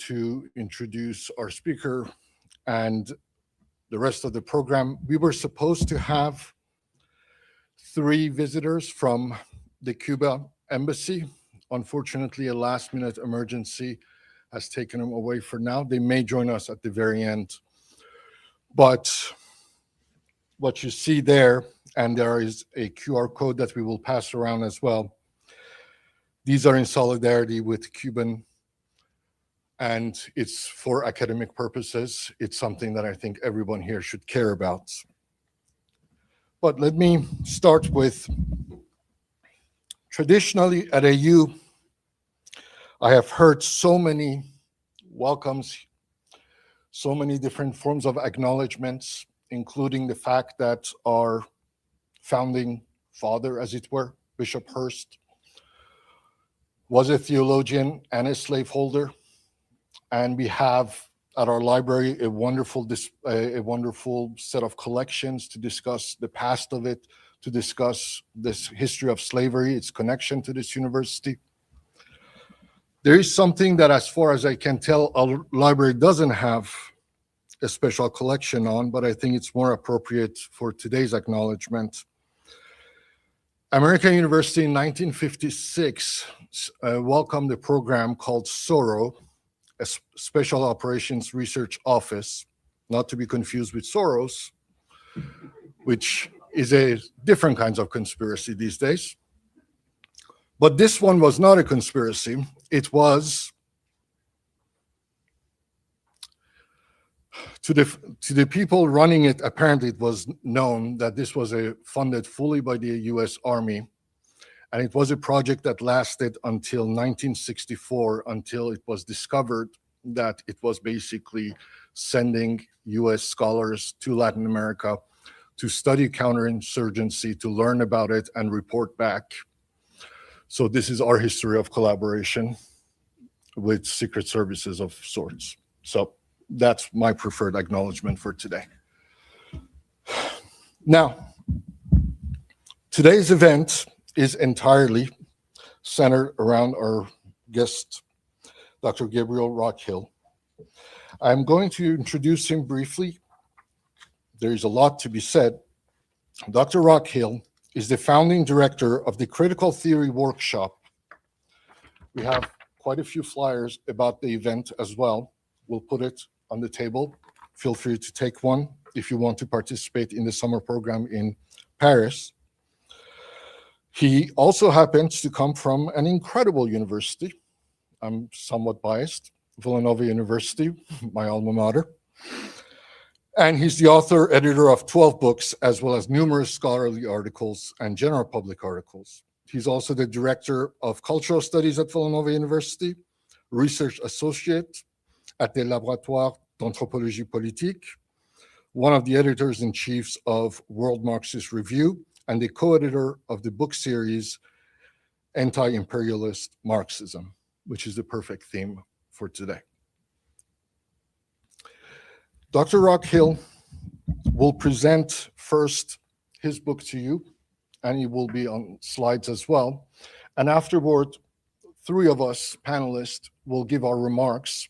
to introduce our speaker and the rest of the program. We were supposed to have 3 visitors from the Cuba embassy. Unfortunately, a last-minute emergency has taken them away for now. They may join us at the very end. But what you see there, and there is a QR code that we will pass around as well, these are in solidarity with Cuban, and it's for academic purposes. It's something that I think everyone here should care about. But let me start with, traditionally at AU, I have heard so many welcomes, so many different forms of acknowledgements, including the fact that our founding father, as it were, Bishop Hurst, was a theologian and a slaveholder. And we have at our library a wonderful set of collections to discuss the past of it, to discuss this history of slavery, its connection to this university. There is something that, as far as I can tell, our library doesn't have a special collection on, but I think it's more appropriate for today's acknowledgement. American University in 1956 welcomed a program called SORO, a Special Operations Research Office, not to be confused with Soros, which is a different kinds of conspiracy these days. But this one was not a conspiracy. It was, to the people running it, apparently it was known that this was funded fully by the US Army, and it was a project that lasted until 1964, until it was discovered that it was basically sending US scholars to Latin America to study counterinsurgency, to learn about it and report back. So this is our history of collaboration with secret services of sorts. So that's my preferred acknowledgement for today. Now, today's event is entirely centered around our guest, Dr. Gabriel Rockhill. I'm going to introduce him briefly. There's a lot to be said. Dr. Rockhill is the founding director of the Critical Theory Workshop. We have quite a few flyers about the event as well. We'll put it on the table. Feel free to take one if you want to participate in the summer program in Paris. He also happens to come from an incredible university. I'm somewhat biased, Villanova University, my alma mater. And he's the author, editor of 12 books, as well as numerous scholarly articles and general public articles. He's also the director of cultural studies at Villanova University, research associate at the Laboratoire d'Anthropologie Politique, one of the editors-in-chiefs of World Marxist Review, and the co-editor of the book series Anti-Imperialist Marxism, which is the perfect theme for today. Dr. Rockhill will present first his book to you, and he will be on slides as well. And afterward, 3 of us panelists will give our remarks,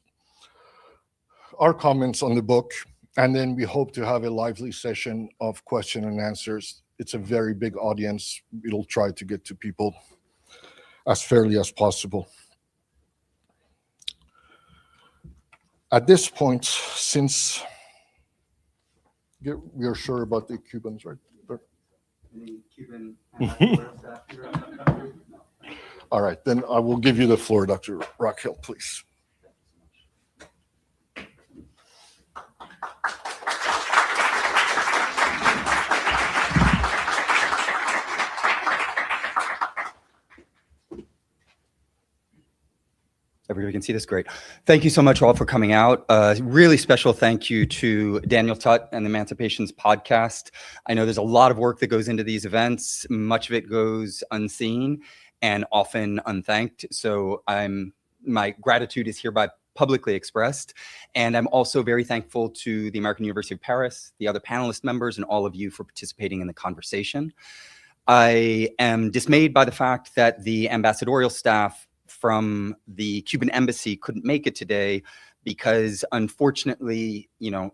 our comments on the book, and then we hope to have a lively session of question and answers. It's a very big audience. It'll try to get to people as fairly as possible. At this point, since we are sure about the Cubans, right? Any Cuban All right, then I will give you the floor, Dr. Rockhill, please. Everybody can see this, great. Thank you so much all for coming out. Really special thank you to Daniel Tutt and the Emancipations podcast. I know there's a lot of work that goes into these events. Much of it goes unseen and often unthanked. So my gratitude is hereby publicly expressed. And I'm also very thankful to the American University of Paris, the other panelist members, and all of you for participating in the conversation. I am dismayed by the fact that the ambassadorial staff from the Cuban embassy couldn't make it today because unfortunately,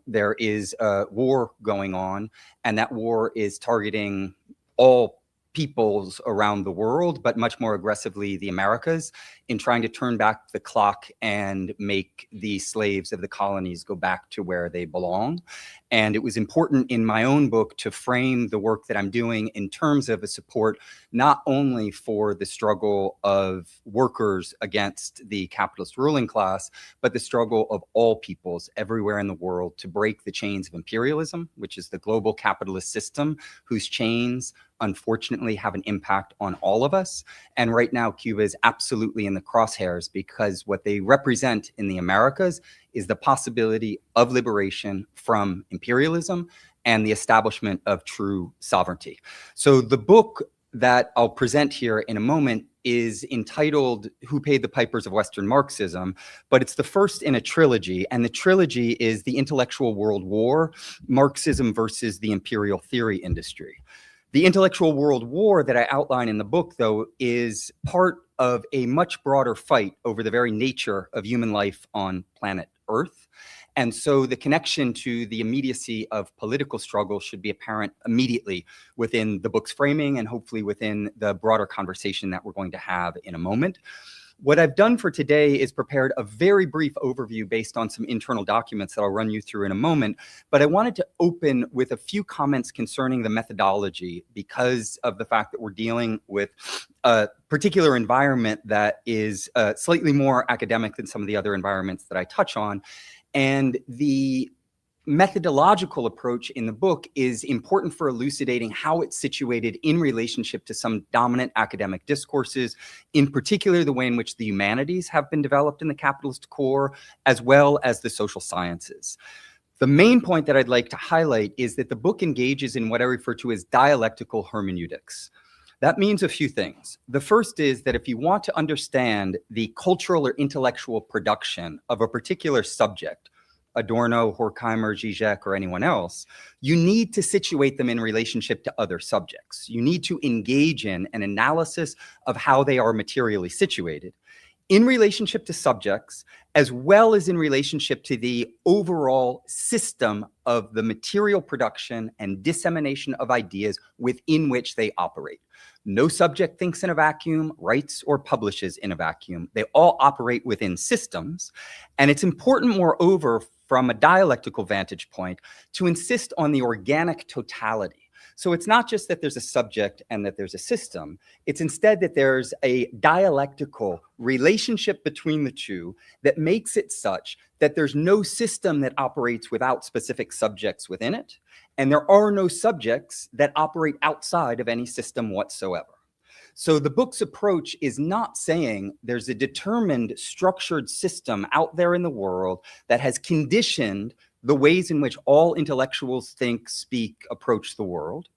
there is a war going on, and that war is targeting all peoples around the world, but much more aggressively the Americas, in trying to turn back the clock and make the slaves of the colonies go back to where they belong. And it was important in my own book to frame the work that I'm doing in terms of a support not only for the struggle of workers against the capitalist ruling class, but the struggle of all peoples everywhere in the world to break the chains of imperialism, which is the global capitalist system whose chains unfortunately have an impact on all of us. And right now, Cuba is absolutely in the crosshairs because what they represent in the Americas is the possibility of liberation from imperialism and the establishment of true sovereignty. So the book that I'll present here in a moment is entitled Who Paid the Pipers of Western Marxism, but it's the first in a trilogy, and the trilogy is The Intellectual World War, Marxism versus the Imperial Theory Industry. The intellectual world war that I outline in the book, though, is part of a much broader fight over the very nature of human life on planet Earth. And so the connection to the immediacy of political struggle should be apparent immediately within the book's framing and hopefully within the broader conversation that we're going to have in a moment. What I've done for today is prepared a very brief overview based on some internal documents that I'll run you through in a moment, but I wanted to open with a few comments concerning the methodology because of the fact that we're dealing with a particular environment that is slightly more academic than some of the other environments that I touch on. And the methodological approach in the book is important for elucidating how it's situated in relationship to some dominant academic discourses, in particular the way in which the humanities have been developed in the capitalist core, as well as the social sciences. The main point that I'd like to highlight is that the book engages in what I refer to as dialectical hermeneutics. That means a few things. The first is that if you want to understand the cultural or intellectual production of a particular subject, Adorno, Horkheimer, Zizek, or anyone else, you need to situate them in relationship to other subjects. You need to engage in an analysis of how they are materially situated in relationship to subjects, as well as in relationship to the overall system of the material production and dissemination of ideas within which they operate. No subject thinks in a vacuum, writes or publishes in a vacuum. They all operate within systems. And it's important, moreover, from a dialectical vantage point, to insist on the organic totality. So it's not just that there's a subject and that there's a system. It's instead that there's a dialectical relationship between the two that makes it such that there's no system that operates without specific subjects within it. And there are no subjects that operate outside of any system whatsoever. So the book's approach is not saying there's a determined structured system out there in the world that has conditioned the ways in which all intellectuals think, speak, approach the world,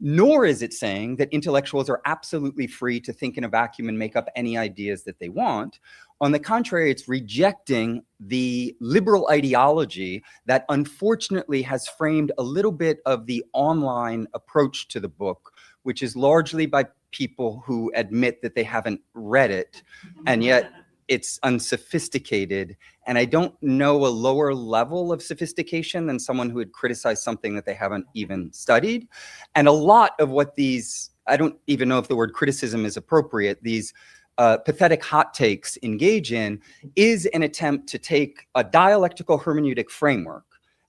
nor is it saying that intellectuals are absolutely free to think in a vacuum and make up any ideas that they want. On the contrary, it's rejecting the liberal ideology that unfortunately has framed a little bit of the online approach to the book, which is largely by people who admit that they haven't read it, and yet it's unsophisticated. And I don't know a lower level of sophistication than someone who would criticize something that they haven't even studied. And a lot of what these, I don't even know if the word criticism is appropriate, these pathetic hot takes engage in is an attempt to take a dialectical hermeneutic framework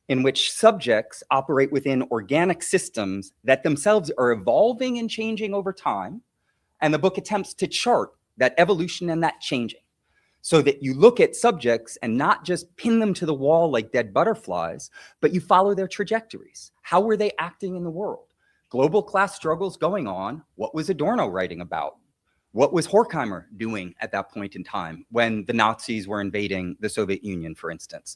in which subjects operate within organic systems that themselves are evolving and changing over time. And the book attempts to chart that evolution and that changing so that you look at subjects and not just pin them to the wall like dead butterflies, but you follow their trajectories. How were they acting in the world? Global class struggles going on. What was Adorno writing about? What was Horkheimer doing at that point in time when the Nazis were invading the Soviet Union, for instance?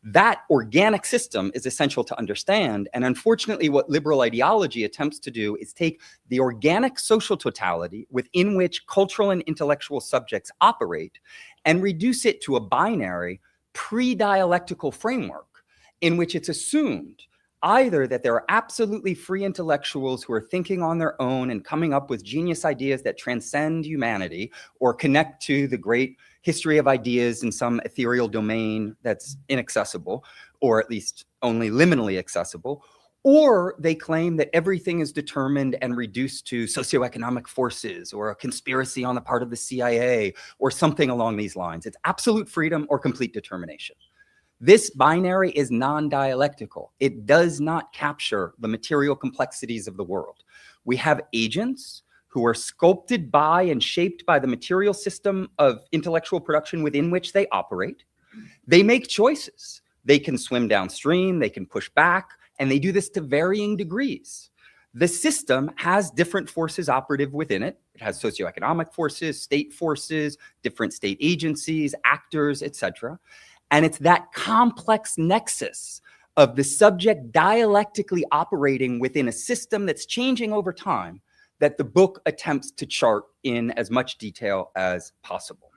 That organic system is essential to understand. And unfortunately, what liberal ideology attempts to do is take the organic social totality within which cultural and intellectual subjects operate and reduce it to a binary pre-dialectical framework in which it's assumed either that there are absolutely free intellectuals who are thinking on their own and coming up with genius ideas that transcend humanity or connect to the great history of ideas in some ethereal domain that's inaccessible, or at least only liminally accessible, or they claim that everything is determined and reduced to socioeconomic forces or a conspiracy on the part of the CIA or something along these lines. It's absolute freedom or complete determination. This binary is non-dialectical. It does not capture the material complexities of the world. We have agents who are sculpted by and shaped by the material system of intellectual production within which they operate. They make choices. They can swim downstream, they can push back, and they do this to varying degrees. The system has different forces operative within it. It has socioeconomic forces, state forces, different state agencies, actors, etc. And it's that complex nexus of the subject dialectically operating within a system that's changing over time that the book attempts to chart in as much detail as possible.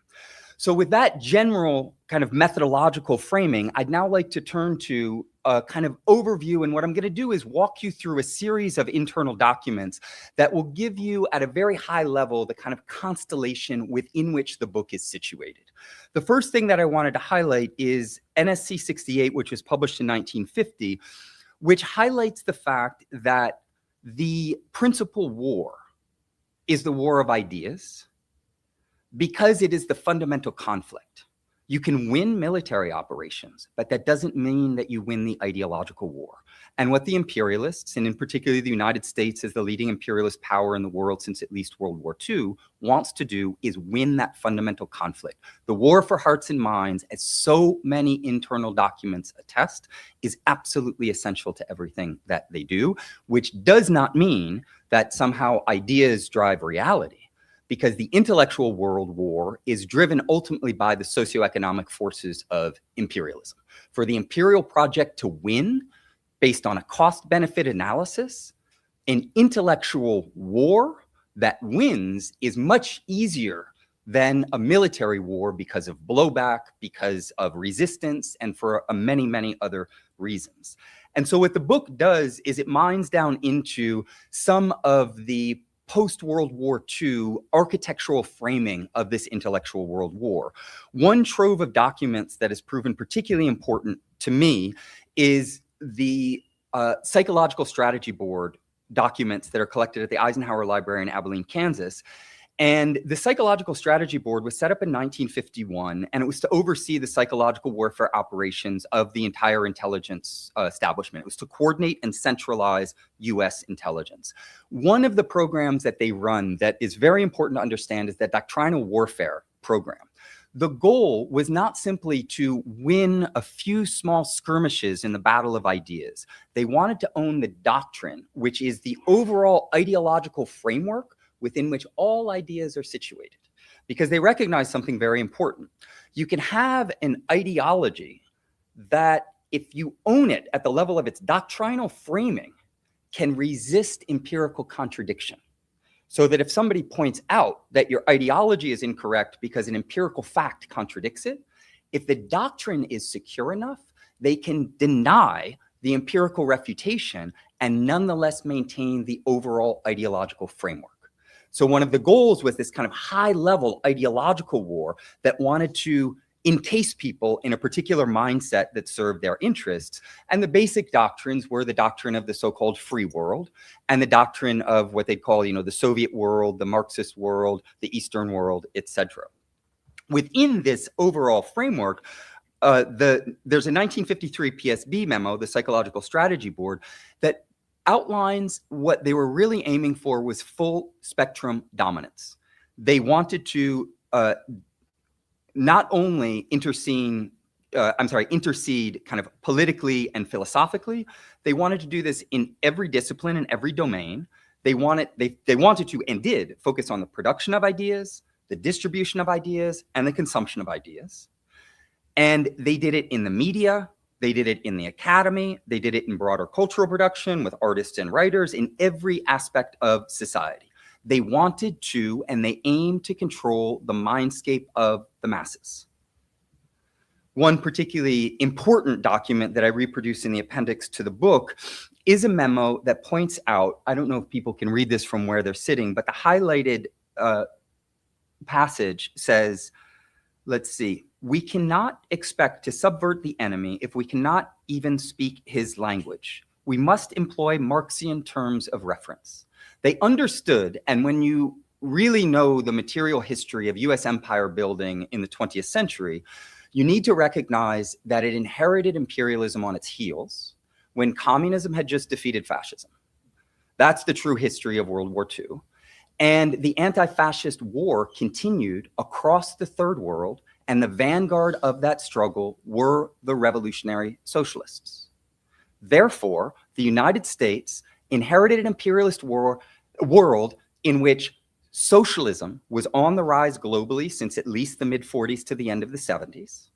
So with that general kind of methodological framing, I'd now like to turn to a kind of overview. And what I'm going to do is walk you through a series of internal documents that will give you at a very high level the kind of constellation within which the book is situated. The first thing that I wanted to highlight is NSC 68, which was published in 1950, which highlights the fact that the principal war is the war of ideas, because it is the fundamental conflict. You can win military operations, but that doesn't mean that you win the ideological war. And what the imperialists, and in particular the United States as the leading imperialist power in the world since at least World War II, wants to do is win that fundamental conflict. The war for hearts and minds, as so many internal documents attest, is absolutely essential to everything that they do, which does not mean that somehow ideas drive reality, because the intellectual world war is driven ultimately by the socioeconomic forces of imperialism. For the imperial project to win, based on a cost-benefit analysis, an intellectual war that wins is much easier than a military war because of blowback, because of resistance, and for many, many other reasons. And so what the book does is it mines down into some of the post-World War II architectural framing of this intellectual world war. One trove of documents that has proven particularly important to me is the Psychological Strategy Board documents that are collected at the Eisenhower Library in Abilene, Kansas. And the Psychological Strategy Board was set up in 1951, and it was to oversee the psychological warfare operations of the entire intelligence establishment. It was to coordinate and centralize US intelligence. One of the programs that they run that is very important to understand is that doctrinal warfare program. The goal was not simply to win a few small skirmishes in the battle of ideas. They wanted to own the doctrine, which is the overall ideological framework within which all ideas are situated, because they recognize something very important. You can have an ideology that, if you own it at the level of its doctrinal framing, can resist empirical contradiction. So that if somebody points out that your ideology is incorrect because an empirical fact contradicts it, if the doctrine is secure enough, they can deny the empirical refutation and nonetheless maintain the overall ideological framework. So one of the goals was this kind of high-level ideological war that wanted to encase people in a particular mindset that served their interests. And the basic doctrines were the doctrine of the so-called free world and the doctrine of what they call, the Soviet world, the Marxist world, the Eastern world, etc. Within this overall framework, there's a 1953 PSB memo, the Psychological Strategy Board, that outlines what they were really aiming for was full spectrum dominance. They wanted to not only intercede kind of politically and philosophically, they wanted to do this in every discipline and every domain. They wanted to and did focus on the production of ideas, the distribution of ideas, and the consumption of ideas. And they did it in the media, they did it in the academy, they did it in broader cultural production with artists and writers, in every aspect of society. They wanted to, and they aimed to control the mindscape of the masses. one particularly important document that I reproduce in the appendix to the book is a memo that points out, I don't know if people can read this from where they're sitting, but the highlighted passage says, let's see, we cannot expect to subvert the enemy if we cannot even speak his language. We must employ Marxian terms of reference. They understood, and when you really know the material history of US empire building in the 20th century, you need to recognize that it inherited imperialism on its heels when communism had just defeated fascism. That's the true history of World War II. And the anti-fascist war continued across the Third World, and the vanguard of that struggle were the revolutionary socialists. Therefore, the United States inherited an imperialist world in which socialism was on the rise globally since at least the mid-40s to the end of the 70s.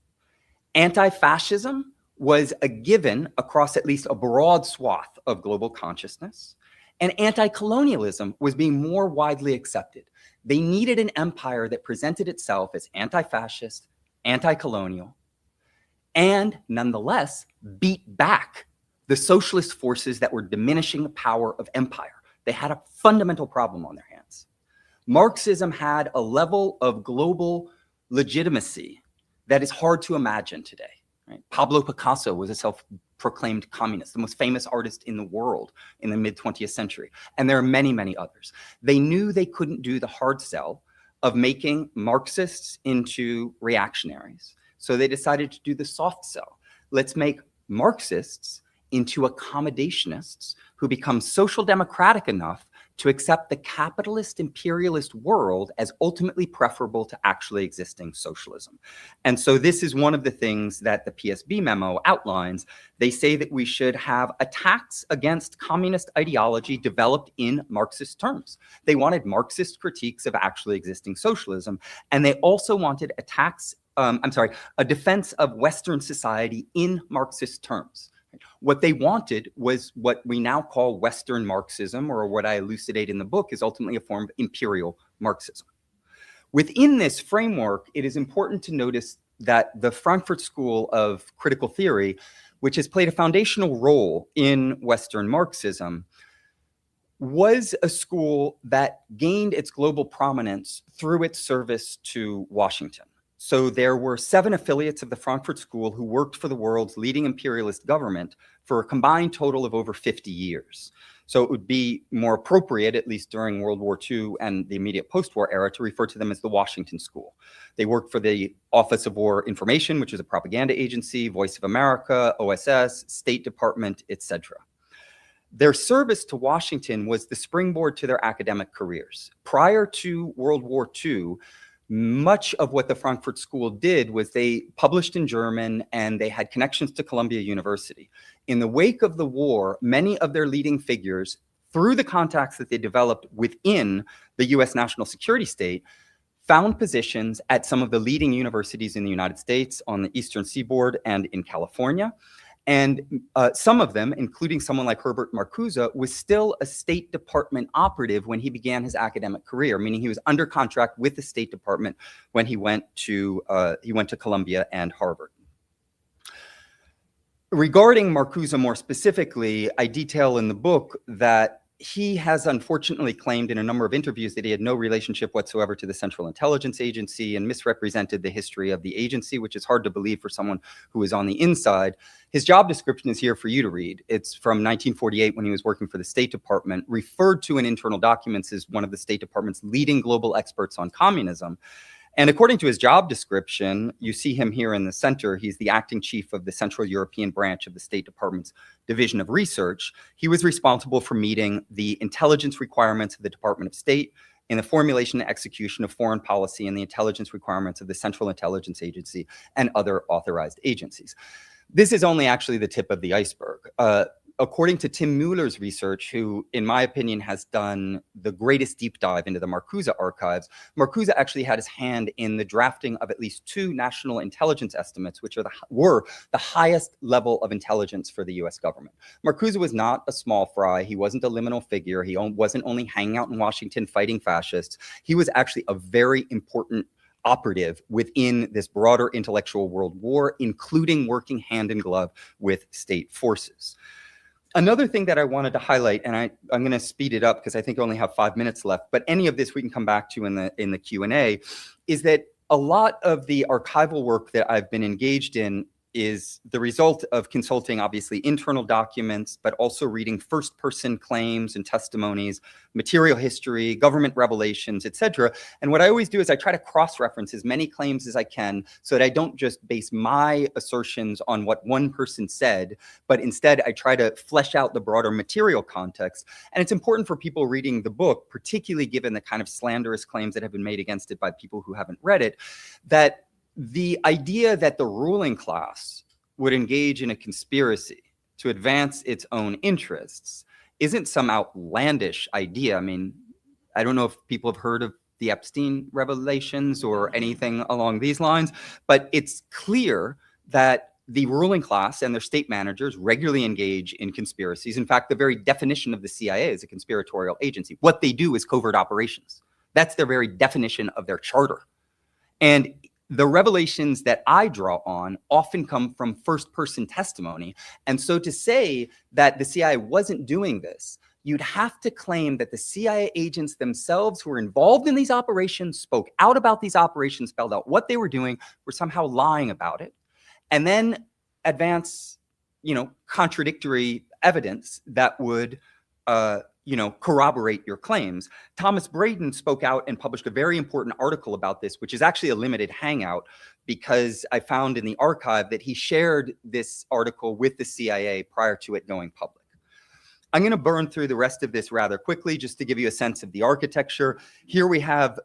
Anti-fascism was a given across at least a broad swath of global consciousness, and anti-colonialism was being more widely accepted. They needed an empire that presented itself as anti-fascist, anti-colonial, and nonetheless beat back the socialist forces that were diminishing the power of empire. They had a fundamental problem on their hands. Marxism had a level of global legitimacy that is hard to imagine today. Right? Pablo Picasso was a self-proclaimed communist, the most famous artist in the world in the mid-20th century. And there are many, many others. They knew they couldn't do the hard sell of making Marxists into reactionaries. So they decided to do the soft sell. Let's make Marxists into accommodationists who become social democratic enough to accept the capitalist imperialist world as ultimately preferable to actually existing socialism. And so this is one of the things that the PSB memo outlines. They say that we should have attacks against communist ideology developed in Marxist terms. They wanted Marxist critiques of actually existing socialism. And they also wanted attacks, a defense of Western society in Marxist terms. What they wanted was what we now call Western Marxism, or what I elucidate in the book is ultimately a form of Imperial Marxism. Within this framework, it is important to notice that the Frankfurt School of Critical Theory, which has played a foundational role in Western Marxism, was a school that gained its global prominence through its service to Washington. So there were 7 affiliates of the Frankfurt School who worked for the world's leading imperialist government for a combined total of over 50 years. So it would be more appropriate, at least during World War II and the immediate post-war era, to refer to them as the Washington School. They worked for the Office of War Information, which is a propaganda agency, Voice of America, OSS, State Department, etc. Their service to Washington was the springboard to their academic careers. Prior to World War II, much of what the Frankfurt School did was they published in German and they had connections to Columbia University. In the wake of the war, many of their leading figures, through the contacts that they developed within the US national security state, found positions at some of the leading universities in the United States, on the Eastern Seaboard and in California. And some of them, including someone like Herbert Marcuse, was still a State Department operative when he began his academic career, meaning he was under contract with the State Department when he went to Columbia and Harvard. Regarding Marcuse more specifically, I detail in the book that he has unfortunately claimed in a number of interviews that he had no relationship whatsoever to the Central Intelligence Agency and misrepresented the history of the agency, which is hard to believe for someone who is on the inside. His job description is here for you to read. It's from 1948 when he was working for the State Department, referred to in internal documents as one of the State Department's leading global experts on communism. And according to his job description, you see him here in the center. He's the acting chief of the Central European branch of the State Department's Division of Research. He was responsible for meeting the intelligence requirements of the Department of State in the formulation and execution of foreign policy and the intelligence requirements of the Central Intelligence Agency and other authorized agencies. This is only actually the tip of the iceberg. According to Tim Mueller's research, who, in my opinion, has done the greatest deep dive into the Marcuse archives, Marcuse actually had his hand in the drafting of at least 2 national intelligence estimates, which were the highest level of intelligence for the US government. Marcuse was not a small fry. He wasn't a liminal figure. He wasn't only hanging out in Washington fighting fascists. He was actually a very important operative within this broader intellectual world war, including working hand in glove with state forces. Another thing that I wanted to highlight, and I'm going to speed it up because I think I only have 5 minutes left, but any of this we can come back to in the Q&A, is that a lot of the archival work that I've been engaged in is the result of consulting, obviously, internal documents, but also reading first-person claims and testimonies, material history, government revelations, etc. And what I always do is I try to cross-reference as many claims as I can so that I don't just base my assertions on what one person said, but instead I try to flesh out the broader material context. And it's important for people reading the book, particularly given the kind of slanderous claims that have been made against it by people who haven't read it, that the idea that the ruling class would engage in a conspiracy to advance its own interests isn't some outlandish idea. I mean, I don't know if people have heard of the Epstein revelations or anything along these lines, but it's clear that the ruling class and their state managers regularly engage in conspiracies. In fact, the very definition of the CIA is a conspiratorial agency. What they do is covert operations. That's their very definition of their charter. And the revelations that I draw on often come from first-person testimony. And so to say that the CIA wasn't doing this, you'd have to claim that the CIA agents themselves who were involved in these operations, spoke out about these operations, spelled out what they were doing, were somehow lying about it, and then advance, contradictory evidence that would corroborate your claims. Thomas Braden spoke out and published a very important article about this, which is actually a limited hangout, because I found in the archive that he shared this article with the CIA prior to it going public. I'm going to burn through the rest of this rather quickly just to give you a sense of the architecture. Here we have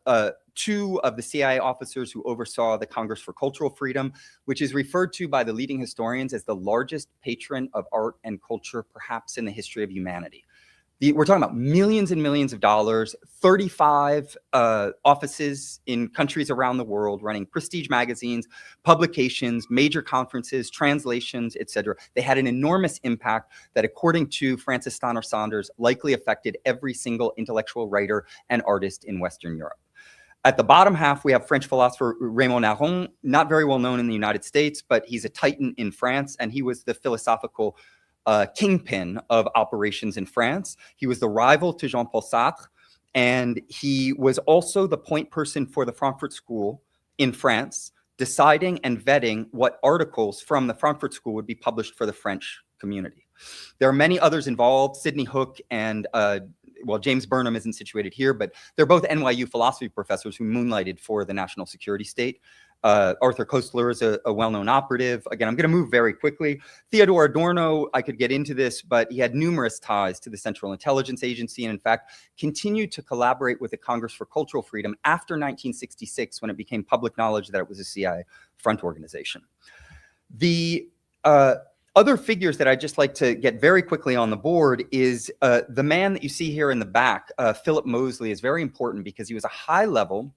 two of the CIA officers who oversaw the Congress for Cultural Freedom, which is referred to by the leading historians as the largest patron of art and culture, perhaps in the history of humanity. We're talking about millions and millions of dollars, 35 offices in countries around the world running prestige magazines, publications, major conferences, translations, etc. They had an enormous impact that, according to Francis Stanner Saunders, likely affected every single intellectual writer and artist in Western Europe. At the bottom half, we have French philosopher Raymond Aron, not very well known in the United States, but he's a titan in France, and he was the philosophical kingpin of operations in France. He was the rival to Jean-Paul Sartre, and he was also the point person for the Frankfurt School in France, deciding and vetting what articles from the Frankfurt School would be published for the French community. There are many others involved, Sidney Hook and, James Burnham isn't situated here, but they're both NYU philosophy professors who moonlighted for the national security state. Arthur Koestler is a well-known operative. Again, I'm going to move very quickly. Theodor Adorno, I could get into this, but he had numerous ties to the Central Intelligence Agency, and in fact, continued to collaborate with the Congress for Cultural Freedom after 1966, when it became public knowledge that it was a CIA front organization. The other figures that I'd just like to get very quickly on the board is the man that you see here in the back, Philip Mosley, is very important because he was a high-level,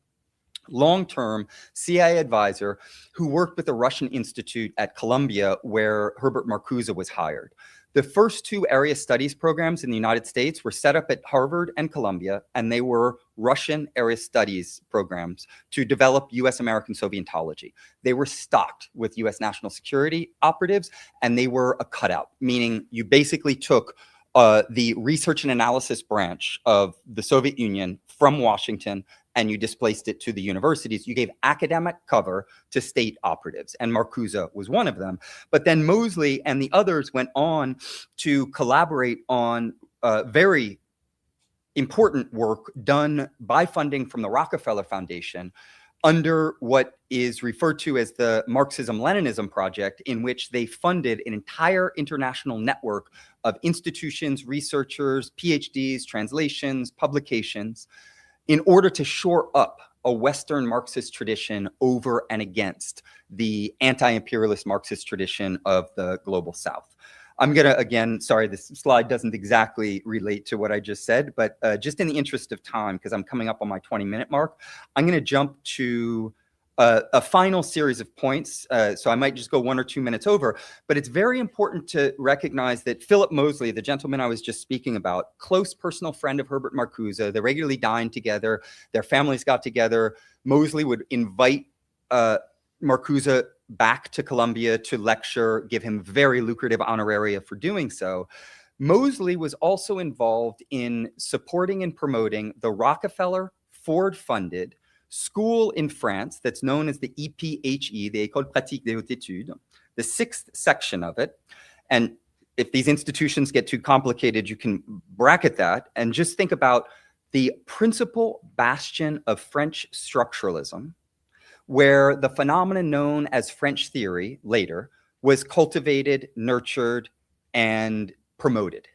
long-term CIA advisor who worked with the Russian Institute at Columbia, where Herbert Marcuse was hired. The first two area studies programs in the United States were set up at Harvard and Columbia, and they were Russian area studies programs to develop US American Sovietology. They were stocked with US national security operatives, and they were a cutout, meaning you basically took the research and analysis branch of the Soviet Union from Washington, and you displaced it to the universities. You gave academic cover to state operatives, and Marcuse was one of them. But then Mosley and the others went on to collaborate on very important work done by funding from the Rockefeller Foundation under what is referred to as the Marxism-Leninism project, in which they funded an entire international network of institutions, researchers, PhDs, translations, publications, in order to shore up a Western Marxist tradition over and against the anti-imperialist Marxist tradition of the global South. I'm going to, again, sorry, this slide doesn't exactly relate to what I just said, but just in the interest of time, because I'm coming up on my 20-minute mark, I'm going to jump to a final series of points, so I might just go 1 or 2 minutes over, but it's very important to recognize that Philip Mosley, the gentleman I was just speaking about, close personal friend of Herbert Marcuse, they regularly dined together, their families got together. Mosley would invite Marcuse back to Columbia to lecture, give him very lucrative honoraria for doing so. Mosley was also involved in supporting and promoting the Rockefeller Ford-funded school in France that's known as the EPHE, the École Pratique des Hautes Études, the 6th section of it. And if these institutions get too complicated, you can bracket that and just think about the principal bastion of French structuralism, where the phenomenon known as French theory later was cultivated, nurtured, and promoted.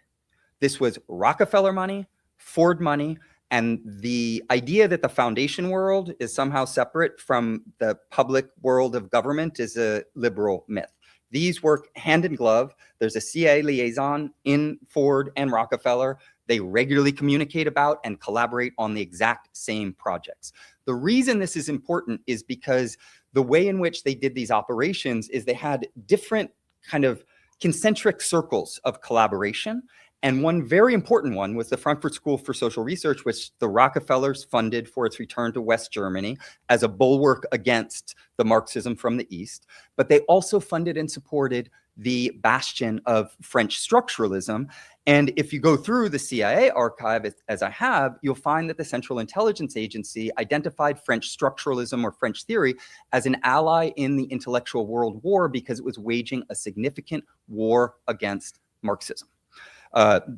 This was Rockefeller money, Ford money, and the idea that the foundation world is somehow separate from the public world of government is a liberal myth. These work hand in glove. There's a CIA liaison in Ford and Rockefeller. They regularly communicate about and collaborate on the exact same projects. The reason this is important is because the way in which they did these operations is they had different kind of concentric circles of collaboration. And one very important one was the Frankfurt School for Social Research, which the Rockefellers funded for its return to West Germany as a bulwark against the Marxism from the East. But they also funded and supported the bastion of French structuralism. And if you go through the CIA archive, as I have, you'll find that the Central Intelligence Agency identified French structuralism or French theory as an ally in the intellectual world war because it was waging a significant war against Marxism.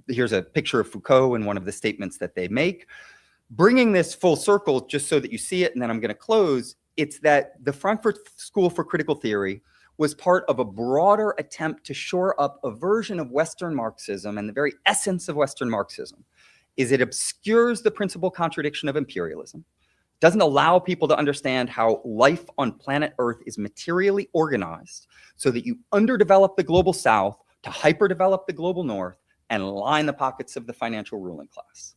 Here's a picture of Foucault in one of the statements that they make. Bringing this full circle, just so that you see it, and then I'm going to close, it's that the Frankfurt School for Critical Theory was part of a broader attempt to shore up a version of Western Marxism, and the very essence of Western Marxism is it obscures the principal contradiction of imperialism, doesn't allow people to understand how life on planet Earth is materially organized so that you underdevelop the global South to hyperdevelop the global North and line the pockets of the financial ruling class.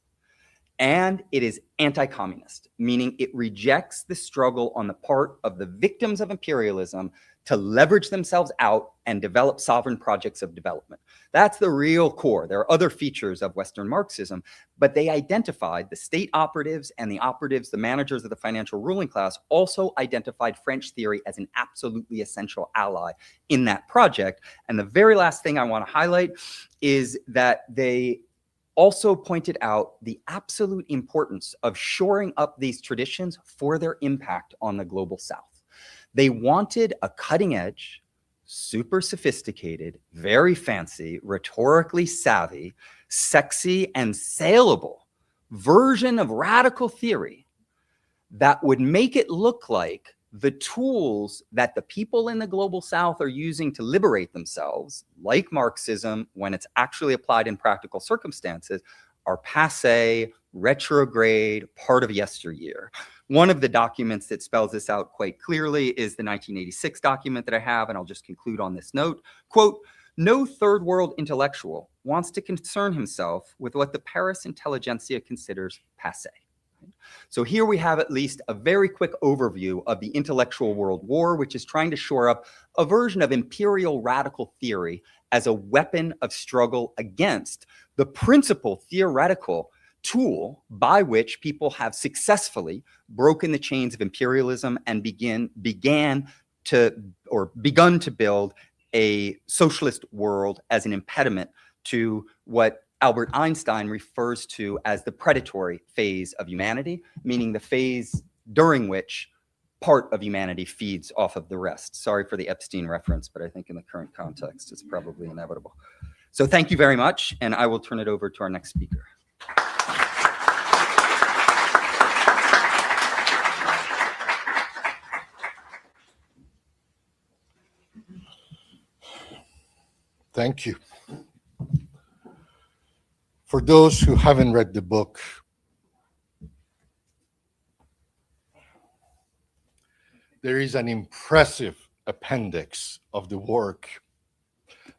And it is anti-communist, meaning it rejects the struggle on the part of the victims of imperialism to leverage themselves out and develop sovereign projects of development. That's the real core. There are other features of Western Marxism, but they identified the state operatives and the operatives, the managers of the financial ruling class, also identified French theory as an absolutely essential ally in that project. And the very last thing I want to highlight is that they also pointed out the absolute importance of shoring up these traditions for their impact on the global South. They wanted a cutting edge, super sophisticated, very fancy, rhetorically savvy, sexy, and saleable version of radical theory that would make it look like the tools that the people in the global South are using to liberate themselves, like Marxism, when it's actually applied in practical circumstances, are passé, retrograde, part of yesteryear. One of the documents that spells this out quite clearly is the 1986 document that I have, and I'll just conclude on this note. Quote, "No third world intellectual wants to concern himself with what the Paris intelligentsia considers passé." So here we have at least a very quick overview of the intellectual world war, which is trying to shore up a version of imperial radical theory as a weapon of struggle against the principal theoretical tool by which people have successfully broken the chains of imperialism and begun to build a socialist world as an impediment to what Albert Einstein refers to as the predatory phase of humanity, meaning the phase during which part of humanity feeds off of the rest. Sorry for the Epstein reference, but I think in the current context, it's probably inevitable. So thank you very much, and I will turn it over to our next speaker. Thank you. For those who haven't read the book, there is an impressive appendix of the work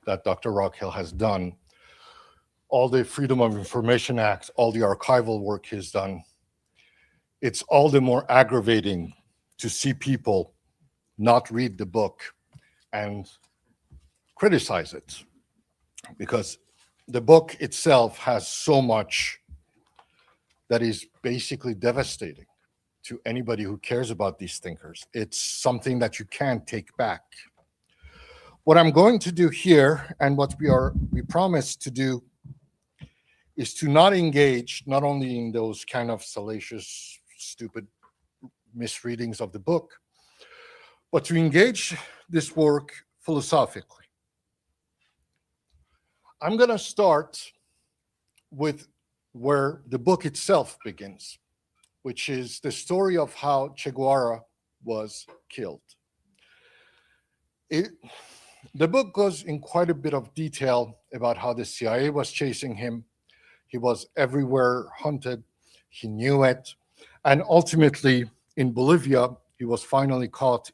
that Dr. Rockhill has done. All the Freedom of Information Act, all the archival work he's done. It's all the more aggravating to see people not read the book and criticize it, because the book itself has so much that is basically devastating to anybody who cares about these thinkers. It's something that you can't take back. What I'm going to do here, and what we promised to do, is to not engage not only in those kind of salacious, stupid misreadings of the book, but to engage this work philosophically. I'm going to start with where the book itself begins, which is the story of how Che Guevara was killed. The book goes in quite a bit of detail about how the CIA was chasing him. He was everywhere hunted. He knew it. And ultimately, in Bolivia, he was finally caught.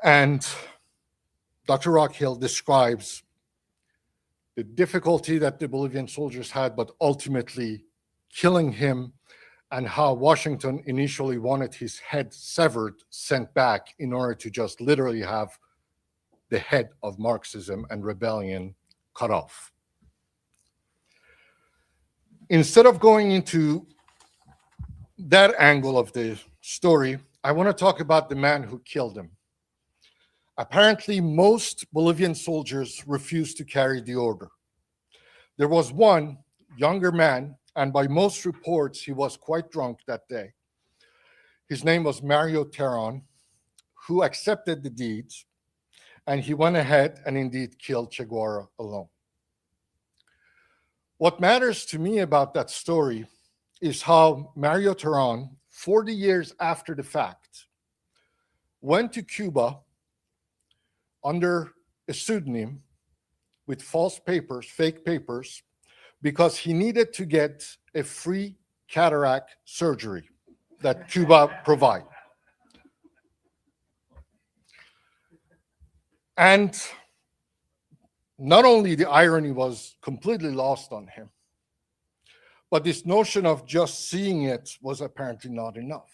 And Dr. Rockhill describes the difficulty that the Bolivian soldiers had, but ultimately killing him, and how Washington initially wanted his head severed, sent back, in order to just literally have the head of Marxism and rebellion cut off. Instead of going into that angle of the story, I want to talk about the man who killed him. Apparently, most Bolivian soldiers refused to carry the order. There was one younger man, and by most reports, he was quite drunk that day. His name was Mario Terán, who accepted the deeds, and he went ahead and indeed killed Che Guevara alone. What matters to me about that story is how Mario Terán, 40 years after the fact, went to Cuba under a pseudonym with false papers, fake papers, because he needed to get a free cataract surgery that Cuba provided. And not only the irony was completely lost on him, but this notion of just seeing it was apparently not enough.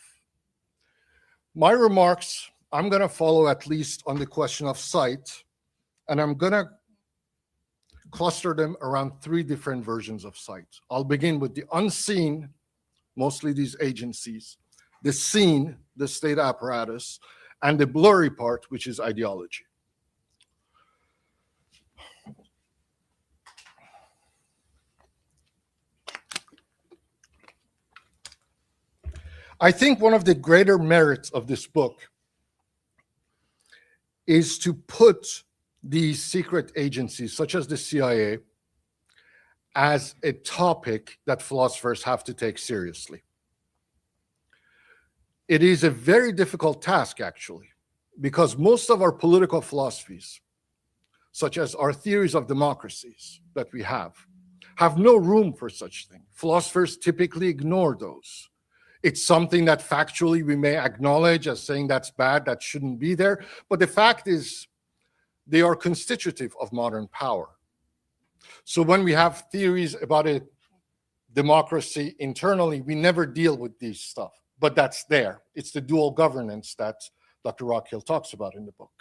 My remarks, I'm going to follow at least on the question of sight, and I'm going to cluster them around three different versions of sight. I'll begin with the unseen, mostly these agencies, the seen, the state apparatus, and the blurry part, which is ideology. I think one of the greater merits of this book is to put these secret agencies, such as the CIA, as a topic that philosophers have to take seriously. It is a very difficult task, actually, because most of our political philosophies, such as our theories of democracies that we have no room for such things. Philosophers typically ignore those. It's something that factually we may acknowledge as saying that's bad, that shouldn't be there, but the fact is they are constitutive of modern power. So when we have theories about a democracy internally, we never deal with these stuff, but that's there. It's the dual governance that Dr. Rockhill talks about in the book.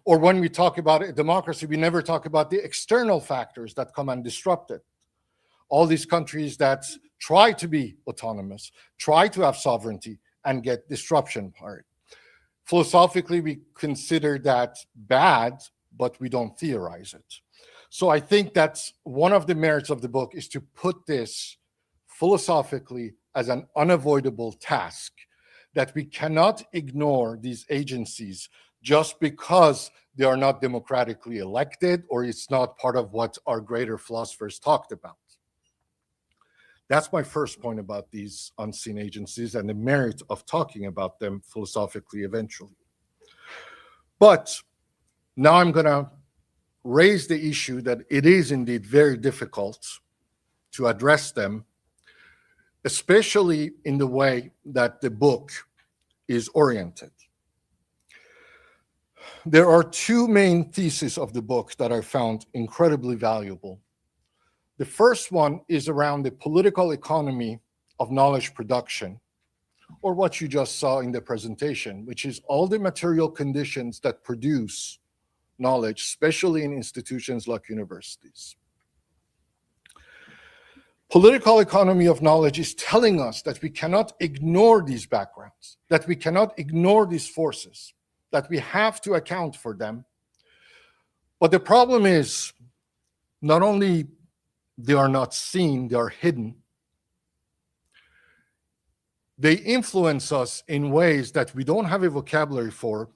Or when we talk about a democracy, we never talk about the external factors that come and disrupt it. All these countries that try to be autonomous, try to have sovereignty, and get disruption part. Philosophically, we consider that bad, but we don't theorize it. So I think that's one of the merits of the book, is to put this philosophically as an unavoidable task, that we cannot ignore these agencies just because they are not democratically elected or it's not part of what our greater philosophers talked about. That's my first point about these unseen agencies and the merit of talking about them philosophically eventually. But now I'm going to raise the issue that it is indeed very difficult to address them, especially in the way that the book is oriented. There are two main theses of the book that I found incredibly valuable. The first one is around the political economy of knowledge production, or what you just saw in the presentation, which is all the material conditions that produce knowledge, especially in institutions like universities. Political economy of knowledge is telling us that we cannot ignore these backgrounds, that we cannot ignore these forces, that we have to account for them. But the problem is, not only they are not seen, they are hidden. They influence us in ways that we don't have a vocabulary for.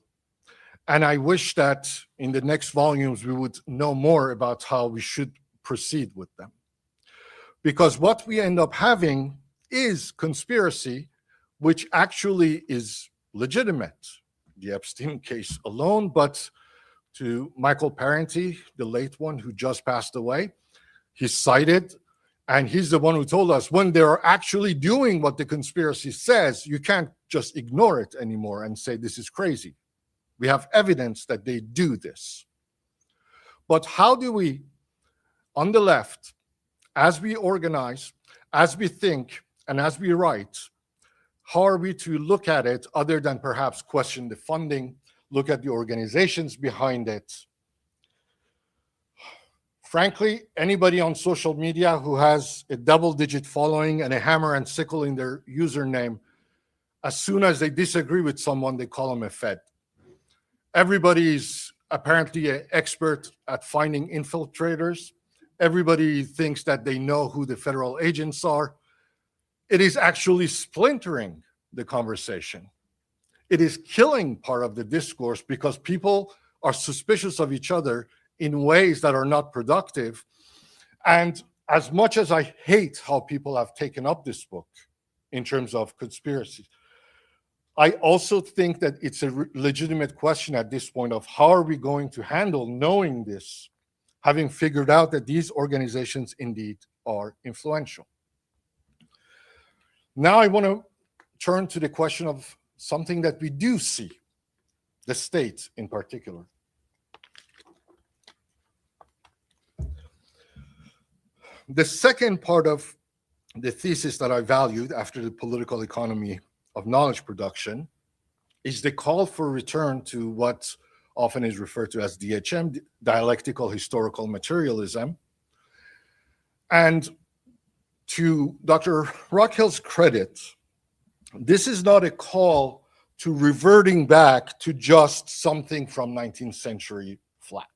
And I wish that in the next volumes, we would know more about how we should proceed with them. Because what we end up having is conspiracy, which actually is legitimate. The Epstein case alone, but to Michael Parenti, the late one who just passed away, he's cited, and he's the one who told us when they're actually doing what the conspiracy says, you can't just ignore it anymore and say this is crazy. We have evidence that they do this. But how do we, on the left, as we organize, as we think, and as we write, how are we to look at it other than perhaps question the funding, look at the organizations behind it? Frankly, anybody on social media who has a double-digit following and a hammer and sickle in their username, as soon as they disagree with someone, they call them a Fed. Everybody is apparently an expert at finding infiltrators. Everybody thinks that they know who the federal agents are. It is actually splintering the conversation. It is killing part of the discourse because people are suspicious of each other in ways that are not productive. And as much as I hate how people have taken up this book in terms of conspiracy, I also think that it's a legitimate question at this point of how are we going to handle knowing this, having figured out that these organizations indeed are influential. Now I want to turn to the question of something that we do see, the state in particular. The second part of the thesis that I valued after the political economy of knowledge production is the call for return to what often is referred to as DHM, dialectical historical materialism. And to Dr. Rockhill's credit, this is not a call to reverting back to just something from 19th century flat.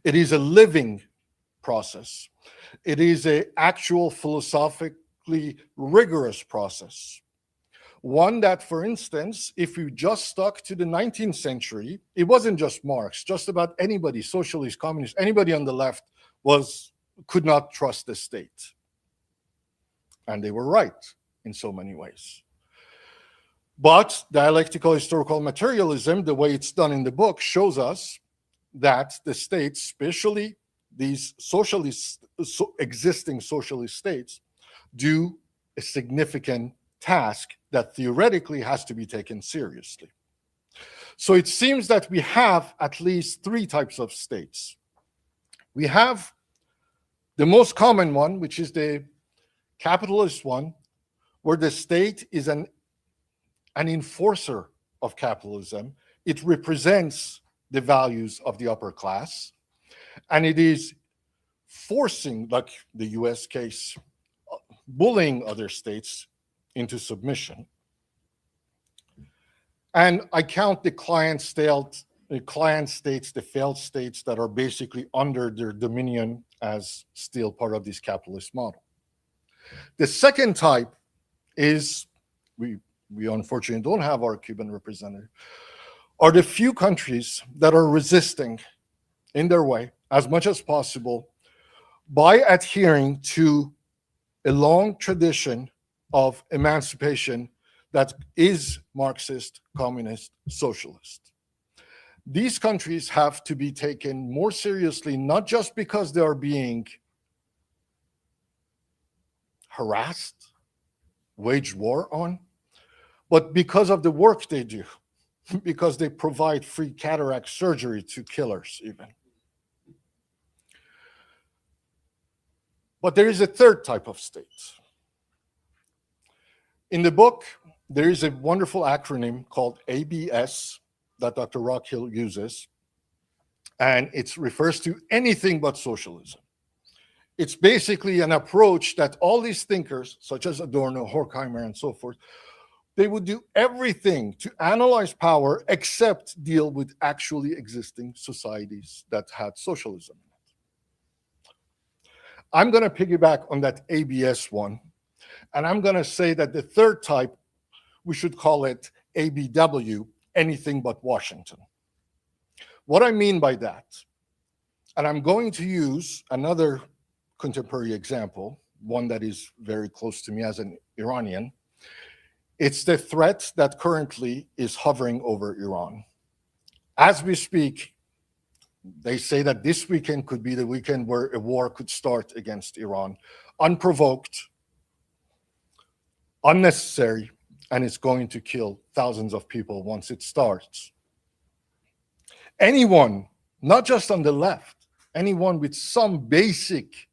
It is a living process. It is an actual philosophically rigorous process. One that, for instance, if you just stuck to the 19th century, it wasn't just Marx, just about anybody, socialist, communist, anybody on the left could not trust the state. And they were right in so many ways. But dialectical historical materialism, the way it's done in the book, shows us that the states, especially these socialist, existing socialist states, do a significant task that theoretically has to be taken seriously. So it seems that we have at least three types of states. We have the most common one, which is the capitalist one, where the state is an enforcer of capitalism. It represents the values of the upper class, and it is forcing, like the US case, bullying other states into submission. And I count the client states, the failed states that are basically under their dominion as still part of this capitalist model. The second type is, we unfortunately don't have our Cuban representative, are the few countries that are resisting in their way as much as possible by adhering to a long tradition of emancipation that is Marxist, communist, socialist. These countries have to be taken more seriously, not just because they are being harassed, waged war on, but because of the work they do, because they provide free cataract surgery to killers even. But there is a third type of state. In the book, there is a wonderful acronym called ABS that Dr. Rockhill uses, and it refers to anything but socialism. It's basically an approach that all these thinkers, such as Adorno, Horkheimer, and so forth, they would do everything to analyze power except deal with actually existing societies that had socialism. I'm going to piggyback on that ABS one, and I'm going to say that the third type, we should call it ABW, anything but Washington. What I mean by that, and I'm going to use another contemporary example, one that is very close to me as an Iranian. It's the threat that currently is hovering over Iran. As we speak, they say that this weekend could be the weekend where a war could start against Iran, unprovoked, unnecessary, and it's going to kill thousands of people once it starts. Anyone, not just on the left, anyone with some basic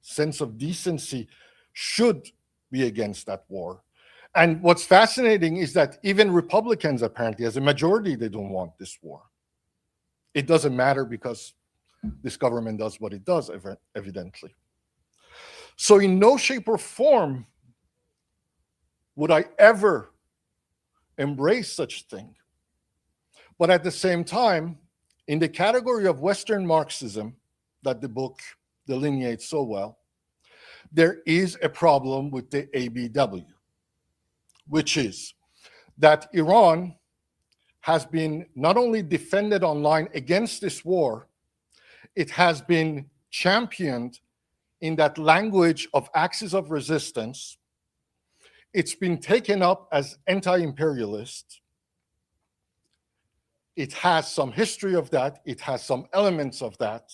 sense of decency should be against that war. And what's fascinating is that even Republicans, apparently, as a majority, they don't want this war. It doesn't matter because this government does what it does, evidently. So in no shape or form would I ever embrace such a thing. But at the same time, in the category of Western Marxism that the book delineates so well, there is a problem with the ABW, which is that Iran has been not only defended online against this war, it has been championed in that language of axis of resistance. It's been taken up as anti-imperialist. It has some history of that. It has some elements of that.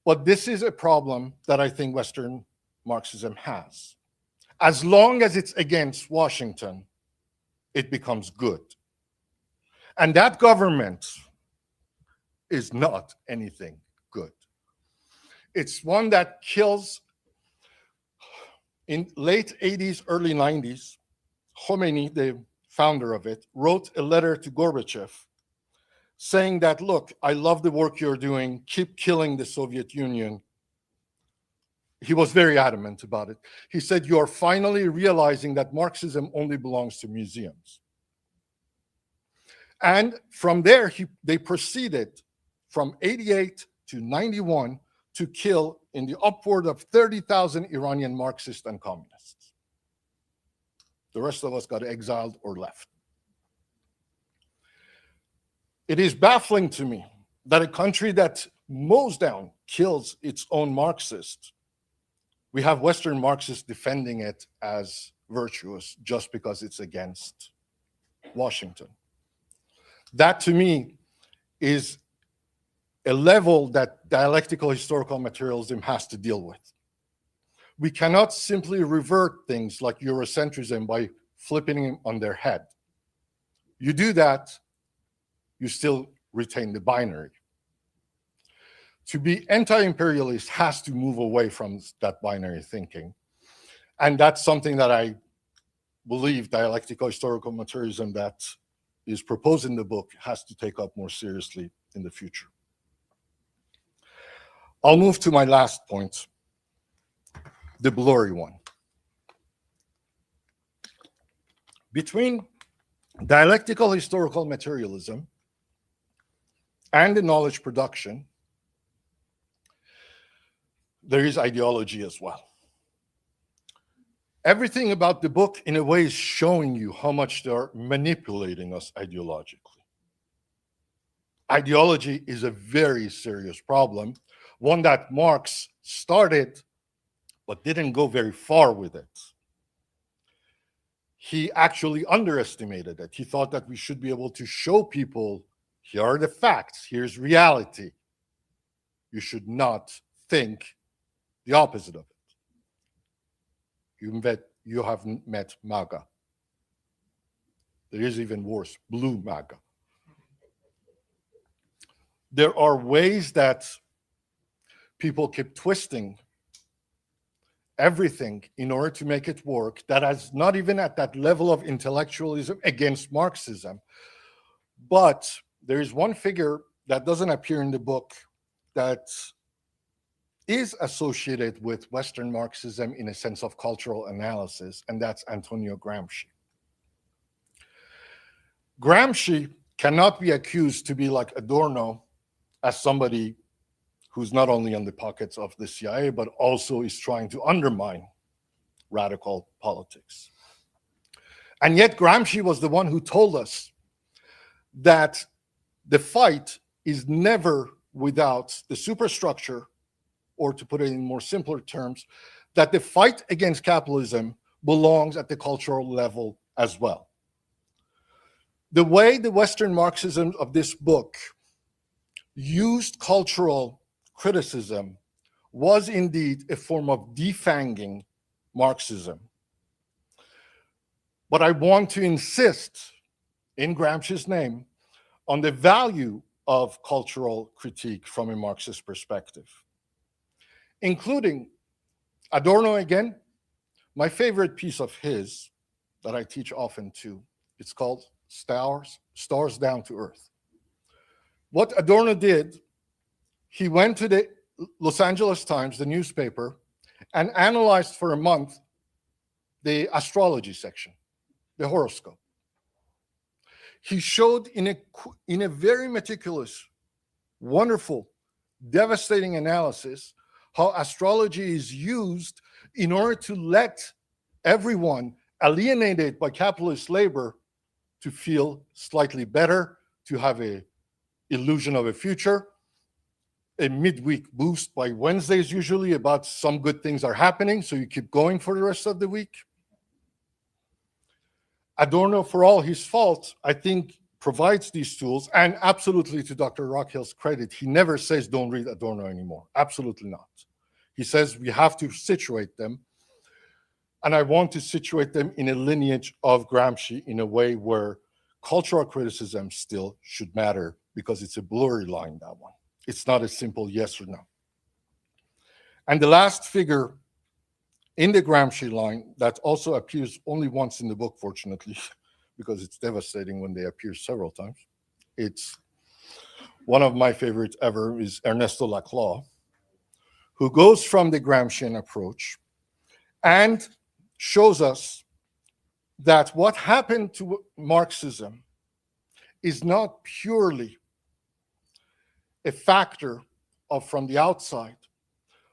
But this is a problem that I think Western Marxism has. As long as it's against Washington, it becomes good. And that government is not anything good. It's one that kills. In late 80s, early 90s, Khomeini, the founder of it, wrote a letter to Gorbachev saying that, look, I love the work you're doing, keep killing the Soviet Union. He was very adamant about it. He said, you are finally realizing that Marxism only belongs to museums. And from there, they proceeded from 88 to 91 to kill in the upward of 30,000 Iranian Marxists and communists. The rest of us got exiled or left. It is baffling to me that a country that mows down, kills its own Marxists, we have Western Marxists defending it as virtuous just because it's against Washington. That, to me, is a level that dialectical historical materialism has to deal with. We cannot simply revert things like Eurocentrism by flipping them on their head. You do that, you still retain the binary. To be anti-imperialist has to move away from that binary thinking. And that's something that I believe dialectical historical materialism that is proposed in the book has to take up more seriously in the future. I'll move to my last point, the blurry one. Between dialectical historical materialism and the knowledge production, there is ideology as well. Everything about the book, in a way, is showing you how much they're manipulating us ideologically. Ideology is a very serious problem, one that Marx started but didn't go very far with it. He actually underestimated it. He thought that we should be able to show people, here are the facts, here's reality. You should not think the opposite of it. You haven't met MAGA. There is even worse, blue MAGA. There are ways that people keep twisting everything in order to make it work, that is not even at that level of intellectualism against Marxism. But there is one figure that doesn't appear in the book that is associated with Western Marxism in a sense of cultural analysis, and that's Antonio Gramsci. Gramsci cannot be accused to be like Adorno as somebody who's not only in the pockets of the CIA, but also is trying to undermine radical politics. And yet Gramsci was the one who told us that the fight is never without the superstructure, or to put it in more simpler terms, that the fight against capitalism belongs at the cultural level as well. The way the Western Marxism of this book used cultural criticism was indeed a form of defanging Marxism. But I want to insist, in Gramsci's name, on the value of cultural critique from a Marxist perspective, including Adorno again. My favorite piece of his that I teach often too, it's called Stars Down to Earth. What Adorno did, he went to the Los Angeles Times, the newspaper, and analyzed for a month the astrology section, the horoscope. He showed in a very meticulous, wonderful, devastating analysis how astrology is used in order to let everyone alienated by capitalist labor to feel slightly better, to have an illusion of a future, a midweek boost by Wednesdays usually about some good things are happening, so you keep going for the rest of the week. Adorno, for all his faults, I think provides these tools, and absolutely to Dr. Rockhill's credit, he never says don't read Adorno anymore. Absolutely not. He says we have to situate them, and I want to situate them in a lineage of Gramsci in a way where cultural criticism still should matter, because it's a blurry line, that one. It's not a simple yes or no. And the last figure in the Gramsci line that also appears only once in the book, fortunately, because it's devastating when they appear several times. It's one of my favorites ever is Ernesto Laclau, who goes from the Gramscian approach and shows us that what happened to Marxism is not purely a factor of from the outside,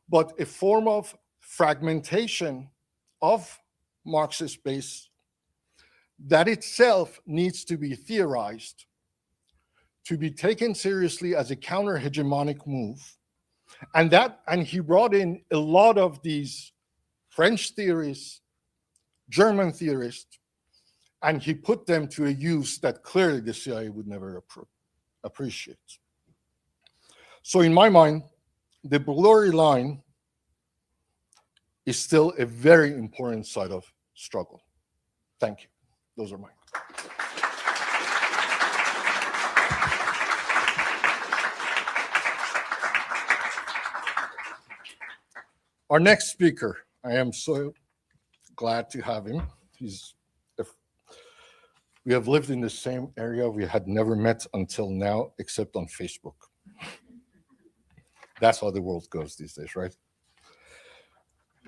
but a form of fragmentation of Marxist base that itself needs to be theorized, to be taken seriously as a counter-hegemonic move. And he brought in a lot of these French theorists, German theorists, and he put them to a use that clearly the CIA would never appreciate. So in my mind, the blurry line is still a very important side of struggle. Thank you. Those are mine. Our next speaker, I am so glad to have him. We have lived in the same area. We had never met until now, except on Facebook. That's how the world goes these days, right?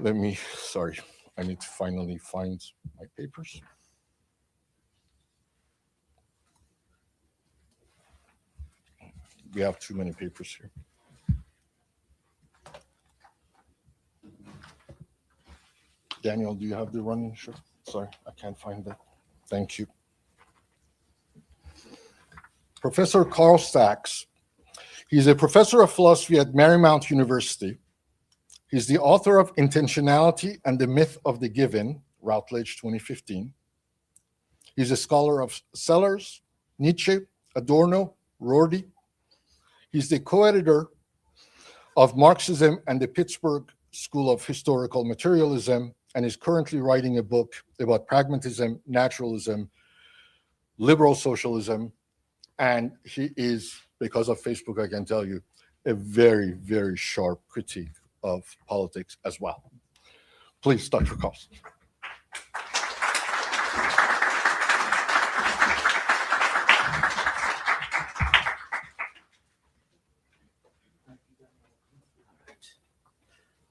I need to finally find my papers. We have too many papers here. Daniel, do you have the running? Sure. Sorry, I can't find that. Thank you. Professor Carl Sachs. He's a professor of philosophy at Marymount University. He's the author of Intentionality and the Myth of the Given, Routledge 2015. He's a scholar of Sellers, Nietzsche, Adorno, Rorty. He's the co-editor of Marxism and the Pittsburgh School of Historical Materialism, and is currently writing a book about pragmatism, naturalism, liberal socialism, and he is, because of Facebook, I can tell you, a very, very sharp critique of politics as well. Please, Dr. Cost.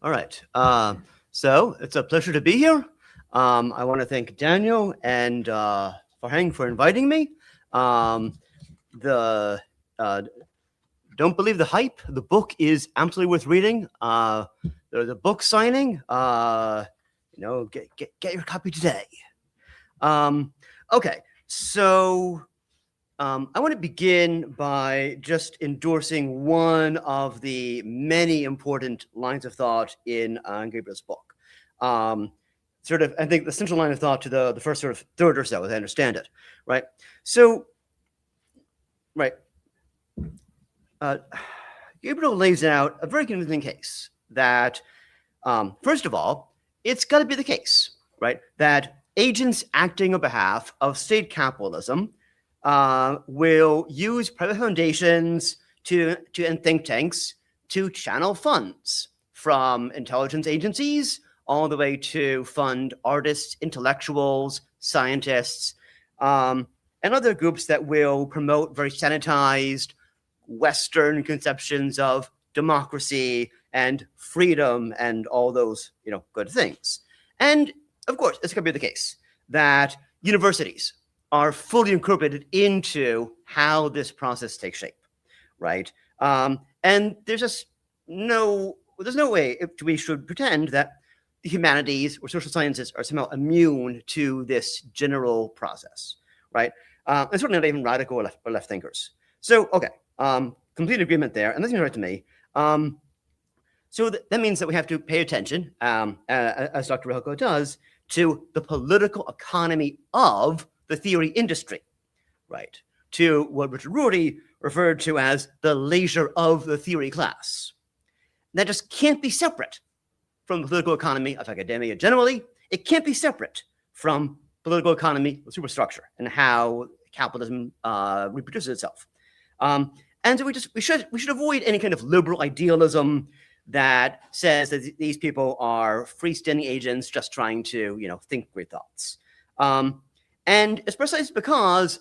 All right. So it's a pleasure to be here. I want to thank Daniel and Farhang for inviting me. Don't believe the hype. The book is absolutely worth reading. There's a book signing. Get your copy today. Okay, so I want to begin by just endorsing one of the many important lines of thought in Gabriel's book. I think the central line of thought to the first sort of third or so, as I understand it, right? So, right. Gabriel lays out a very convincing case that, first of all, it's got to be the case, right, that agents acting on behalf of state capitalism will use private foundations and think tanks to channel funds from intelligence agencies all the way to fund artists, intellectuals, scientists, and other groups that will promote very sanitized Western conceptions of democracy and freedom and all those, good things. And of course, it's going to be the case that universities are fully incorporated into how this process takes shape, right? And there's just no way we should pretend that the humanities or social sciences are somehow immune to this general process, right? And certainly not even radical or left thinkers. So, okay. Complete agreement there, and that seems right to me. So that means that we have to pay attention, as Dr. Rockhill does, to the political economy of the theory industry, right? To what Richard Rorty referred to as the leisure of the theory class. That just can't be separate from the political economy of academia generally. It can't be separate from political economy of superstructure and how capitalism reproduces itself. And so we should avoid any kind of liberal idealism that says that these people are freestanding agents just trying to, think great thoughts. And it's precisely because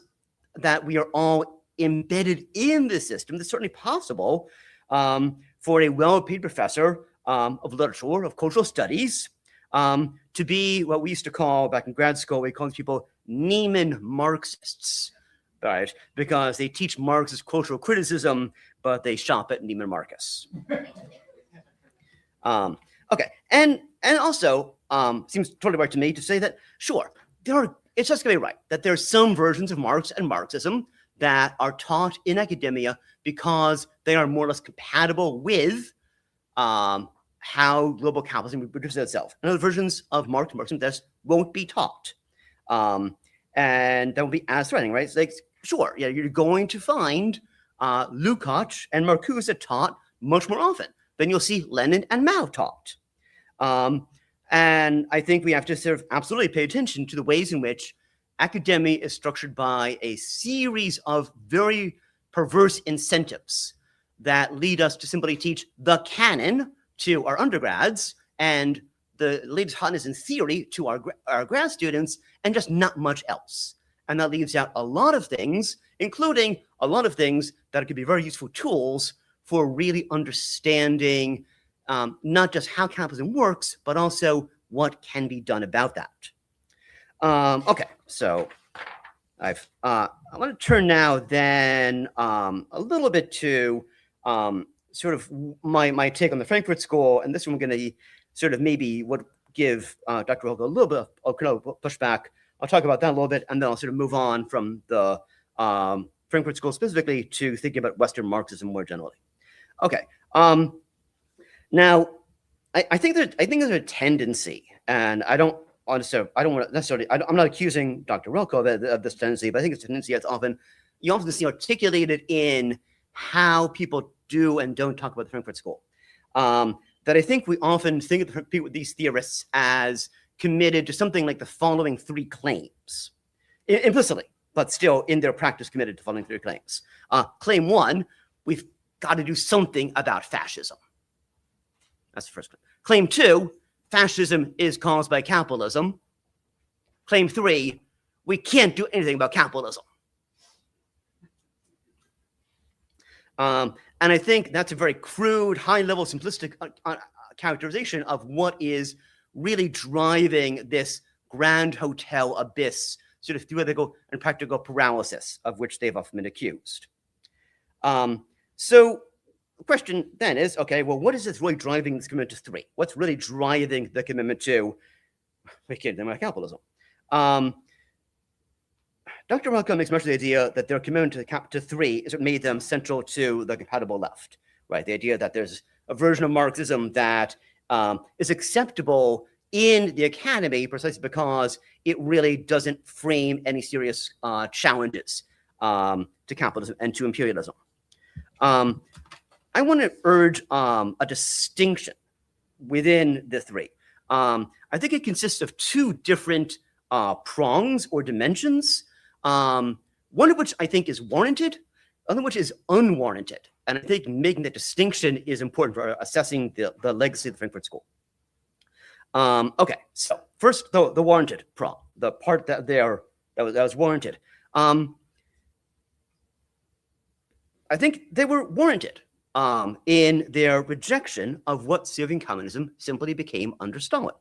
that we are all embedded in the system that's certainly possible for a well-paid professor of literature, of cultural studies, to be what we used to call back in grad school, we call these people Neiman Marxists. Right, because they teach Marxist cultural criticism, but they shop at Neiman Marcus. Okay, and also seems totally right to me to say that sure, it's just going to be right that there are some versions of Marx and Marxism that are taught in academia because they are more or less compatible with how global capitalism reproduces itself. And other versions of Marx and Marxism that won't be taught. And that will be as threatening, right? It's like, sure, you're going to find Lukács and Marcuse taught much more often than you'll see Lenin and Mao taught. And I think we have to sort of absolutely pay attention to the ways in which academia is structured by a series of very perverse incentives that lead us to simply teach the canon to our undergrads and the latest hotness in theory to our grad students, and just not much else. And that leaves out a lot of things, including a lot of things that could be very useful tools for really understanding not just how capitalism works, but also what can be done about that. Okay, so I want to turn now then a little bit to sort of my take on the Frankfurt School, and this one I'm going to sort of maybe would give Dr. Rockhill a little bit of pushback. I'll talk about that a little bit, and then I'll sort of move on from the Frankfurt School specifically to thinking about Western Marxism more generally. Okay. Now, I think there's a tendency, and I'm not accusing Dr. Rockhill of this tendency, but I think it's a tendency that's you often see articulated in how people do and don't talk about the Frankfurt School. That I think we often think of these theorists as committed to something like the following three claims, implicitly, but still in their practice committed to following three claims. Claim one, we've got to do something about fascism. That's the first claim. Claim two, fascism is caused by capitalism. Claim 3, we can't do anything about capitalism. And I think that's a very crude, high-level, simplistic characterization of what is really driving this grand hotel abyss, sort of theoretical and practical paralysis of which they've often been accused. So the question then is, okay, well, what is this really driving this commitment to 3? What's really driving the commitment to capitalism? Dr. Rockhill makes much of the idea that their commitment to 3 is what made them central to the compatible left, right? The idea that there's a version of Marxism that is acceptable in the academy precisely because it really doesn't frame any serious challenges to capitalism and to imperialism. I want to urge a distinction within the 3. I think it consists of 2 different prongs or dimensions, one of which I think is warranted, other which is unwarranted. And I think making that distinction is important for assessing the legacy of the Frankfurt School. Okay, so first, the warranted prong, the part that was warranted. I think they were warranted in their rejection of what Soviet communism simply became under Stalin.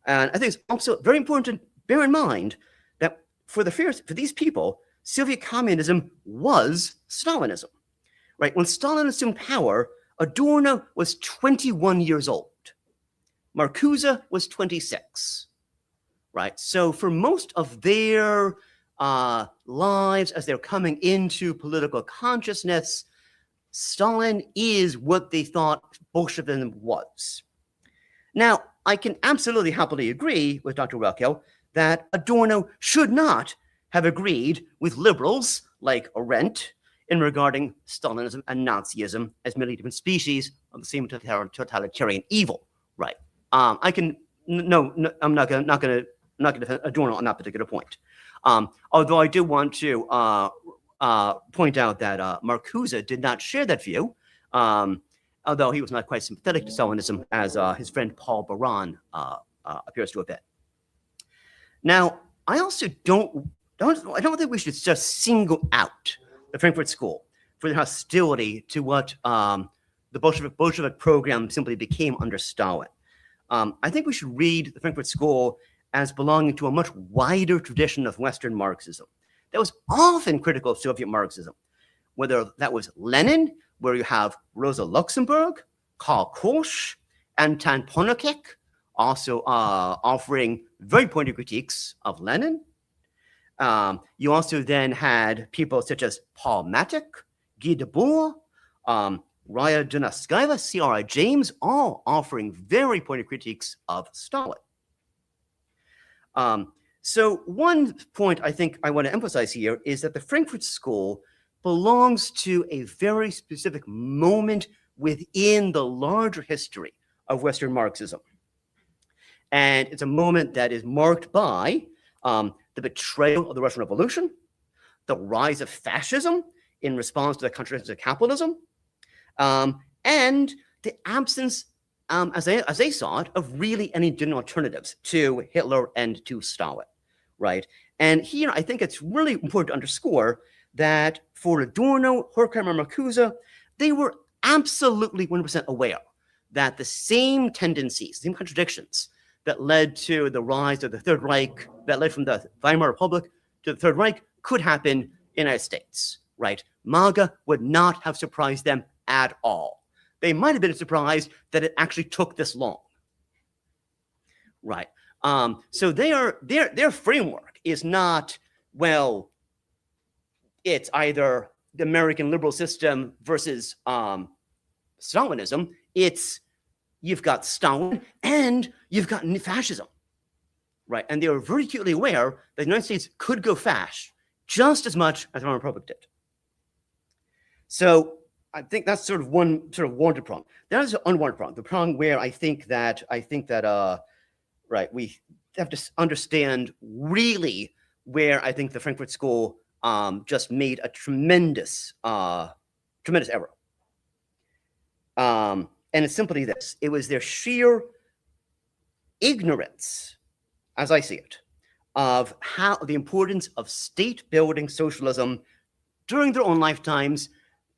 And I think it's also very important to bear in mind that for these people, Soviet communism was Stalinism, right? When Stalin assumed power, Adorno was 21 years old. Marcuse was 26, right? So for most of their lives as they're coming into political consciousness, Stalin is what they thought Bolshevism was. Now, I can absolutely happily agree with Dr. Rockhill that Adorno should not have agreed with liberals like Arendt in regarding Stalinism and Nazism as merely different species of the same totalitarian evil, right? I'm not going to defend Adorno on that particular point. Although I do want to point out that Marcuse did not share that view, although he was not quite sympathetic to Stalinism as his friend Paul Baran appears to have been. Now, I also don't think we should just single out the Frankfurt School for their hostility to what the Bolshevik program simply became under Stalin. I think we should read the Frankfurt School as belonging to a much wider tradition of Western Marxism that was often critical of Soviet Marxism, whether that was Lenin, where you have Rosa Luxemburg, Karl Korsch, Anton Panelist, also offering very pointed critiques of Lenin. You also then had people such as Paul Matic, Guy Debord, Raya Dunaskeva, C.R.I. James, all offering very pointed critiques of Stalin. So one point I think I want to emphasize here is that the Frankfurt School belongs to a very specific moment within the larger history of Western Marxism. And it's a moment that is marked by the betrayal of the Russian Revolution, the rise of fascism in response to the contradictions of capitalism, and the absence, as they saw it, of really any genuine alternatives to Hitler and to Stalin, right? And here, I think it's really important to underscore that for Adorno, Horkheimer, Marcuse, they were absolutely 100% aware that the same tendencies, the same contradictions that led to the rise of the Third Reich, that led from the Weimar Republic to the Third Reich, could happen in the United States, right? MAGA would not have surprised them at all. They might have been surprised that it actually took this long, right? So their framework is not, well, it's either the American liberal system versus Stalinism. It's you've got Stalin and you've got fascism, right? And they were very acutely aware that the United States could go fascist just as much as the Roman Republic did. So I think that's sort of one sort of warranted prong. There is an unwarranted prong, the prong where I think that right, we have to understand really where I think the Frankfurt School just made a tremendous error. And it's simply this: it was their sheer ignorance, as I see it, of how the importance of state-building socialism during their own lifetimes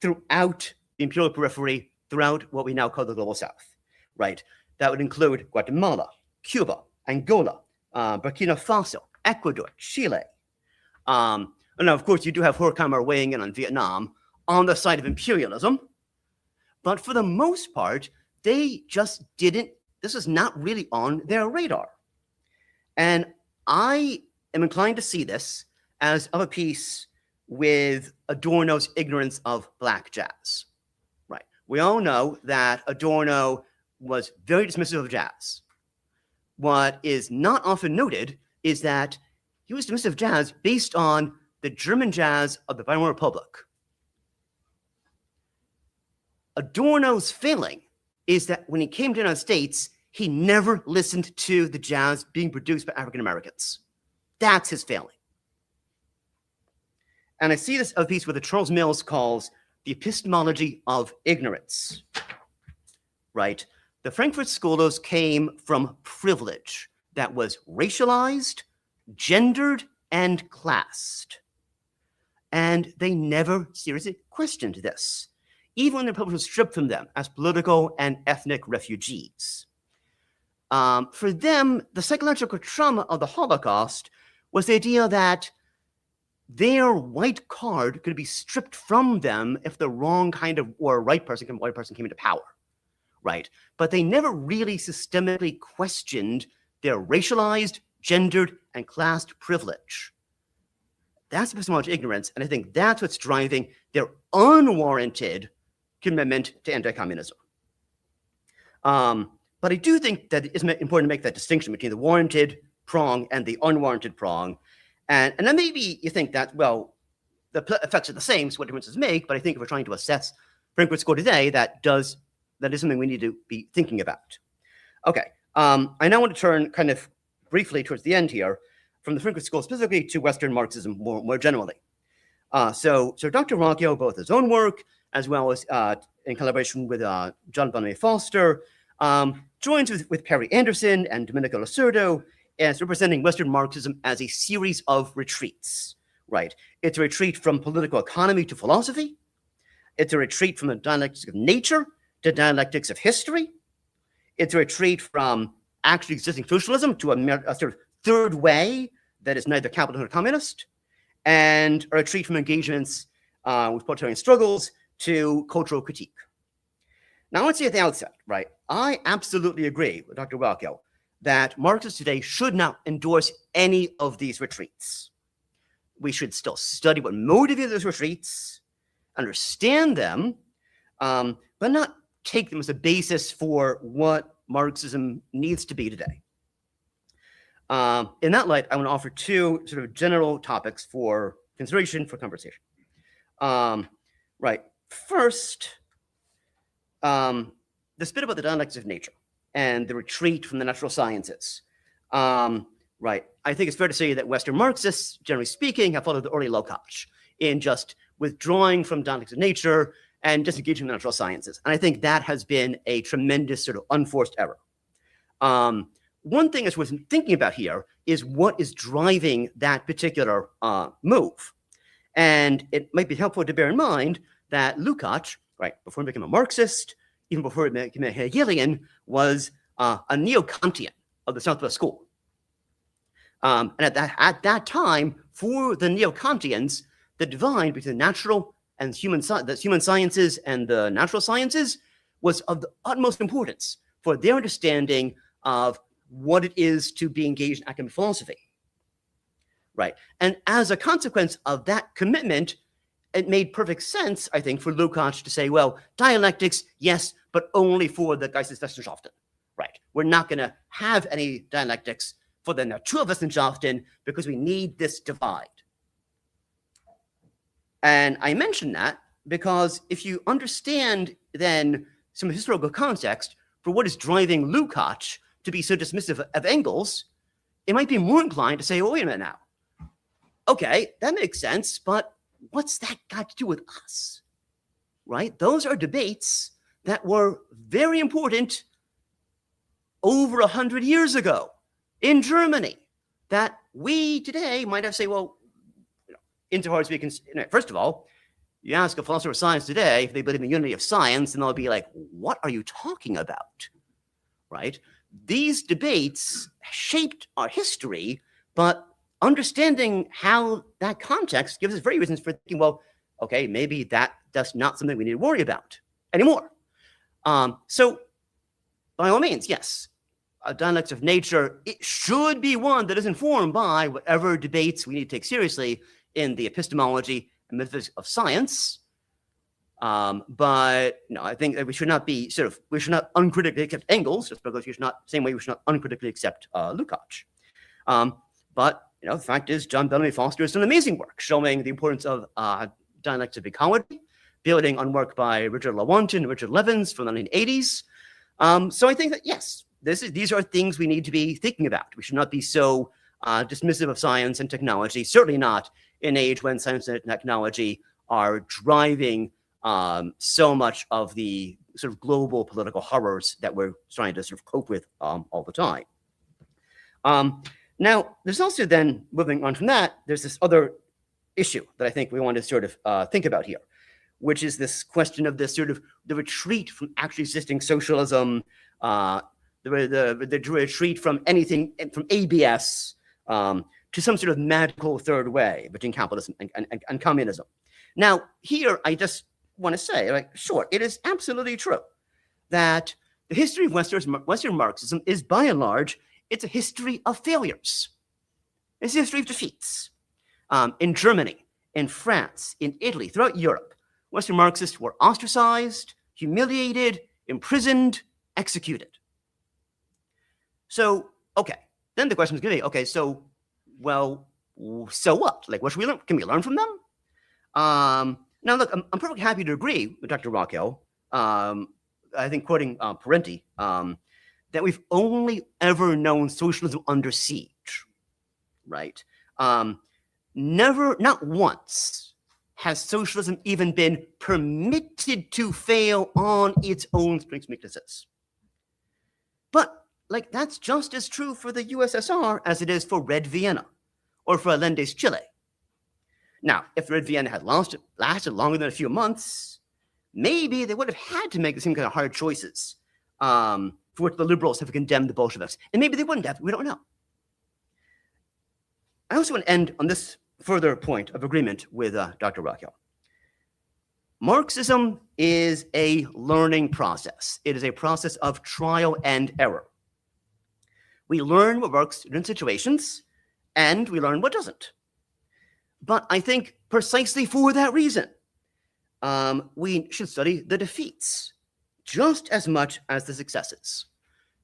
throughout the imperial periphery, throughout what we now call the global south, right? That would include Guatemala, Cuba, Angola, Burkina Faso, Ecuador, Chile. And now, of course, you do have Horkheimer weighing in on Vietnam on the side of imperialism, but for the most part, they just didn't, this is not really on their radar. And I am inclined to see this as of a piece with Adorno's ignorance of black jazz, right? We all know that Adorno was very dismissive of jazz. What is not often noted is that he was dismissive of jazz based on the German jazz of the Weimar Republic. Adorno's failing is that when he came to the United States, he never listened to the jazz being produced by African Americans. That's his failing. And I see this of a piece what Charles Mills calls the epistemology of ignorance, right? The Frankfurt Scholars came from privilege that was racialized, gendered, and classed. And they never seriously questioned this, even when the Republic was stripped from them as political and ethnic refugees. For them, the psychological trauma of the Holocaust was the idea that their white card could be stripped from them if the wrong kind of, or white person came into power, right? But they never really systemically questioned their racialized, gendered, and classed privilege. That's epistemological ignorance, and I think that's what's driving their unwarranted commitment to anti-communism. But I do think that it's important to make that distinction between the warranted prong and the unwarranted prong. And then maybe you think that, well, the effects are the same, so what differences make, but I think if we're trying to assess Frankfurt School today, that is something we need to be thinking about. Okay, I now want to turn kind of briefly towards the end here from the Frankfurt School specifically to Western Marxism more generally. So Dr. Rockhill, both his own work as well as in collaboration with John Bonnet Foster, joins with Perry Anderson and Domenico Lacerdo as representing Western Marxism as a series of retreats, right? It's a retreat from political economy to philosophy. It's a retreat from the dialectics of nature to dialectics of history. It's a retreat from actually existing socialism to a sort of third way that is neither capitalist nor communist, and a retreat from engagements with proletarian struggles to cultural critique. Now, I want to say at the outset, right, I absolutely agree with Dr. Rockhill that Marxists today should not endorse any of these retreats. We should still study what motivated those retreats, understand them, but not take them as a basis for what Marxism needs to be today. In that light, I want to offer two sort of general topics for consideration, for conversation. Right, first, this bit about the dialectics of nature and the retreat from the natural sciences. Right, I think it's fair to say that Western Marxists, generally speaking, have followed the early Lukács in just withdrawing from dialectics of nature and disengaging from the natural sciences. And I think that has been a tremendous sort of unforced error. One thing that's worth thinking about here is what is driving that particular move. And it might be helpful to bear in mind that Lukács, right, before he became a Marxist, even before he became a Hegelian, was a neo-Kantian of the Southwest School. And at that time, for the neo-Kantians, the divide between the natural and human sciences and the natural sciences was of the utmost importance for their understanding of what it is to be engaged in academic philosophy. Right. And as a consequence of that commitment, it made perfect sense, I think, for Lukács to say, well, dialectics, yes, but only for the Geisteswissenschaften. Right. We're not going to have any dialectics for the Naturwissenschaften because we need this divide. And I mention that because if you understand then some historical context for what is driving Lukács to be so dismissive of Engels, it might be more inclined to say, oh, wait a minute now. Okay, that makes sense, but what's that got to do with us? Right? Those are debates that were very important over 100 years ago in Germany that we today might have to say, well, insofar as we can, first of all, you ask a philosopher of science today if they believe in the unity of science, and they'll be like, what are you talking about? Right? These debates shaped our history, but understanding how that context gives us very reasons for thinking, well, okay, maybe that's not something we need to worry about anymore. So by all means, yes, a dialectics of nature, it should be one that is informed by whatever debates we need to take seriously in the epistemology and metaphysics of science. But no, I think that we should not uncritically accept Engels, just because same way we should not uncritically accept Lukács. But the fact is, John Bellamy Foster has done amazing work showing the importance of dialectics of ecology, building on work by Richard Lewontin and Richard Levins from the 1980s. So I think that, yes, these are things we need to be thinking about. We should not be so dismissive of science and technology, certainly not in an age when science and technology are driving so much of the sort of global political horrors that we're trying to sort of cope with all the time. Now, there's also then, moving on from that, there's this other issue that I think we want to sort of think about here, which is this question of this sort of the retreat from actually existing socialism, the retreat from anything, from ABS to some sort of magical third way between capitalism and communism. Now, here, I just want to say, like, sure, it is absolutely true that the history of Western Marxism is, by and large, it's a history of failures. It's a history of defeats. In Germany, in France, in Italy, throughout Europe, Western Marxists were ostracized, humiliated, imprisoned, executed. So, okay, then the question is going to be, okay, so, well, so what? Like, what should we learn? Can we learn from them? Now, look, I'm perfectly happy to agree with Dr. Rockhill, I think quoting Parenti, that we've only ever known socialism under siege, right? Not once has socialism even been permitted to fail on its own strengths and weaknesses. But, like, that's just as true for the USSR as it is for Red Vienna or for Allende's Chile. Now, if Red Vienna had lasted longer than a few months, maybe they would have had to make the same kind of hard choices for which the liberals have condemned the Bolsheviks. And maybe they wouldn't have, we don't know. I also want to end on this further point of agreement with Dr. Rockhill. Marxism is a learning process. It is a process of trial and error. We learn what works in situations, and we learn what doesn't. But I think precisely for that reason, we should study the defeats just as much as the successes,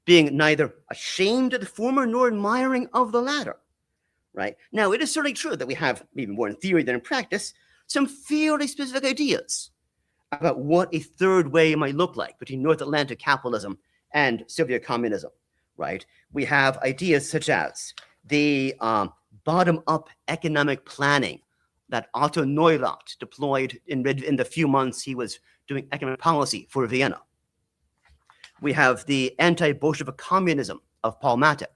being neither ashamed of the former nor admiring of the latter. Right? Now, it is certainly true that we have, even more in theory than in practice, some fairly specific ideas about what a third way might look like between North Atlantic capitalism and Soviet communism, right? We have ideas such as the bottom-up economic planning that Otto Neurath deployed in the few months he was doing economic policy for Vienna. We have the anti-Bolshevik communism of Paul Matic.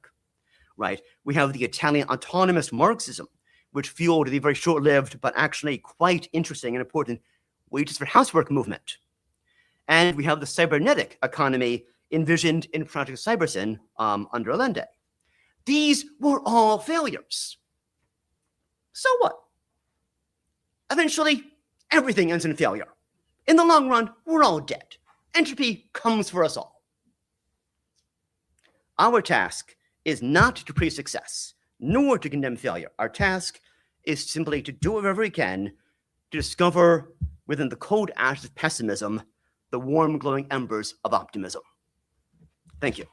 Right? We have the Italian autonomous Marxism, which fueled the very short-lived but actually quite interesting and important wages for housework movement. And we have the cybernetic economy envisioned in Project Cybersyn under Allende. These were all failures. So what? Eventually, everything ends in failure. In the long run, we're all dead. Entropy comes for us all. Our task is not to praise success, nor to condemn failure. Our task is simply to do whatever we can to discover within the cold ashes of pessimism the warm, glowing embers of optimism. Thank you.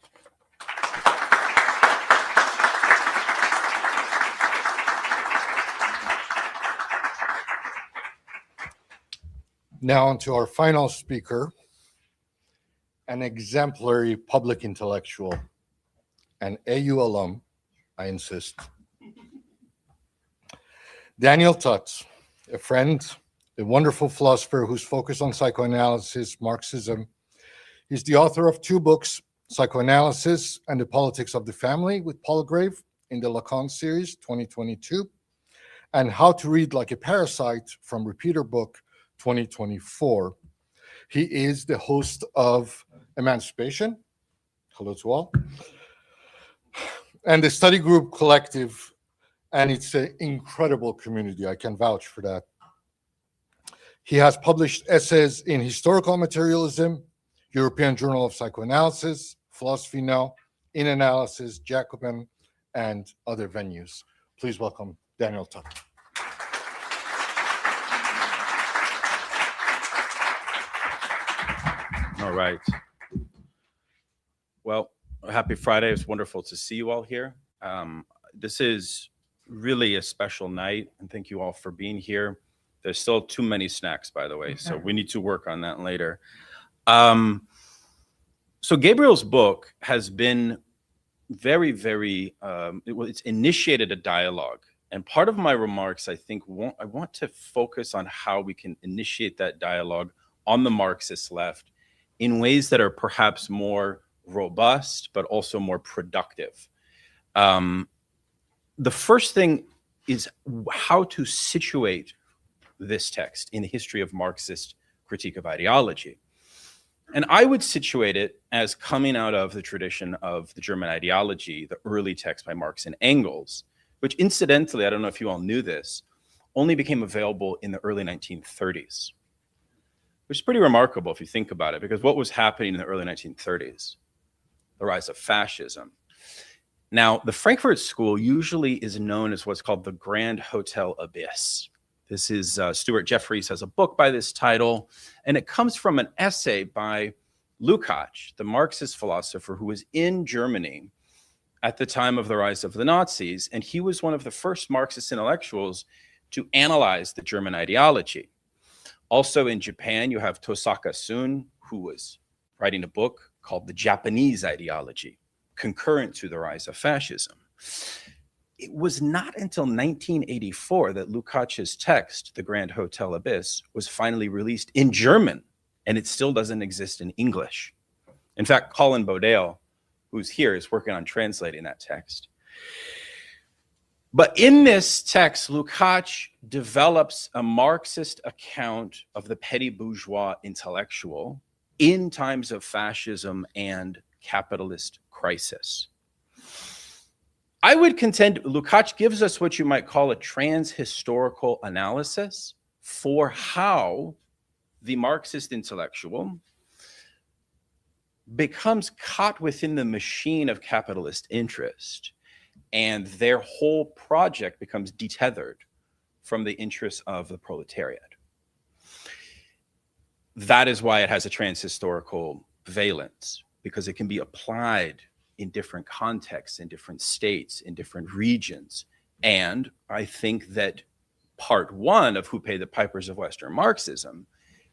Now on to our final speaker, an exemplary public intellectual, an AU alum, I insist. Daniel Tutt, a friend, a wonderful philosopher who's focused on psychoanalysis, Marxism. He's the author of 2 books, Psychoanalysis and the Politics of the Family with Paul Grave in the Lacan series, 2022, and How to Read Like a Parasite from Repeater Book, 2024. He is the host of Emancipation. Hello to all. And the Study Group Collective, and it's an incredible community. I can vouch for that. He has published essays in Historical Materialism, European Journal of Psychoanalysis, Philosophy Now, In Analysis, Jacobin, and other venues. Please welcome Daniel Tutt. All right. Well, happy Friday. It's wonderful to see you all here. This is really a special night, and thank you all for being here. There's still too many snacks, by the way, so we need to work on that later. So Gabriel's book has been very, very, it's initiated a dialogue. And part of my remarks, I think, I want to focus on how we can initiate that dialogue on the Marxist left in ways that are perhaps more robust, but also more productive. The first thing is how to situate this text in the history of Marxist critique of ideology. And I would situate it as coming out of the tradition of the German ideology, the early text by Marx and Engels, which incidentally, I don't know if you all knew this, only became available in the early 1930s, which is pretty remarkable if you think about it, because what was happening in the early 1930s? The rise of fascism. Now, the Frankfurt School usually is known as what's called the Grand Hotel Abyss. This is Stuart Jeffries has a book by this title, and it comes from an essay by Lukács, the Marxist philosopher who was in Germany at the time of the rise of the Nazis, and he was one of the first Marxist intellectuals to analyze the German ideology. Also in Japan, you have Tosaka Sun, who was writing a book called The Japanese Ideology, concurrent to the rise of fascism. It was not until 1984 that Lukács' text, The Grand Hotel Abyss, was finally released in German, and it still doesn't exist in English. In fact, Colin Bodale, who's here, is working on translating that text. But in this text, Lukács develops a Marxist account of the petty bourgeois intellectual in times of fascism and capitalist crisis. I would contend Lukács gives us what you might call a trans-historical analysis for how the Marxist intellectual becomes caught within the machine of capitalist interest, and their whole project becomes detethered from the interests of the proletariat. That is why it has a trans-historical valence, because it can be applied in different contexts, in different states, in different regions. And I think that part one of Who Paid the Pipers of Western Marxism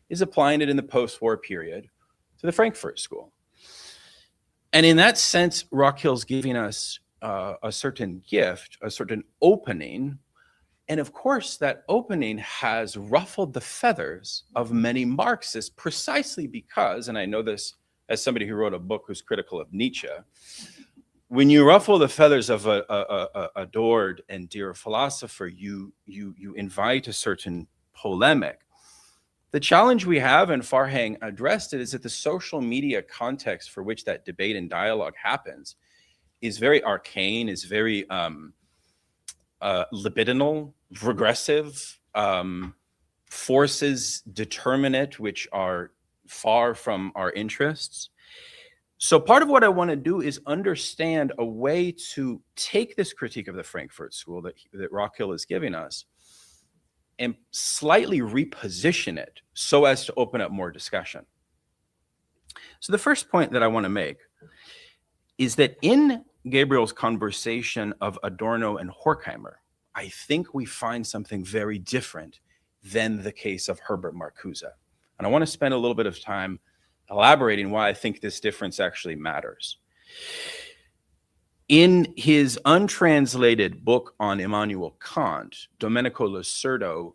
is applying it in the post-war period to the Frankfurt School. And in that sense, Rockhill's giving us a certain gift, a certain opening. And of course, that opening has ruffled the feathers of many Marxists precisely because, and I know this as somebody who wrote a book who's critical of Nietzsche, when you ruffle the feathers of a adored and dear philosopher, you invite a certain polemic. The challenge we have, and Farhang addressed it, is that the social media context for which that debate and dialogue happens is very arcane, is very libidinal, regressive, forces determinate which are far from our interests. So part of what I want to do is understand a way to take this critique of the Frankfurt School that Rockhill is giving us and slightly reposition it so as to open up more discussion. So the first point that I want to make is that in Gabriel's conversation of Adorno and Horkheimer, I think we find something very different than the case of Herbert Marcuse. And I want to spend a little bit of time elaborating why I think this difference actually matters. In his untranslated book on Immanuel Kant, Domenico Lacerdo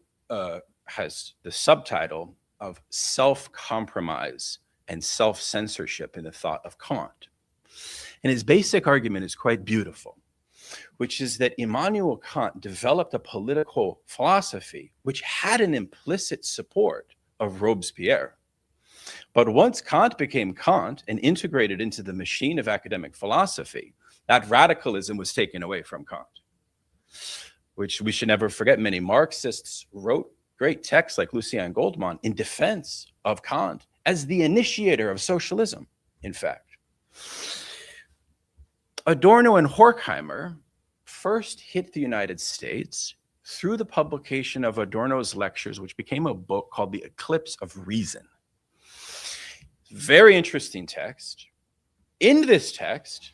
has the subtitle of Self-Compromise and Self-Censorship in the Thought of Kant. And his basic argument is quite beautiful, which is that Immanuel Kant developed a political philosophy which had an implicit support of Robespierre. But once Kant became Kant and integrated into the machine of academic philosophy, that radicalism was taken away from Kant, which we should never forget. Many Marxists wrote great texts like Lucien Goldman in defense of Kant as the initiator of socialism, in fact. Adorno and Horkheimer first hit the United States through the publication of Adorno's lectures, which became a book called The Eclipse of Reason. Very interesting text. In this text,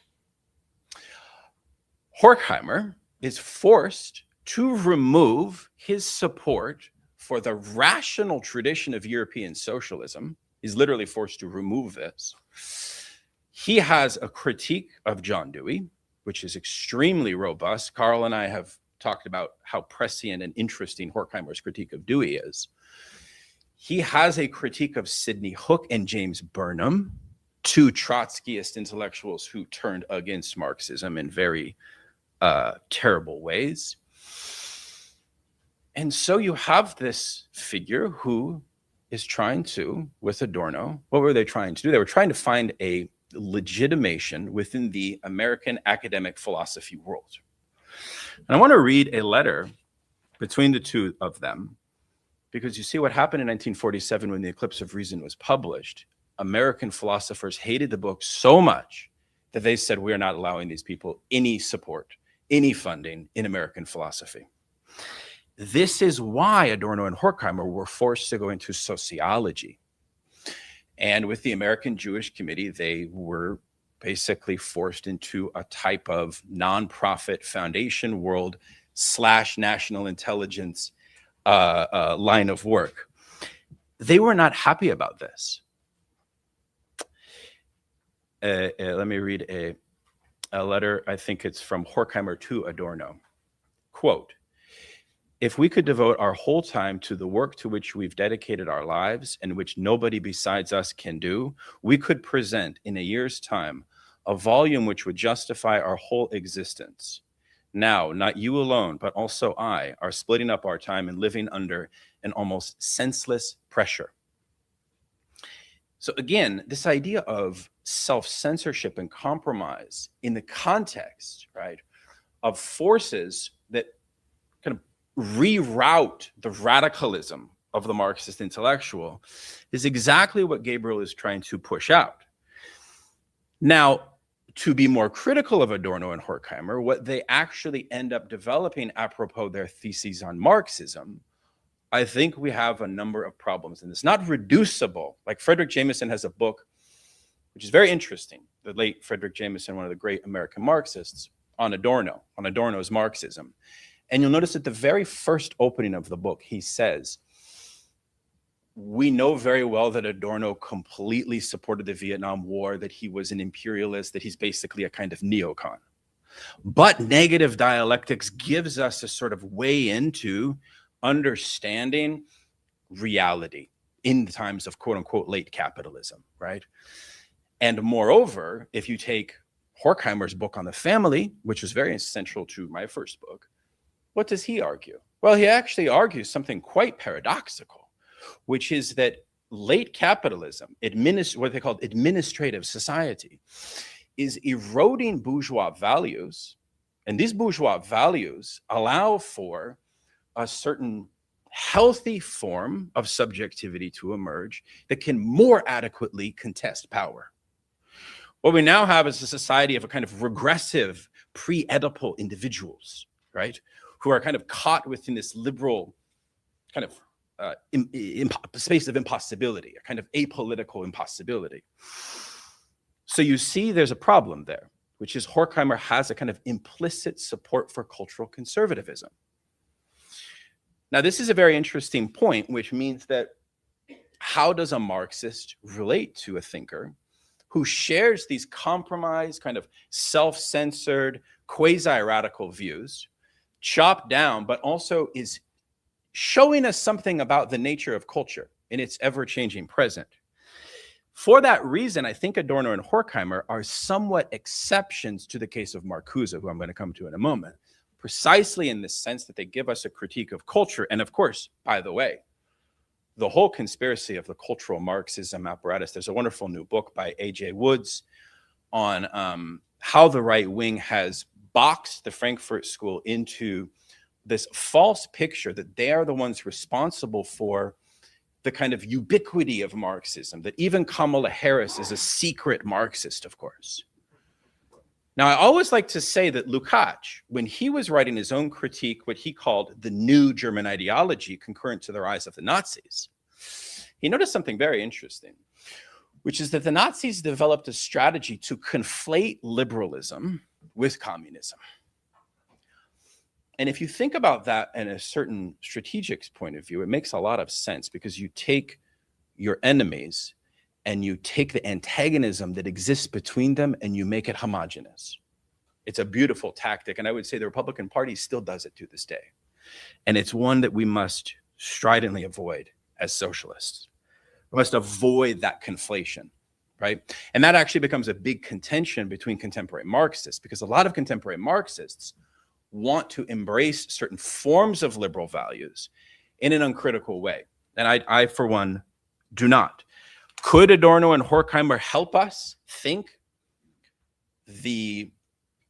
Horkheimer is forced to remove his support for the rational tradition of European socialism. He's literally forced to remove this. He has a critique of John Dewey, which is extremely robust. Carl and I have talked about how prescient and interesting Horkheimer's critique of Dewey is. He has a critique of Sidney Hook and James Burnham, two Trotskyist intellectuals who turned against Marxism in very terrible ways. And so you have this figure who is trying to, with Adorno, what were they trying to do? They were trying to find a legitimation within the American academic philosophy world. And I want to read a letter between the two of them, because you see what happened in 1947 when The Eclipse of Reason was published. American philosophers hated the book so much that they said, we are not allowing these people any support, any funding in American philosophy. This is why Adorno and Horkheimer were forced to go into sociology. And with the American Jewish Committee, they were basically forced into a type of nonprofit foundation world / national intelligence line of work. They were not happy about this. Let me read a letter. I think it's from Horkheimer to Adorno. Quote, if we could devote our whole time to the work to which we've dedicated our lives and which nobody besides us can do, we could present in a year's time a volume which would justify our whole existence. Now, not you alone, but also I, are splitting up our time and living under an almost senseless pressure. So again, this idea of self-censorship and compromise in the context, right, of forces that kind of reroute the radicalism of the Marxist intellectual is exactly what Gabriel is trying to push out. Now, to be more critical of Adorno and Horkheimer, what they actually end up developing apropos their theses on Marxism, I think we have a number of problems in this. Not reducible, like Frederick Jameson has a book, which is very interesting, the late Frederick Jameson, one of the great American Marxists, on Adorno, on Adorno's Marxism. And you'll notice at the very first opening of the book, he says, we know very well that Adorno completely supported the Vietnam War, that he was an imperialist, that he's basically a kind of neocon. But negative dialectics gives us a sort of way into understanding reality in the times of quote unquote late capitalism, right? And moreover, if you take Horkheimer's book on the family, which was very central to my first book, what does he argue? Well, he actually argues something quite paradoxical, which is that late capitalism, what they call administrative society, is eroding bourgeois values. And these bourgeois values allow for a certain healthy form of subjectivity to emerge that can more adequately contest power. What we now have is a society of a kind of regressive, pre-Oedipal individuals, right? Who are kind of caught within this liberal kind of space of impossibility, a kind of apolitical impossibility. So you see there's a problem there, which is Horkheimer has a kind of implicit support for cultural conservatism. Now, this is a very interesting point, which means that how does a Marxist relate to a thinker who shares these compromised, kind of self-censored, quasi-radical views, chopped down, but also is showing us something about the nature of culture in its ever-changing present? For that reason, I think Adorno and Horkheimer are somewhat exceptions to the case of Marcuse, who I'm going to come to in a moment, precisely in the sense that they give us a critique of culture. And of course, by the way, the whole conspiracy of the cultural Marxism apparatus, there's a wonderful new book by A.J. Woods on how the right wing has boxed the Frankfurt School into this false picture that they are the ones responsible for the kind of ubiquity of Marxism, that even Kamala Harris is a secret Marxist, of course. Now, I always like to say that Lukács, when he was writing his own critique, what he called the new German ideology concurrent to the rise of the Nazis, he noticed something very interesting, which is that the Nazis developed a strategy to conflate liberalism with communism. And if you think about that in a certain strategic point of view, it makes a lot of sense, because you take your enemies and you take the antagonism that exists between them and you make it homogeneous. It's a beautiful tactic. And I would say the Republican Party still does it to this day. And it's one that we must stridently avoid as socialists. We must avoid that conflation, right? And that actually becomes a big contention between contemporary Marxists, because a lot of contemporary Marxists want to embrace certain forms of liberal values in an uncritical way. And I, for one, do not. Could Adorno and Horkheimer help us think the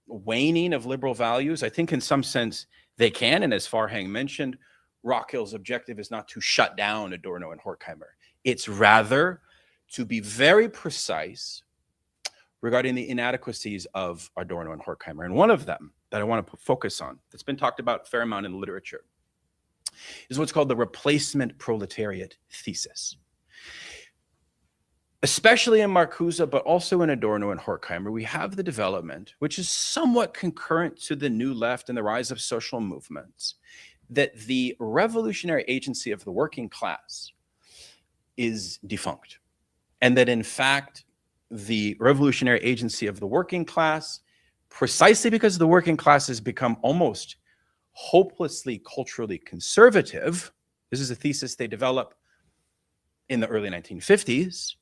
waning of liberal values? I think in some sense they can. And as Farhang mentioned, Rockhill's objective is not to shut down Adorno and Horkheimer. It's rather to be very precise regarding the inadequacies of Adorno and Horkheimer. And one of them that I want to focus on, that's been talked about a fair amount in the literature, is what's called the replacement proletariat thesis. Especially in Marcuse, but also in Adorno and Horkheimer, we have the development, which is somewhat concurrent to the New Left and the rise of social movements, that the revolutionary agency of the working class is defunct. And that in fact, the revolutionary agency of the working class, precisely because the working class has become almost hopelessly culturally conservative, this is a thesis they develop in the early 1950s,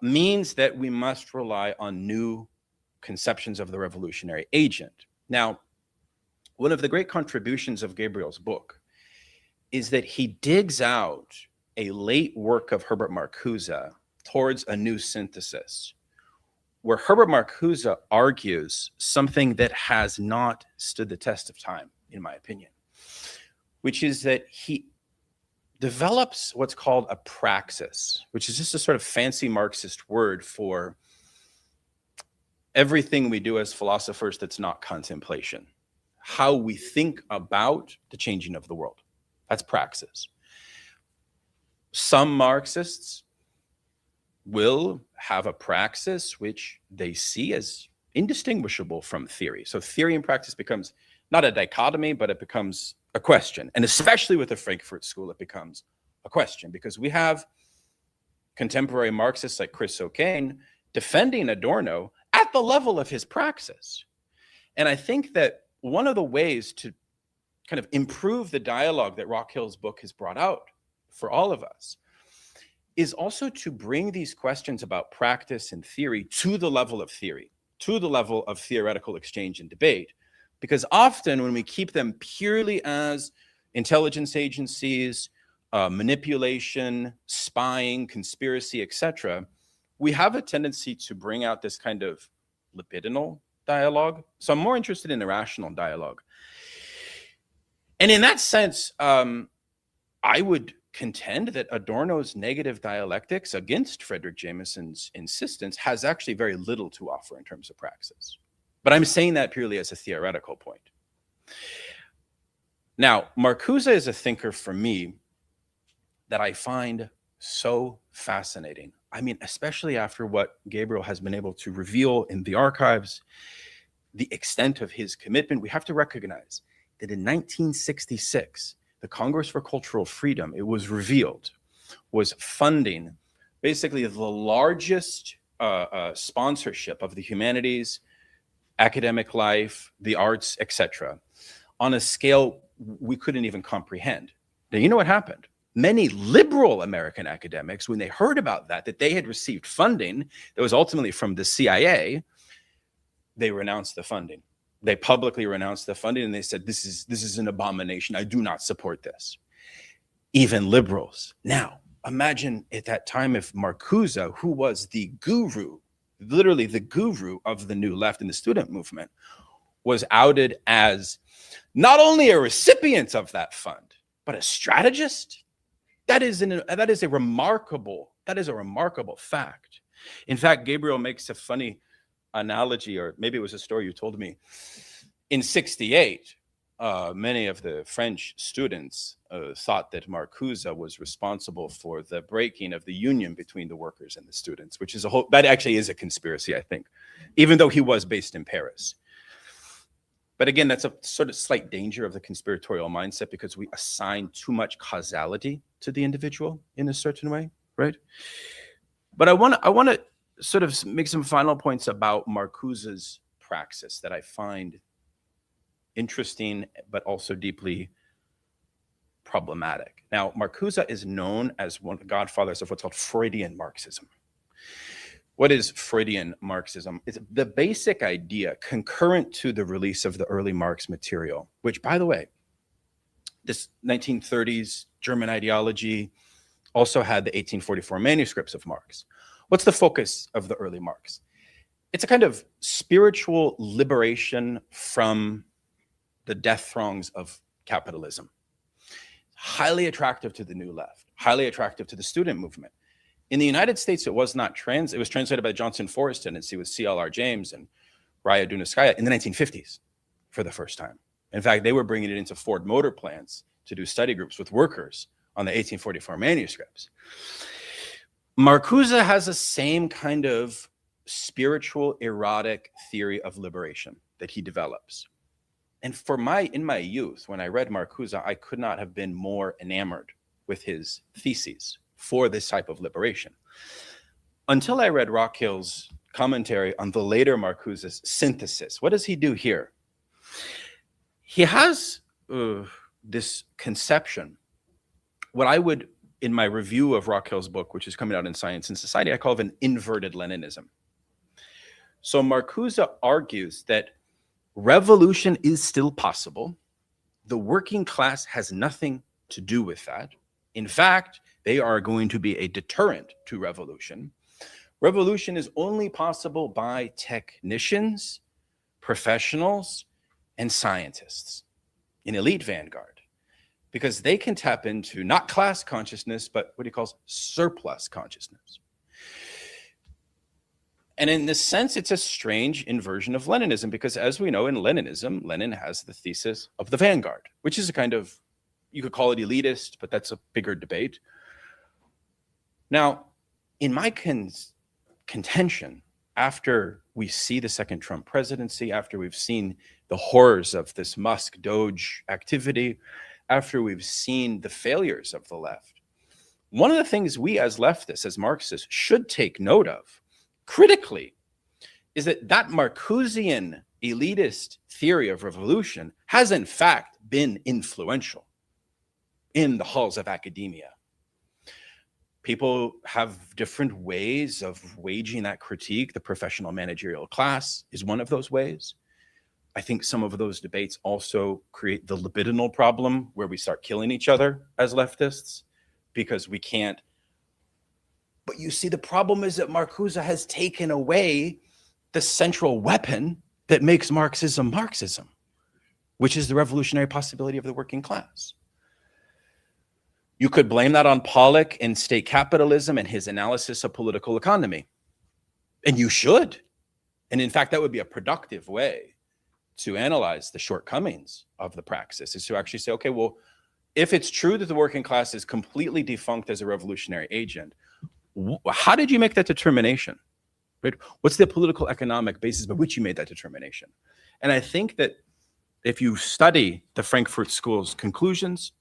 means that we must rely on new conceptions of the revolutionary agent. Now, one of the great contributions of Gabriel's book is that he digs out a late work of Herbert Marcuse towards a new synthesis, where Herbert Marcuse argues something that has not stood the test of time, in my opinion, which is that he develops what's called a praxis, which is just a sort of fancy Marxist word for everything we do as philosophers that's not contemplation, how we think about the changing of the world. That's praxis. Some Marxists will have a praxis which they see as indistinguishable from theory. So theory and practice becomes not a dichotomy, but it becomes a question. And especially with the Frankfurt School, it becomes a question, because we have contemporary Marxists like Chris O'Kane defending Adorno at the level of his praxis. And I think that one of the ways to kind of improve the dialogue that Rockhill's book has brought out for all of us is also to bring these questions about practice and theory to the level of theory, to the level of theoretical exchange and debate. Because often when we keep them purely as intelligence agencies, manipulation, spying, conspiracy, etc., we have a tendency to bring out this kind of libidinal dialogue. So I'm more interested in the rational dialogue. And in that sense, I would contend that Adorno's negative dialectics against Frederick Jameson's insistence has actually very little to offer in terms of praxis. But I'm saying that purely as a theoretical point. Now, Marcuse is a thinker for me that I find so fascinating. I mean, especially after what Gabriel has been able to reveal in the archives, the extent of his commitment. We have to recognize that in 1966, the Congress for Cultural Freedom, it was revealed, was funding basically the largest sponsorship of the humanities, academic life, the arts, etc., on a scale we couldn't even comprehend. Now, you know what happened? many liberal American academics, when they heard about that they had received funding that was ultimately from the CIA, they renounced the funding. They publicly renounced the funding and they said, this is an abomination. I do not support this. Even liberals. Now, imagine at that time if Marcuse, who was the guru, literally the guru of the New Left and the student movement, was outed as not only a recipient of that fund, but a strategist. That is a remarkable fact. In fact, Gabriel makes a funny analogy, or maybe it was a story you told me. In 68, many of the French students thought that Marcuse was responsible for the breaking of the union between the workers and the students, which is that actually is a conspiracy, I think, even though he was based in Paris. But again, that's a sort of slight danger of the conspiratorial mindset, because we assign too much causality to the individual in a certain way, right? But I want to sort of make some final points about Marcuse's praxis that I find interesting, but also deeply problematic. Now, Marcuse is known as one of the godfathers of what's called Freudian Marxism. What is Freudian Marxism? It's the basic idea concurrent to the release of the early Marx material, which, by the way, this 1930s German ideology also had the 1844 manuscripts of Marx. What's the focus of the early Marx? It's a kind of spiritual liberation from the death throngs of capitalism. Highly attractive to the New Left, highly attractive to the student movement. In the United States, it was translated by Johnson Forest Tendency with C.L.R. James and Raya Dunskaya in the 1950s for the first time. In fact, they were bringing it into Ford Motor plants to do study groups with workers on the 1844 manuscripts. Marcuse has the same kind of spiritual erotic theory of liberation that he develops. And in my youth, when I read Marcuse, I could not have been more enamored with his theses for this type of liberation. Until I read Rockhill's commentary on the later Marcuse's synthesis. What does he do here? He has this conception, what I would, in my review of Rockhill's book, which is coming out in Science and Society, I call it an inverted Leninism. So Marcuse argues that revolution is still possible. The working class has nothing to do with that. In fact, they are going to be a deterrent to revolution. Revolution is only possible by technicians, professionals, and scientists, an elite vanguard, because they can tap into not class consciousness, but what he calls surplus consciousness. And in this sense, it's a strange inversion of Leninism, because as we know in Leninism, Lenin has the thesis of the vanguard, which is a kind of, you could call it elitist, but that's a bigger debate. Now, in my contention, after we see the second Trump presidency, after we've seen the horrors of this Musk Doge activity, after we've seen the failures of the left, one of the things we as leftists, as Marxists, should take note of critically is that Marcusean elitist theory of revolution has in fact been influential in the halls of academia. People have different ways of waging that critique. The professional managerial class is one of those ways. I think some of those debates also create the libidinal problem where we start killing each other as leftists because we can't. But you see, the problem is that Marcuse has taken away the central weapon that makes Marxism Marxism, which is the revolutionary possibility of the working class. You could blame that on Pollock and state capitalism and his analysis of political economy. And you should. And in fact, that would be a productive way to analyze the shortcomings of the praxis, is to actually say, okay, well, if it's true that the working class is completely defunct as a revolutionary agent, how did you make that determination? Right? What's the political economic basis by which you made that determination? And I think that if you study the Frankfurt School's conclusions,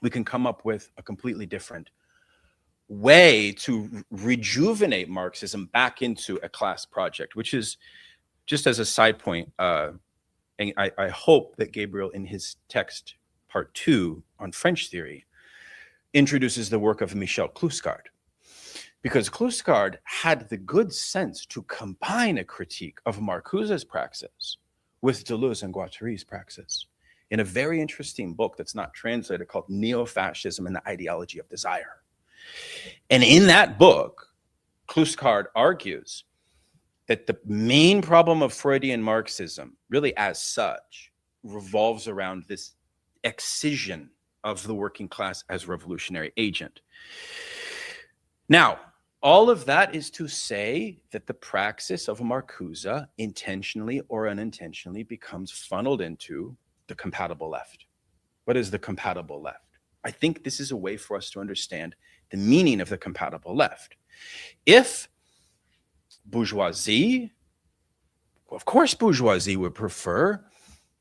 we can come up with a completely different way to rejuvenate Marxism back into a class project, which is, just as a side point, and I hope that Gabriel in his text, part 2 on French theory, introduces the work of Michel Cluscard. Because Cluscard had the good sense to combine a critique of Marcuse's praxis with Deleuze and Guattari's praxis in a very interesting book that's not translated called Neo-Fascism and the Ideology of Desire. And in that book, Cluscard argues that the main problem of Freudian Marxism, really as such, revolves around this excision of the working class as revolutionary agent. Now, all of that is to say that the praxis of Marcuse, intentionally or unintentionally, becomes funneled into the compatible left. What is the compatible left? I think this is a way for us to understand the meaning of the compatible left. If bourgeoisie, of course bourgeoisie would prefer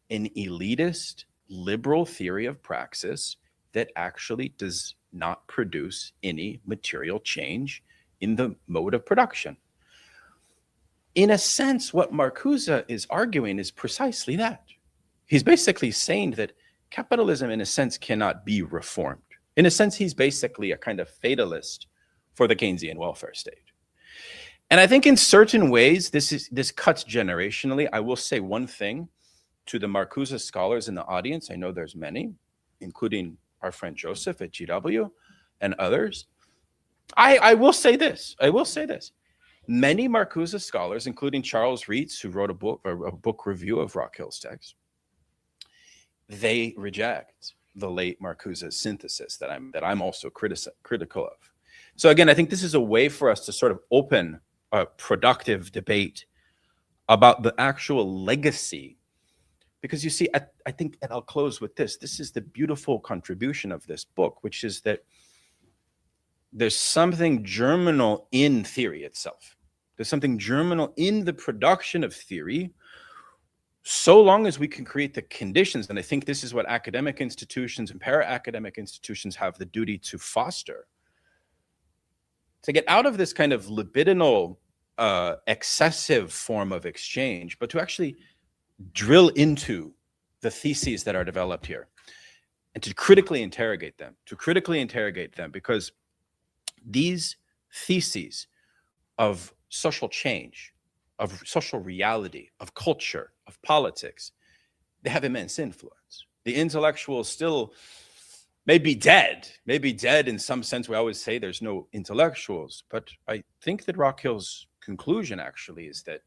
an elitist, liberal theory of praxis that actually does not produce any material change in the mode of production. In a sense, what Marcuse is arguing is precisely that. He's basically saying that capitalism, in a sense, cannot be reformed. In a sense, he's basically a kind of fatalist for the Keynesian welfare state. And I think in certain ways, this cuts generationally. I will say one thing to the Marcuse scholars in the audience. I know there's many, including our friend Joseph at GW and others. I will say this. Many Marcuse scholars, including Charles Reitz, who wrote a book review of Rockhill's text, they reject the late Marcuse's synthesis that I'm also critical of. So again, I think this is a way for us to sort of open a productive debate about the actual legacy. Because you see, I think, and I'll close with this, this is the beautiful contribution of this book, which is that there's something germinal in theory itself. There's something germinal in the production of theory, so long as we can create the conditions. And I think this is what academic institutions and para-academic institutions have the duty to foster, to get out of this kind of libidinal, excessive form of exchange, but to actually drill into the theses that are developed here and to critically interrogate them, because these theses of social change, of social reality, of culture, of politics, they have immense influence. The intellectual still may be dead in some sense. We always say there's no intellectuals, but I think that Rockhill's conclusion actually is that,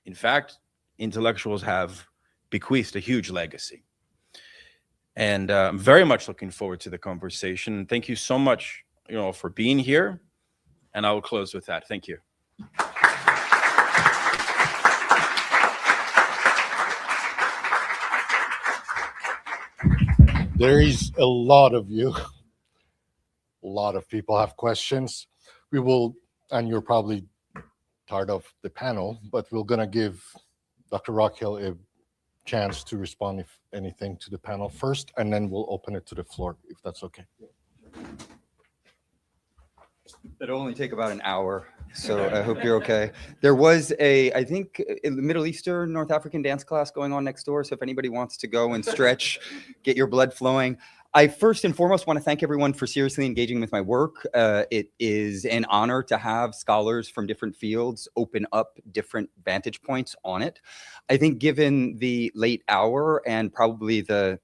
in fact, intellectuals have bequeathed a huge legacy. And I'm very much looking forward to the conversation. Thank you so much, for being here. And I will close with that. Thank you. There is a lot of you. A lot of people have questions. We will, and you're probably tired of the panel, but we're going to give Dr. Rockhill a chance to respond, if anything, to the panel first, and then we'll open it to the floor, if that's okay. It'll only take about an hour, so I hope you're okay. There was I think, in the Middle Eastern, North African dance class going on next door, so if anybody wants to go and stretch, get your blood flowing. I first and foremost want to thank everyone for seriously engaging with my work. It is an honor to have scholars from different fields open up different vantage points on it. I think given the late hour and probably the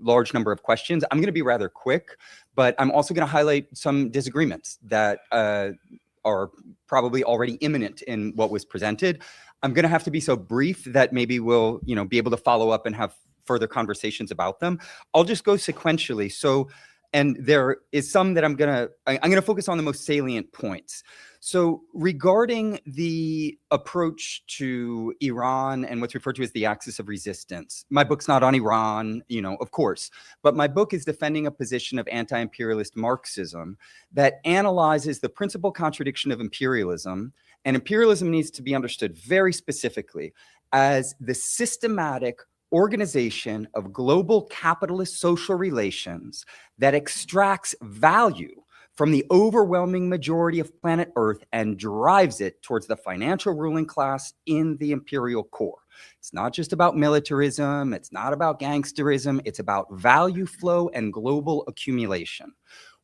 large number of questions, I'm going to be rather quick, but I'm also going to highlight some disagreements that are probably already imminent in what was presented. I'm going to have to be so brief that maybe we'll, be able to follow up and have further conversations about them. I'll just go sequentially. So, and there is some that I'm going to focus on the most salient points. So regarding the approach to Iran and what's referred to as the axis of resistance, my book's not on Iran, of course, but my book is defending a position of anti-imperialist Marxism that analyzes the principal contradiction of imperialism, and imperialism needs to be understood very specifically as the systematic organization of global capitalist social relations that extracts value from the overwhelming majority of planet Earth and drives it towards the financial ruling class in the imperial core. It's not just about militarism. It's not about gangsterism. It's about value flow and global accumulation.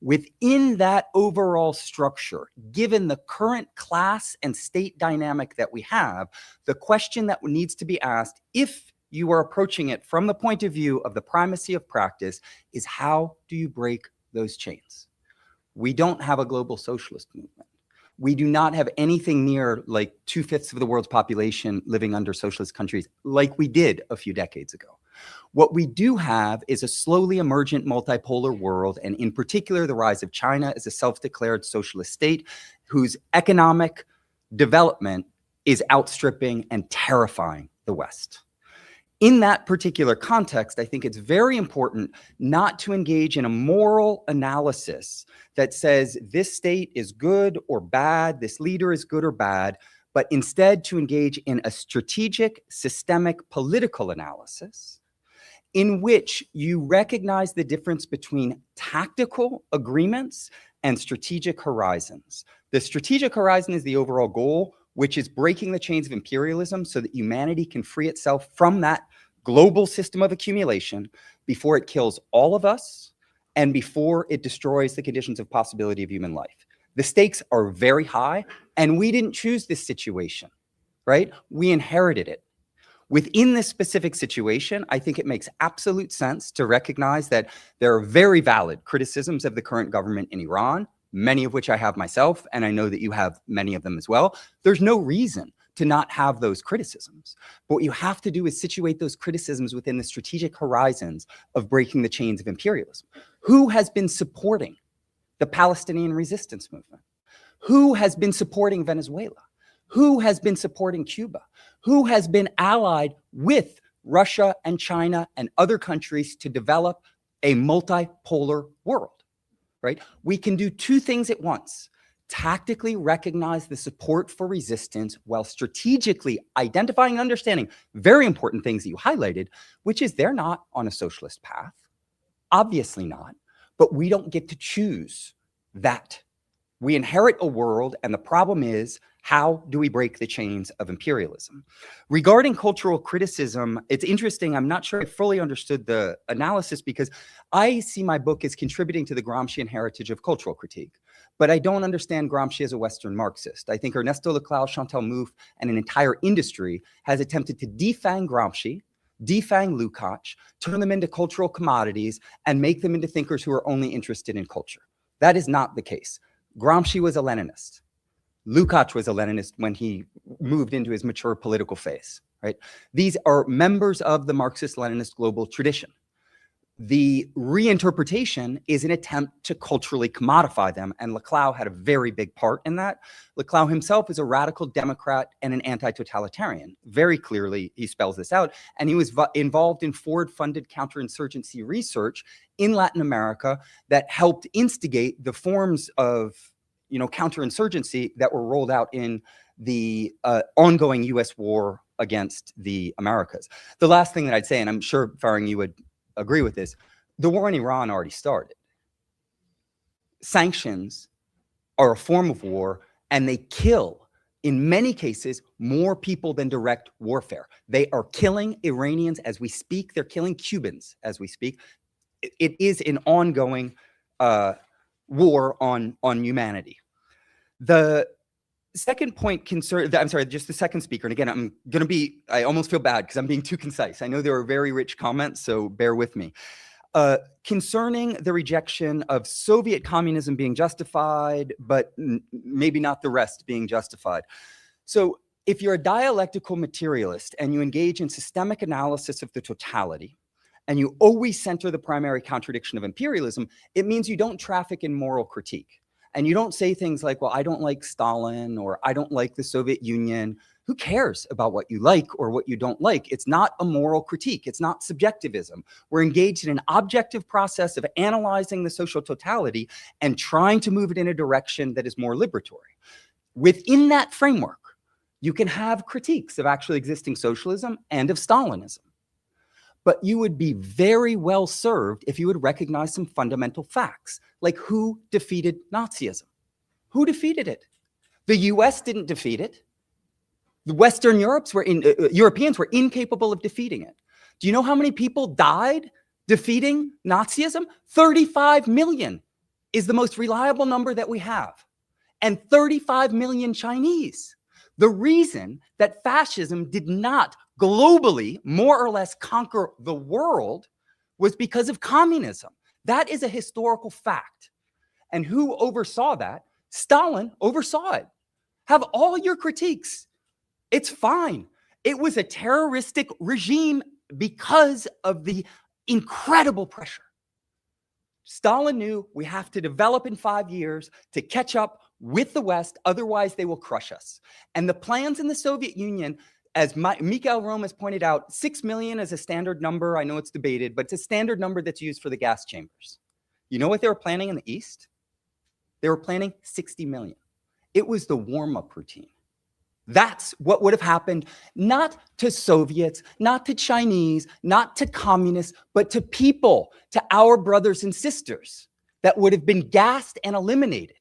Within that overall structure, given the current class and state dynamic that we have, the question that needs to be asked, if you are approaching it from the point of view of the primacy of practice, is how do you break those chains? We don't have a global socialist movement. We do not have anything near like 2/5 of the world's population living under socialist countries like we did a few decades ago. What we do have is a slowly emergent multipolar world, and in particular, the rise of China as a self-declared socialist state whose economic development is outstripping and terrifying the West. In that particular context, I think it's very important not to engage in a moral analysis that says this state is good or bad, this leader is good or bad, but instead to engage in a strategic, systemic, political analysis in which you recognize the difference between tactical agreements and strategic horizons. The strategic horizon is the overall goal, which is breaking the chains of imperialism so that humanity can free itself from that global system of accumulation before it kills all of us and before it destroys the conditions of possibility of human life. The stakes are very high, and we didn't choose this situation, right? We inherited it. Within this specific situation, I think it makes absolute sense to recognize that there are very valid criticisms of the current government in Iran, many of which I have myself, and I know that you have many of them as well. There's no reason to not have those criticisms. But what you have to do is situate those criticisms within the strategic horizons of breaking the chains of imperialism. Who has been supporting the Palestinian resistance movement? Who has been supporting Venezuela? Who has been supporting Cuba? Who has been allied with Russia and China and other countries to develop a multipolar world, right? We can do two things at once. Tactically recognize the support for resistance while strategically identifying and understanding very important things that you highlighted, which is they're not on a socialist path. Obviously not, but we don't get to choose that. We inherit a world, and the problem is, how do we break the chains of imperialism? Regarding cultural criticism, it's interesting. I'm not sure I fully understood the analysis because I see my book as contributing to the Gramscian heritage of cultural critique, but I don't understand Gramsci as a Western Marxist. I think Ernesto Laclau, Chantal Mouffe, and an entire industry has attempted to defang Gramsci, defang Lukács, turn them into cultural commodities, and make them into thinkers who are only interested in culture. That is not the case. Gramsci was a Leninist. Lukács was a Leninist when he moved into his mature political phase, right? These are members of the Marxist-Leninist global tradition. The reinterpretation is an attempt to culturally commodify them, and Laclau had a very big part in that. Laclau himself is a radical Democrat and an anti-totalitarian. Very clearly, he spells this out, and he was involved in Ford-funded counterinsurgency research in Latin America that helped instigate the forms of counterinsurgency that were rolled out in the ongoing U.S. war against the Americas. The last thing that I'd say, and I'm sure, Farhang, you would agree with this, the war in Iran already started. Sanctions are a form of war, and they kill, in many cases, more people than direct warfare. They are killing Iranians as we speak. They're killing Cubans as we speak. It is an ongoing war on humanity. The second point just the second speaker, and again, I almost feel bad because I'm being too concise. I know there are very rich comments, so bear with me. Concerning the rejection of Soviet communism being justified, but maybe not the rest being justified. So if you're a dialectical materialist and you engage in systemic analysis of the totality, and you always center the primary contradiction of imperialism, it means you don't traffic in moral critique. And you don't say things like, well, I don't like Stalin, or I don't like the Soviet Union. Who cares about what you like or what you don't like? It's not a moral critique. It's not subjectivism. We're engaged in an objective process of analyzing the social totality and trying to move it in a direction that is more liberatory. Within that framework, you can have critiques of actually existing socialism and of Stalinism. But you would be very well served if you would recognize some fundamental facts, like who defeated Nazism? Who defeated it? The US didn't defeat it. The Europeans were incapable of defeating it. Do you know how many people died defeating Nazism? 35 million is the most reliable number that we have. And 35 million Chinese. The reason that fascism did not globally, more or less, conquer the world was because of communism. That is a historical fact. And who oversaw that? Stalin oversaw it. Have all your critiques. It's fine. It was a terroristic regime because of the incredible pressure. Stalin knew we have to develop in 5 years to catch up with the West, otherwise they will crush us. And the plans in the Soviet Union, as Mikhail Rome has pointed out, 6 million is a standard number. I know it's debated, but it's a standard number that's used for the gas chambers. You know what they were planning in the East? They were planning 60 million. It was the warm-up routine. That's what would have happened, not to Soviets, not to Chinese, not to communists, but to people, to our brothers and sisters that would have been gassed and eliminated.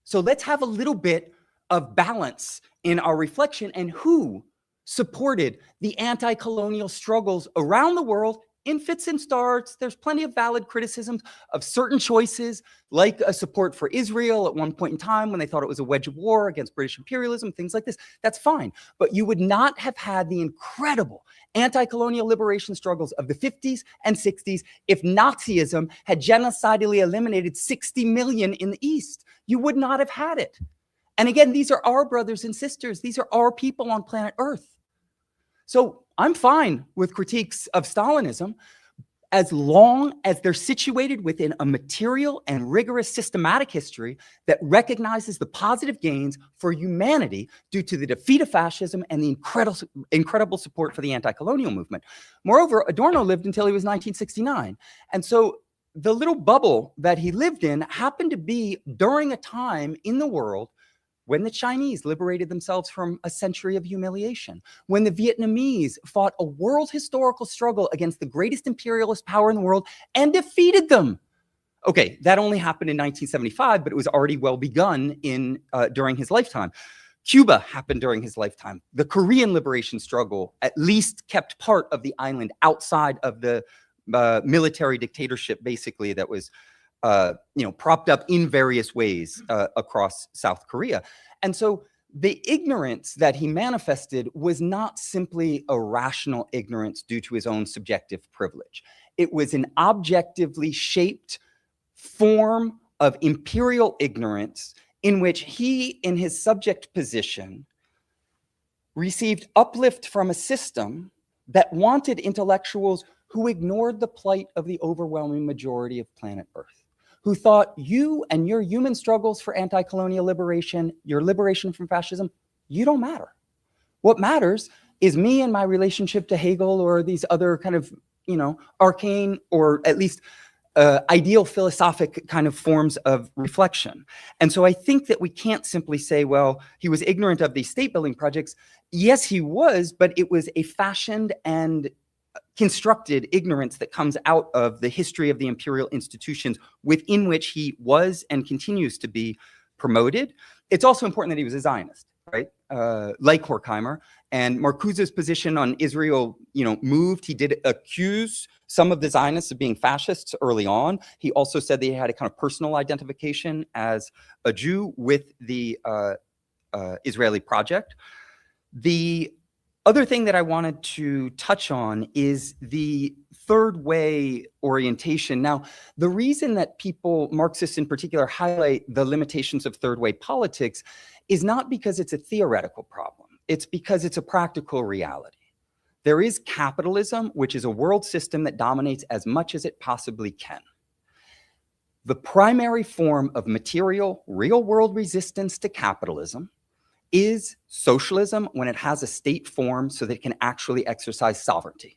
So let's have a little bit of balance in our reflection and who supported the anti-colonial struggles around the world in fits and starts. There's plenty of valid criticisms of certain choices, like a support for Israel at one point in time when they thought it was a wedge of war against British imperialism, things like this. That's fine. But you would not have had the incredible anti-colonial liberation struggles of the 50s and 60s if Nazism had genocidally eliminated 60 million in the East. You would not have had it. And again, these are our brothers and sisters. These are our people on planet Earth. So I'm fine with critiques of Stalinism as long as they're situated within a material and rigorous systematic history that recognizes the positive gains for humanity due to the defeat of fascism and the incredible support for the anti-colonial movement. Moreover, Adorno lived until he was 1969. And so the little bubble that he lived in happened to be during a time in the world when the Chinese liberated themselves from a century of humiliation, when the Vietnamese fought a world historical struggle against the greatest imperialist power in the world and defeated them. Okay, that only happened in 1975, but it was already well begun during his lifetime. Cuba happened during his lifetime. The Korean liberation struggle at least kept part of the island outside of the military dictatorship, basically, that was propped up in various ways across South Korea. And so the ignorance that he manifested was not simply a rational ignorance due to his own subjective privilege. It was an objectively shaped form of imperial ignorance in which he, in his subject position, received uplift from a system that wanted intellectuals who ignored the plight of the overwhelming majority of planet Earth, who thought you and your human struggles for anti-colonial liberation, your liberation from fascism, you don't matter. What matters is me and my relationship to Hegel or these other kind of, arcane or at least ideal philosophic kind of forms of reflection. And so I think that we can't simply say, well, he was ignorant of these state building projects. Yes, he was, but it was a fashioned and constructed ignorance that comes out of the history of the imperial institutions within which he was and continues to be promoted. It's also important that he was a Zionist, right? Like Horkheimer. And Marcuse's position on Israel, moved. He did accuse some of the Zionists of being fascists early on. He also said that he had a kind of personal identification as a Jew with the Israeli project. The other thing that I wanted to touch on is the third way orientation. Now, the reason that people, Marxists in particular, highlight the limitations of third way politics is not because it's a theoretical problem. It's because it's a practical reality. There is capitalism, which is a world system that dominates as much as it possibly can. The primary form of material, real-world resistance to capitalism is socialism when it has a state form so that it can actually exercise sovereignty.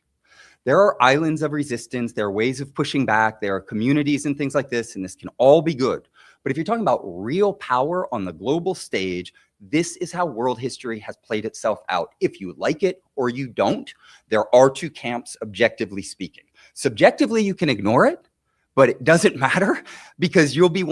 There are islands of resistance, there are ways of pushing back, there are communities and things like this, and this can all be good. But if you're talking about real power on the global stage, this is how world history has played itself out. If you like it or you don't, there are two camps, objectively speaking. Subjectively, you can ignore it, but it doesn't matter because you'll be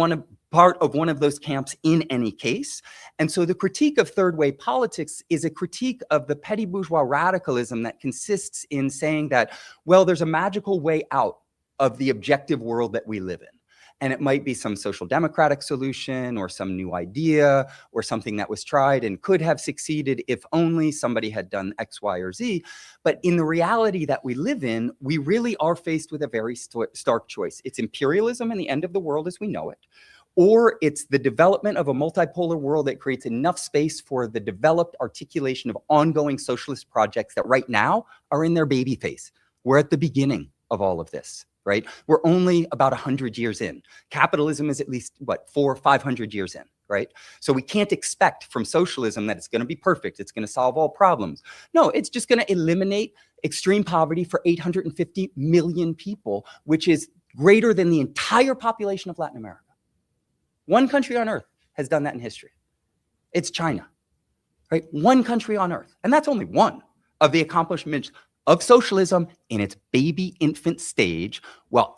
part of one of those camps in any case. And so the critique of third way politics is a critique of the petty bourgeois radicalism that consists in saying that, well, there's a magical way out of the objective world that we live in. And it might be some social democratic solution or some new idea or something that was tried and could have succeeded if only somebody had done X, Y, or Z. But in the reality that we live in, we really are faced with a very stark choice. It's imperialism and the end of the world as we know it, or it's the development of a multipolar world that creates enough space for the developed articulation of ongoing socialist projects that right now are in their baby phase. We're at the beginning of all of this. Right? We're only about 100 years in. Capitalism is at least, what, 400 or 500 years in, right? So we can't expect from socialism that it's going to be perfect. It's going to solve all problems. No, it's just going to eliminate extreme poverty for 850 million people, which is greater than the entire population of Latin America. One country on earth has done that in history. It's China, right? One country on earth. And that's only one of the accomplishments of socialism in its baby infant stage, while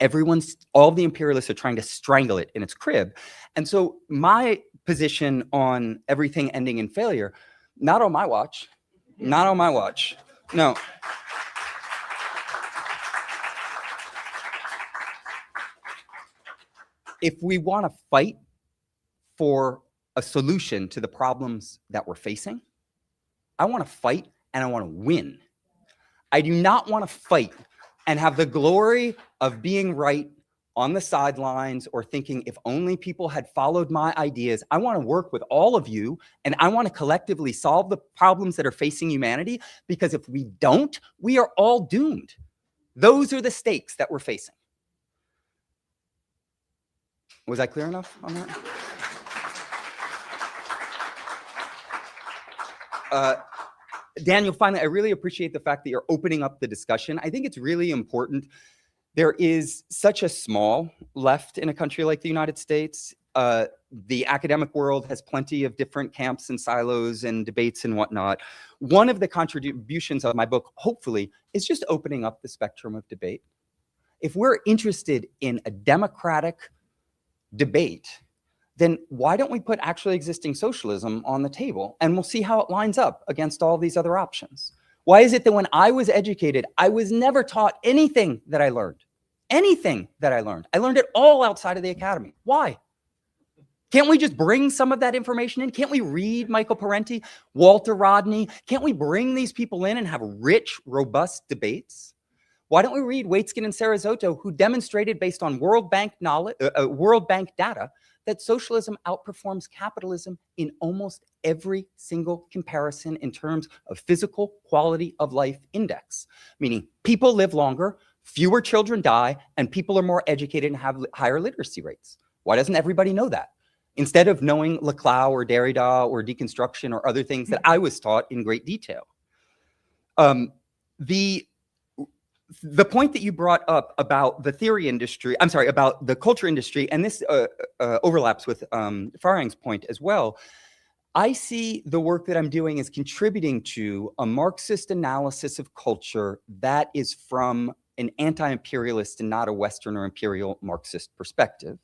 all the imperialists are trying to strangle it in its crib. And so my position on everything ending in failure, not on my watch, not on my watch, no. If we want to fight for a solution to the problems that we're facing, I want to fight and I want to win. I do not want to fight and have the glory of being right on the sidelines or thinking if only people had followed my ideas. I want to work with all of you and I want to collectively solve the problems that are facing humanity, because if we don't, we are all doomed. Those are the stakes that we're facing. Was I clear enough on that? Daniel, finally, I really appreciate the fact that you're opening up the discussion. I think it's really important. There is such a small left in a country like the United States. The academic world has plenty of different camps and silos and debates and whatnot. One of the contributions of my book, hopefully, is just opening up the spectrum of debate. If we're interested in a democratic debate, then why don't we put actually existing socialism on the table and we'll see how it lines up against all these other options? Why is it that when I was educated, I was never taught anything that I learned? Anything that I learned. I learned it all outside of the academy. Why? Can't we just bring some of that information in? Can't we read Michael Parenti, Walter Rodney? Can't we bring these people in and have rich, robust debates? Why don't we read Waitzkin and Sarasotto, who demonstrated based on World Bank data that socialism outperforms capitalism in almost every single comparison in terms of physical quality of life index, meaning people live longer, fewer children die, and people are more educated and have higher literacy rates. Why doesn't everybody know that? Instead of knowing Laclau or Derrida or deconstruction or other things that I was taught in great detail. The point that you brought up about the theory industry, I'm sorry, about the culture industry, and this overlaps with Farhang's point as well. I see the work that I'm doing as contributing to a Marxist analysis of culture that is from an anti-imperialist and not a Western or imperial Marxist perspective.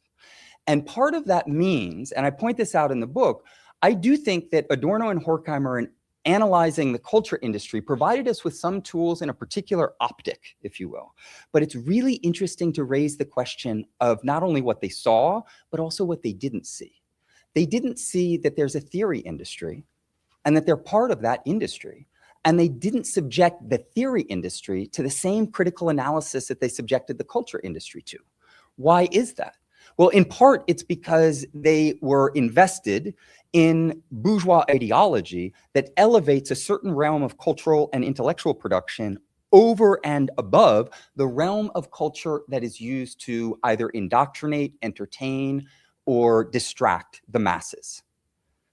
And part of that means, and I point this out in the book, I do think that Adorno and Horkheimer and analyzing the culture industry provided us with some tools in a particular optic, if you will. But it's really interesting to raise the question of not only what they saw, but also what they didn't see. They didn't see that there's a theory industry and that they're part of that industry. And they didn't subject the theory industry to the same critical analysis that they subjected the culture industry to. Why is that? Well, in part, it's because they were invested in bourgeois ideology that elevates a certain realm of cultural and intellectual production over and above the realm of culture that is used to either indoctrinate, entertain, or distract the masses.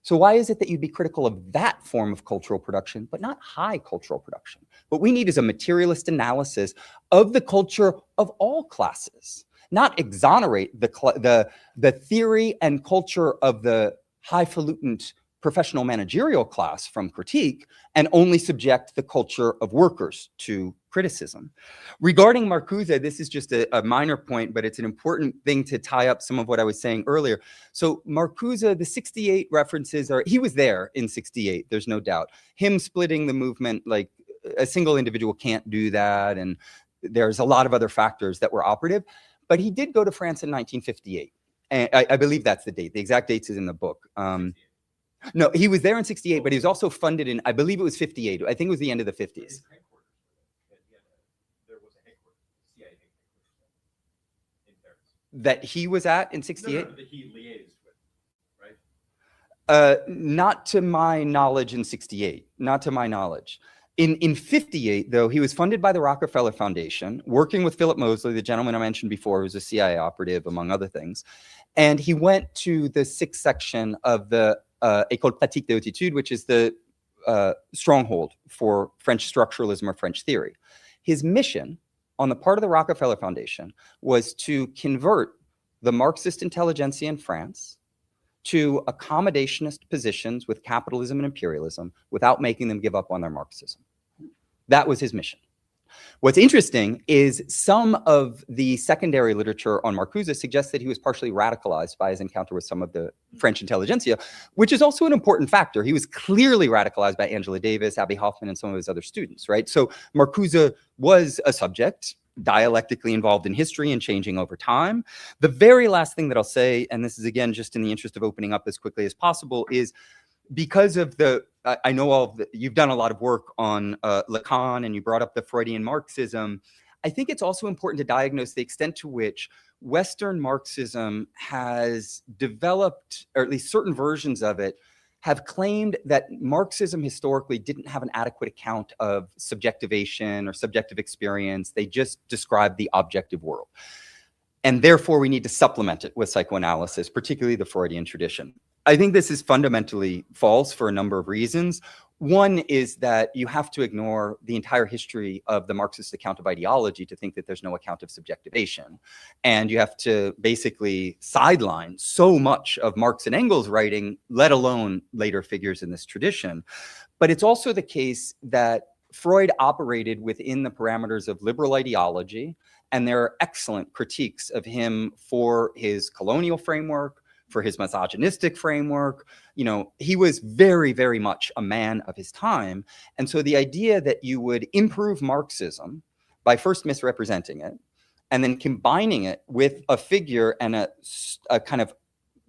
So why is it that you'd be critical of that form of cultural production, but not high cultural production? What we need is a materialist analysis of the culture of all classes, not exonerate the theory and culture of the highfalutin professional managerial class from critique and only subject the culture of workers to criticism. Regarding Marcuse, this is just a minor point, but it's an important thing to tie up some of what I was saying earlier. So Marcuse, the 68 references he was there in 68, there's no doubt. Him splitting the movement, like a single individual can't do that. And there's a lot of other factors that were operative, but he did go to France in 1958. And I believe that's the date. The exact dates is in the book. No, he was there in 68, but he was also funded in, I believe it was 58. I think it was the end of the 50s. That he was at in 68? No, that he liaised with, right? Not to my knowledge in 68, not to my knowledge. In 58, though, he was funded by the Rockefeller Foundation, working with Philip Mosley, the gentleman I mentioned before, who was a CIA operative, among other things. And he went to the 6th section of the École Pratique des Hautes Études, which is the stronghold for French structuralism or French theory. His mission on the part of the Rockefeller Foundation was to convert the Marxist intelligentsia in France to accommodationist positions with capitalism and imperialism without making them give up on their Marxism. That was his mission. What's interesting is some of the secondary literature on Marcuse suggests that he was partially radicalized by his encounter with some of the French intelligentsia, which is also an important factor. He was clearly radicalized by Angela Davis, Abby Hoffman, and some of his other students, right? So Marcuse was a subject dialectically involved in history and changing over time. The very last thing that I'll say, and this is again just in the interest of opening up as quickly as possible, is because of I know you've done a lot of work on Lacan, and you brought up the Freudian Marxism. I think it's also important to diagnose the extent to which Western Marxism has developed, or at least certain versions of it, have claimed that Marxism historically didn't have an adequate account of subjectivation or subjective experience. They just described the objective world. And therefore, we need to supplement it with psychoanalysis, particularly the Freudian tradition. I think this is fundamentally false for a number of reasons. One is that you have to ignore the entire history of the Marxist account of ideology to think that there's no account of subjectivation. And you have to basically sideline so much of Marx and Engels' writing, let alone later figures in this tradition. But it's also the case that Freud operated within the parameters of liberal ideology, and there are excellent critiques of him for his colonial framework, for his misogynistic framework. You know, he was very, very much a man of his time. And so the idea that you would improve Marxism by first misrepresenting it and then combining it with a figure and a kind of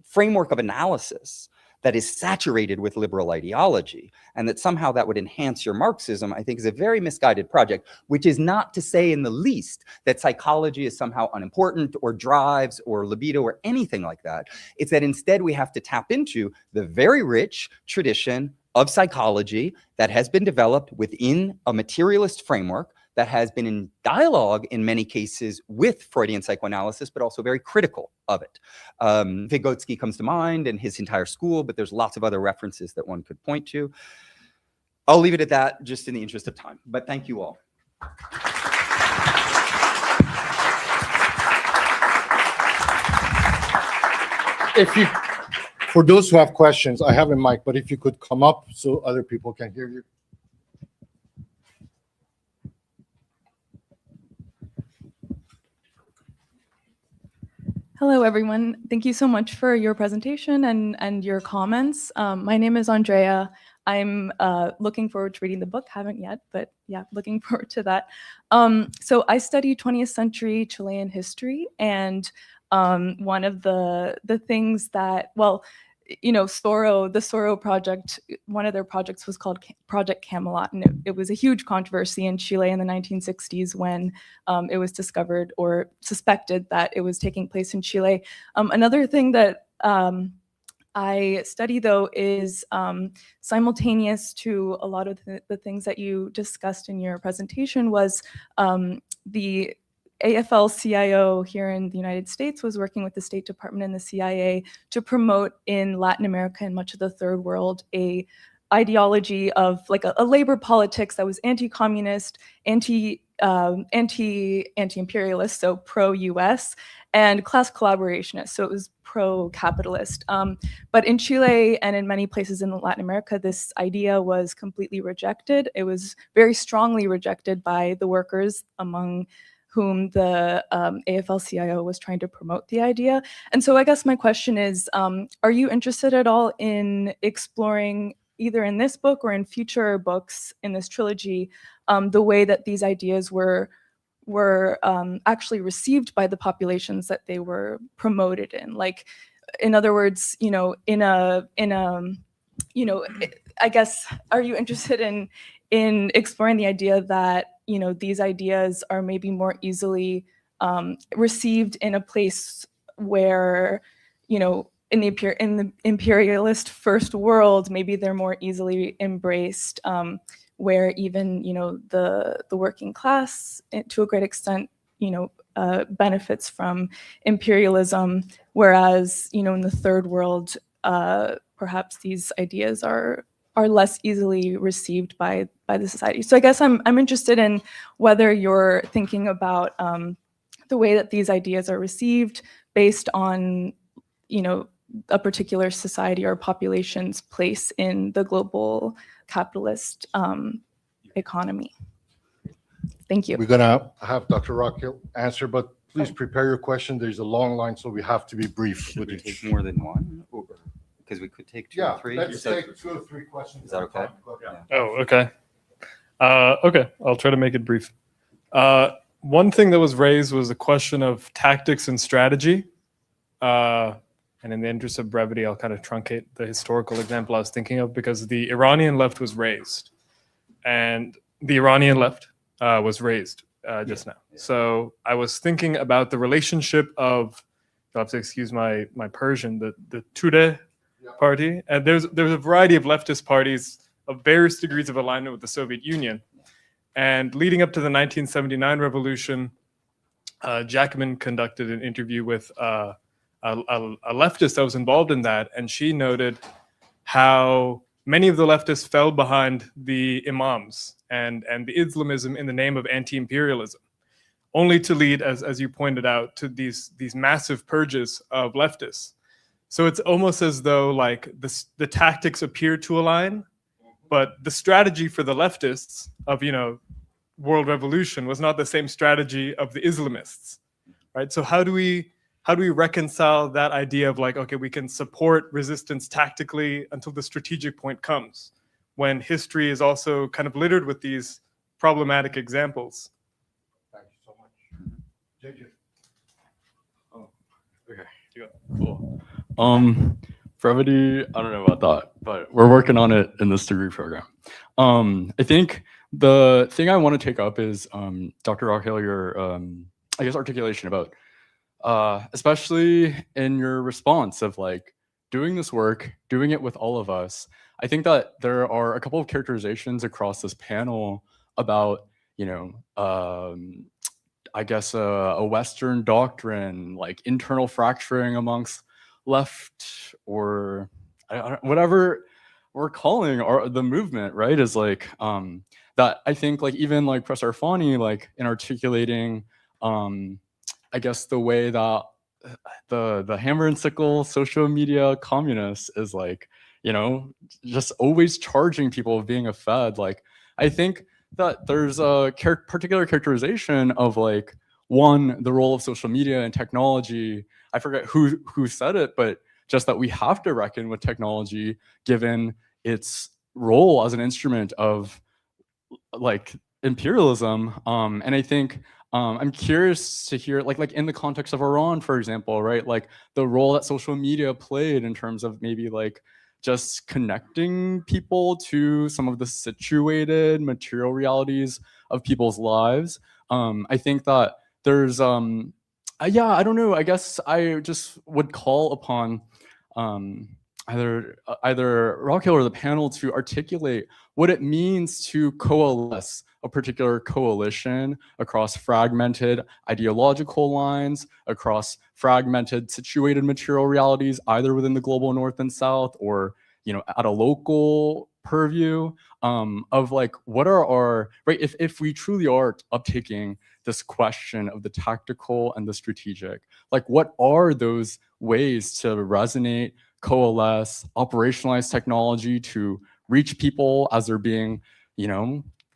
framework of analysis that is saturated with liberal ideology, and that somehow that would enhance your Marxism, I think is a very misguided project, which is not to say in the least that psychology is somehow unimportant or drives or libido or anything like that. It's that instead we have to tap into the very rich tradition of psychology that has been developed within a materialist framework that has been in dialogue in many cases with Freudian psychoanalysis, but also very critical of it. Vygotsky comes to mind and his entire school, but there's lots of other references that one could point to. I'll leave it at that just in the interest of time, but thank you all. For those who have questions, I have a mic, but if you could come up so other people can hear you. Hello, everyone. Thank you so much for your presentation and your comments. My name is Andrea. I'm looking forward to reading the book. Haven't yet, but yeah, looking forward to that. So I study 20th century Chilean history, and one of the things that, well, you know, the Soro project, one of their projects was called Project Camelot, and it was a huge controversy in Chile in the 1960s when it was discovered or suspected that it was taking place in Chile. Another thing that I study, though, is simultaneous to a lot of the things that you discussed in your presentation was the AFL-CIO here in the United States was working with the State Department and the CIA to promote in Latin America and much of the Third World a ideology of like a labor politics that was anti-communist, anti-imperialist, so pro-US, and class collaborationist, so it was pro-capitalist. But in Chile and in many places in Latin America, this idea was completely rejected. It was very strongly rejected by the workers, among whom the AFL-CIO was trying to promote the idea. And so I guess my question is, are you interested at all in exploring, either in this book or in future books in this trilogy, the way that these ideas were actually received by the populations that they were promoted in? Like, in other words, I guess, are you interested in exploring the idea that, these ideas are maybe more easily received in a place where, in the imperialist first world, maybe they're more easily embraced, where even, the working class, to a great extent, benefits from imperialism, whereas, in the third world, perhaps these ideas are less easily received by the society. So I guess I'm interested in whether you're thinking about the way that these ideas are received based on, a particular society or population's place in the global capitalist economy. Thank you. We're gonna have Dr. Rockhill answer, but please prepare your question. There's a long line, so we have to be brief. Should we take more than one? Because we could take two or three. Let's take 2 or 3 questions. Is that okay? Oh, okay. Okay, I'll try to make it brief. One thing that was raised was a question of tactics and strategy. And in the interest of brevity, I'll kind of truncate the historical example I was thinking of, because the Iranian left was raised. And the Iranian left was raised just now. So I was thinking about the relationship of, you'll have to excuse my Persian, the Tutt party. And there's a variety of leftist parties of various degrees of alignment with the Soviet Union. And leading up to the 1979 revolution, Jacobin conducted an interview with a leftist that was involved in that, and she noted how many of the leftists fell behind the imams and the Islamism in the name of anti-imperialism, only to lead, as you pointed out, to these massive purges of leftists. So it's almost as though like the tactics appear to align, but the strategy for the leftists of world revolution was not the same strategy of the Islamists, right? So how do we reconcile that idea of like, okay, we can support resistance tactically until the strategic point comes, when history is also kind of littered with these problematic examples? Thank you so much. JJ. Oh, okay. Cool. Brevity, I don't know about that, but we're working on it in this degree program. I think the thing I want to take up is Dr. Rockhill, your I guess articulation about especially in your response of like doing this work, doing it with all of us. I think that there are a couple of characterizations across this panel about, I guess a Western doctrine, like internal fracturing amongst left or whatever we're calling the movement, right? Is like that I think like even like Professor Erfani, like in articulating I guess the way that the hammer and sickle social media communists is like, just always charging people of being a fed. Like, I think that there's a particular characterization of like, one, the role of social media and technology. I forget who said it, but just that we have to reckon with technology given its role as an instrument of like imperialism. And I think I'm curious to hear, like in the context of Iran, for example, right? Like the role that social media played in terms of maybe like just connecting people to some of the situated material realities of people's lives. I think that there's, yeah, I don't know. I guess I just would call upon either Rockhill or the panel to articulate what it means to coalesce a particular coalition across fragmented ideological lines, across fragmented situated material realities, either within the global north and south or at a local purview of like, what are our, right, if we truly are uptaking this question of the tactical and the strategic, like what are those ways to resonate, coalesce, operationalize technology to reach people as they're being,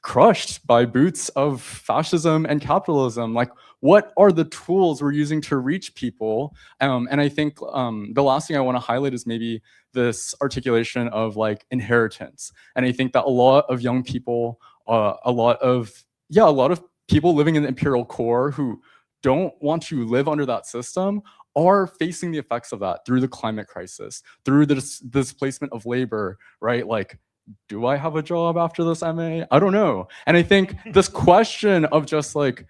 crushed by boots of fascism and capitalism? Like, what are the tools we're using to reach people? And I think the last thing I want to highlight is maybe this articulation of like inheritance. And I think that a lot of young people, a lot of people living in the imperial core who don't want to live under that system are facing the effects of that through the climate crisis, through the displacement of labor, right? Like, do I have a job after this MA? I don't know. And I think this question of just like,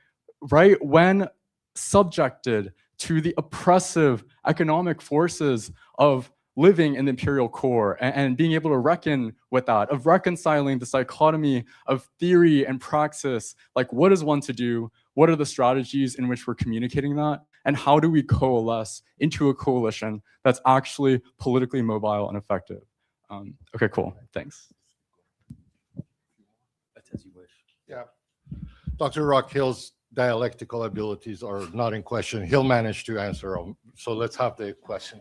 right, when subjected to the oppressive economic forces of living in the imperial core and being able to reckon with that, of reconciling the dichotomy of theory and praxis, like what is one to do? What are the strategies in which we're communicating that? And how do we coalesce into a coalition that's actually politically mobile and effective? Okay, cool. Thanks. That's as you wish. Yeah. Dr. Rockhill's dialectical abilities are not in question. He'll manage to answer them. So let's have the question.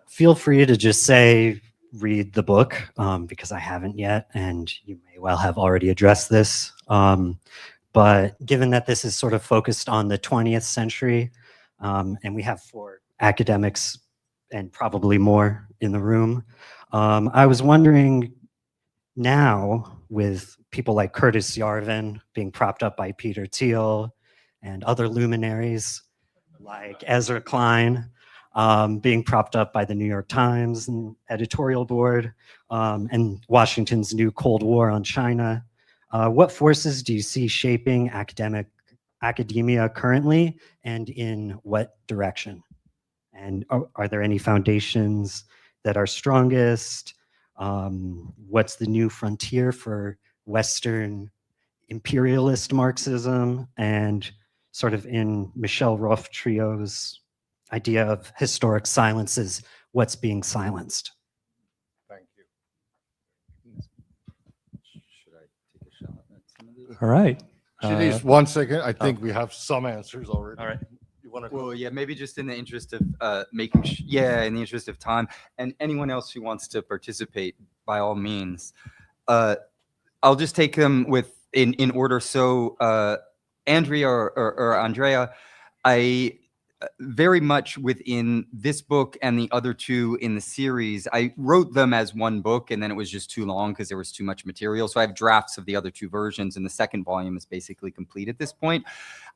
Feel free to just say, read the book, because I haven't yet, and you may well have already addressed this. But given that this is sort of focused on the 20th century, and we have 4 academics and probably more in the room, I was wondering now, with people like Curtis Yarvin being propped up by Peter Thiel and other luminaries like Ezra Klein, being propped up by the New York Times and editorial board, and Washington's new Cold War on China, what forces do you see shaping academia currently, and in what direction? And are there any foundations that are strongest? What's the new frontier for Western imperialist Marxism? And sort of in Michel Rothtrio's idea of historic silences, what's being silenced? Thank you. Should I take a shot at some of these? All right. Just 1 second. I think we have some answers already. All right. You want to? Well, yeah, maybe just in the interest of in the interest of time, and anyone else who wants to participate, by all means. I'll just take them in order. So, Andrea or Andrea, I very much within this book and the other 2 in the series, I wrote them as one book, and then it was just too long because there was too much material. So I have drafts of the other 2 versions, and the second volume is basically complete at this point.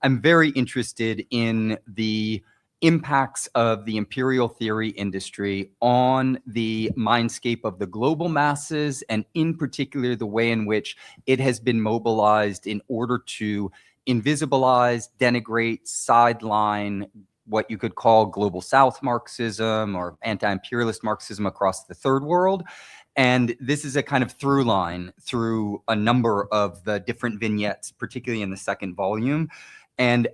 I'm very interested in the impacts of the imperial theory industry on the mindscape of the global masses, and in particular, the way in which it has been mobilized in order to invisibilize, denigrate, sideline what you could call global South Marxism or anti-imperialist Marxism across the third world. And this is a kind of through line through a number of the different vignettes, particularly in the second volume. And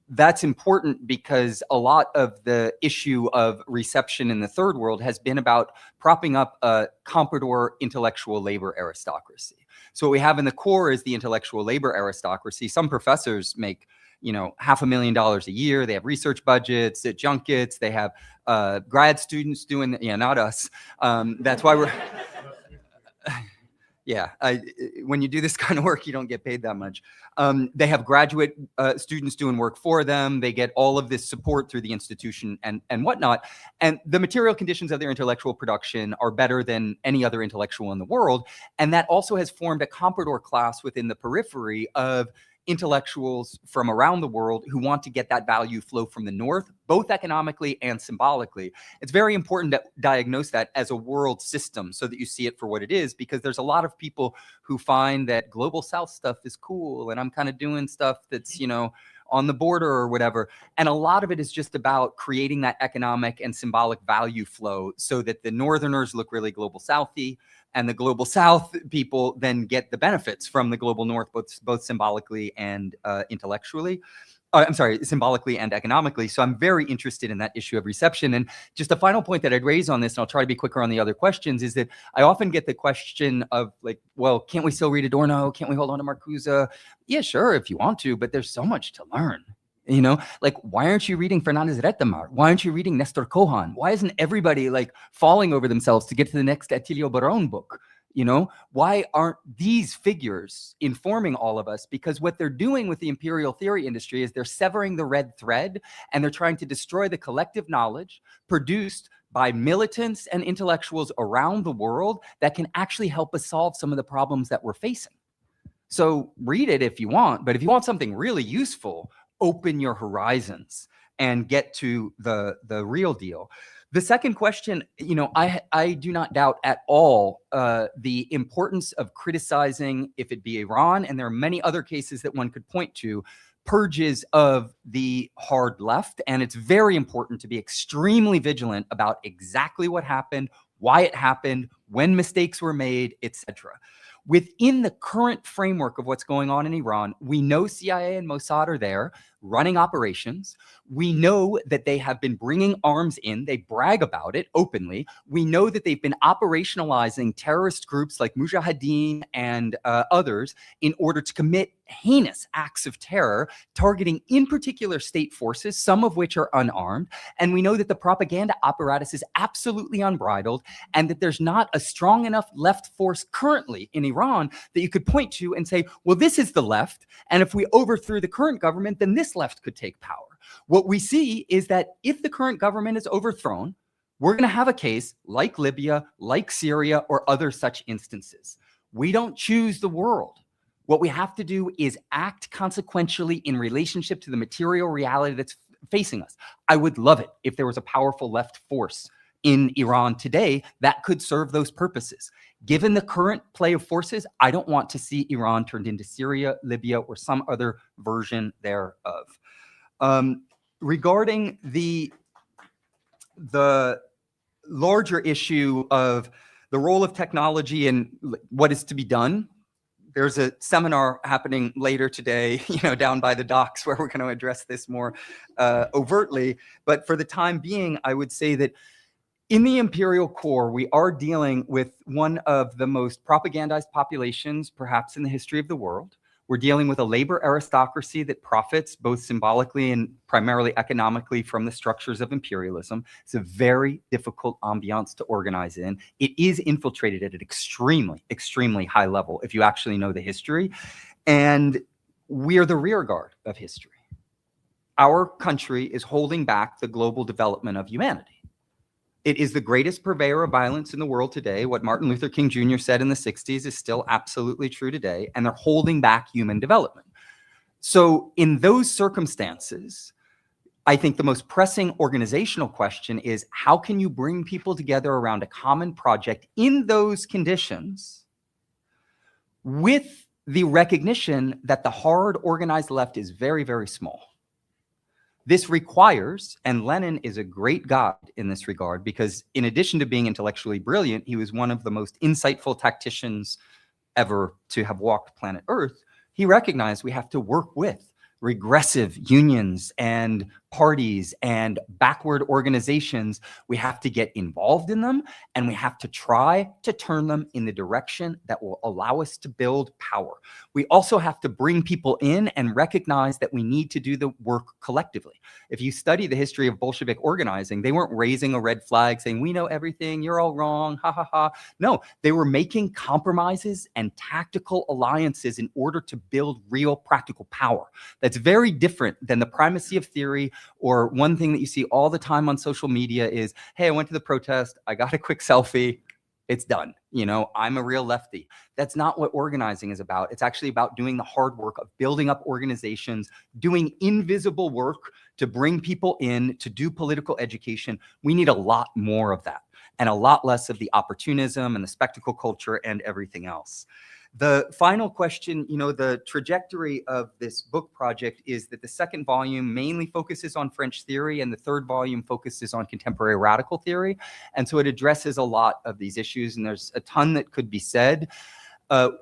that's important because a lot of the issue of reception in the third world has been about propping up a comprador intellectual labor aristocracy. So what we have in the core is the intellectual labor aristocracy. Some professors make, $500,000 a year. They have research budgets at junkets. They have grad students doing, not us. That's why we're, when you do this kind of work, you don't get paid that much. They have graduate students doing work for them. They get all of this support through the institution and whatnot. And the material conditions of their intellectual production are better than any other intellectual in the world. And that also has formed a comprador class within the periphery of intellectuals from around the world who want to get that value flow from the north, both economically and symbolically. It's very important to diagnose that as a world system so that you see it for what it is, because there's a lot of people who find that global South stuff is cool and I'm kind of doing stuff that's, on the border or whatever. And a lot of it is just about creating that economic and symbolic value flow so that the Northerners look really global Southy, and the global South people then get the benefits from the global North, both symbolically and intellectually. I'm sorry, symbolically and economically. So I'm very interested in that issue of reception. And just a final point that I'd raise on this, and I'll try to be quicker on the other questions, is that I often get the question of like, well, can't we still read Adorno? Can't we hold on to Marcuse? Yeah, sure, if you want to, but there's so much to learn. You know, like, why aren't you reading Fernández Retamar? Why aren't you reading Nestor Cohan? Why isn't everybody like falling over themselves to get to the next Attilio Barón book? You know, why aren't these figures informing all of us? Because what they're doing with the imperial theory industry is they're severing the red thread, and they're trying to destroy the collective knowledge produced by militants and intellectuals around the world that can actually help us solve some of the problems that we're facing. So read it if you want, but if you want something really useful, open your horizons and get to the real deal. The second question, you know, I do not doubt at all the importance of criticizing, if it be Iran, and there are many other cases that one could point to, purges of the hard left. And it's very important to be extremely vigilant about exactly what happened, why it happened, when mistakes were made, etc. Within the current framework of what's going on in Iran, we know CIA and Mossad are there running operations. We know that they have been bringing arms in. They brag about it openly. We know that they've been operationalizing terrorist groups like Mujahideen and others in order to commit heinous acts of terror, targeting in particular state forces, some of which are unarmed. And we know that the propaganda apparatus is absolutely unbridled, and that there's not a strong enough left force currently in Iran that you could point to and say, well, this is the left, and if we overthrew the current government, then this left could take power. What we see is that if the current government is overthrown, we're going to have a case like Libya, like Syria, or other such instances. We don't choose the world. What we have to do is act consequentially in relationship to the material reality that's facing us. I would love it if there was a powerful left force in Iran today that could serve those purposes. Given the current play of forces, I don't want to see Iran turned into Syria, Libya, or some other version thereof. Regarding the larger issue of the role of technology and what is to be done, there's a seminar happening later today, you know, down by the docks, where we're going to address this more overtly. But for the time being, I would say that in the imperial core, we are dealing with one of the most propagandized populations, perhaps in the history of the world. We're dealing with a labor aristocracy that profits both symbolically and primarily economically from the structures of imperialism. It's a very difficult ambiance to organize in. It is infiltrated at an extremely, extremely high level, if you actually know the history. And we are the rear guard of history. Our country is holding back the global development of humanity. It is the greatest purveyor of violence in the world today. What Martin Luther King Jr. said in the 60s is still absolutely true today, and they're holding back human development. So in those circumstances, I think the most pressing organizational question is, how can you bring people together around a common project in those conditions with the recognition that the hard organized left is very, very small? This requires, and Lenin is a great guide in this regard, because in addition to being intellectually brilliant, he was one of the most insightful tacticians ever to have walked planet Earth. He recognized we have to work with regressive unions and parties and backward organizations. We have to get involved in them, and we have to try to turn them in the direction that will allow us to build power. We also have to bring people in and recognize that we need to do the work collectively. If you study the history of Bolshevik organizing, they weren't raising a red flag saying, we know everything, you're all wrong, ha ha ha. No, they were making compromises and tactical alliances in order to build real practical power. That's very different than the primacy of theory, or one thing that you see all the time on social media is, hey, I went to the protest, I got a quick selfie, it's done. You know, I'm a real lefty. That's not what organizing is about. It's actually about doing the hard work of building up organizations, doing invisible work to bring people in, to do political education. We need a lot more of that, and a lot less of the opportunism and the spectacle culture and everything else. The final question, you know, the trajectory of this book project is that the second volume mainly focuses on French theory, and the third volume focuses on contemporary radical theory. And so it addresses a lot of these issues, and there's a ton that could be said.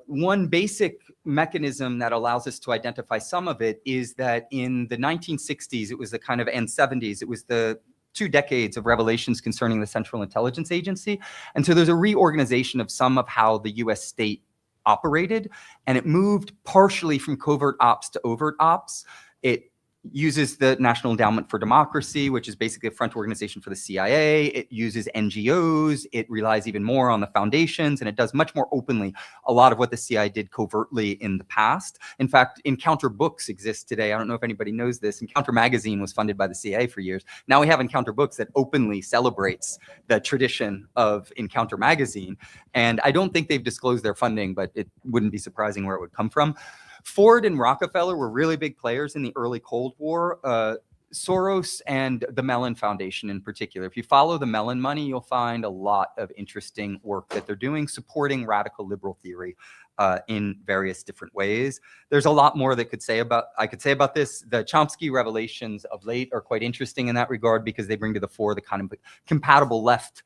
One basic mechanism that allows us to identify some of it is that in the 1960s, it was the kind of, and 70s, it was the 2 decades of revelations concerning the Central Intelligence Agency. And so there's a reorganization of some of how the US state operated, and it moved partially from covert ops to overt ops. It uses the National Endowment for Democracy, which is basically a front organization for the CIA. It uses NGOs. It relies even more on the foundations, and it does much more openly a lot of what the CIA did covertly in the past. In fact, Encounter Books exists today. I don't know if anybody knows this. Encounter Magazine was funded by the CIA for years. Now we have Encounter Books that openly celebrates the tradition of Encounter Magazine. And I don't think they've disclosed their funding, but it wouldn't be surprising where it would come from. Ford and Rockefeller were really big players in the early Cold War. Soros and the Mellon Foundation in particular. If you follow the Mellon money, you'll find a lot of interesting work that they're doing supporting radical liberal theory in various different ways. There's a lot more that I could say about this. The Chomsky revelations of late are quite interesting in that regard because they bring to the fore the kind of compatible left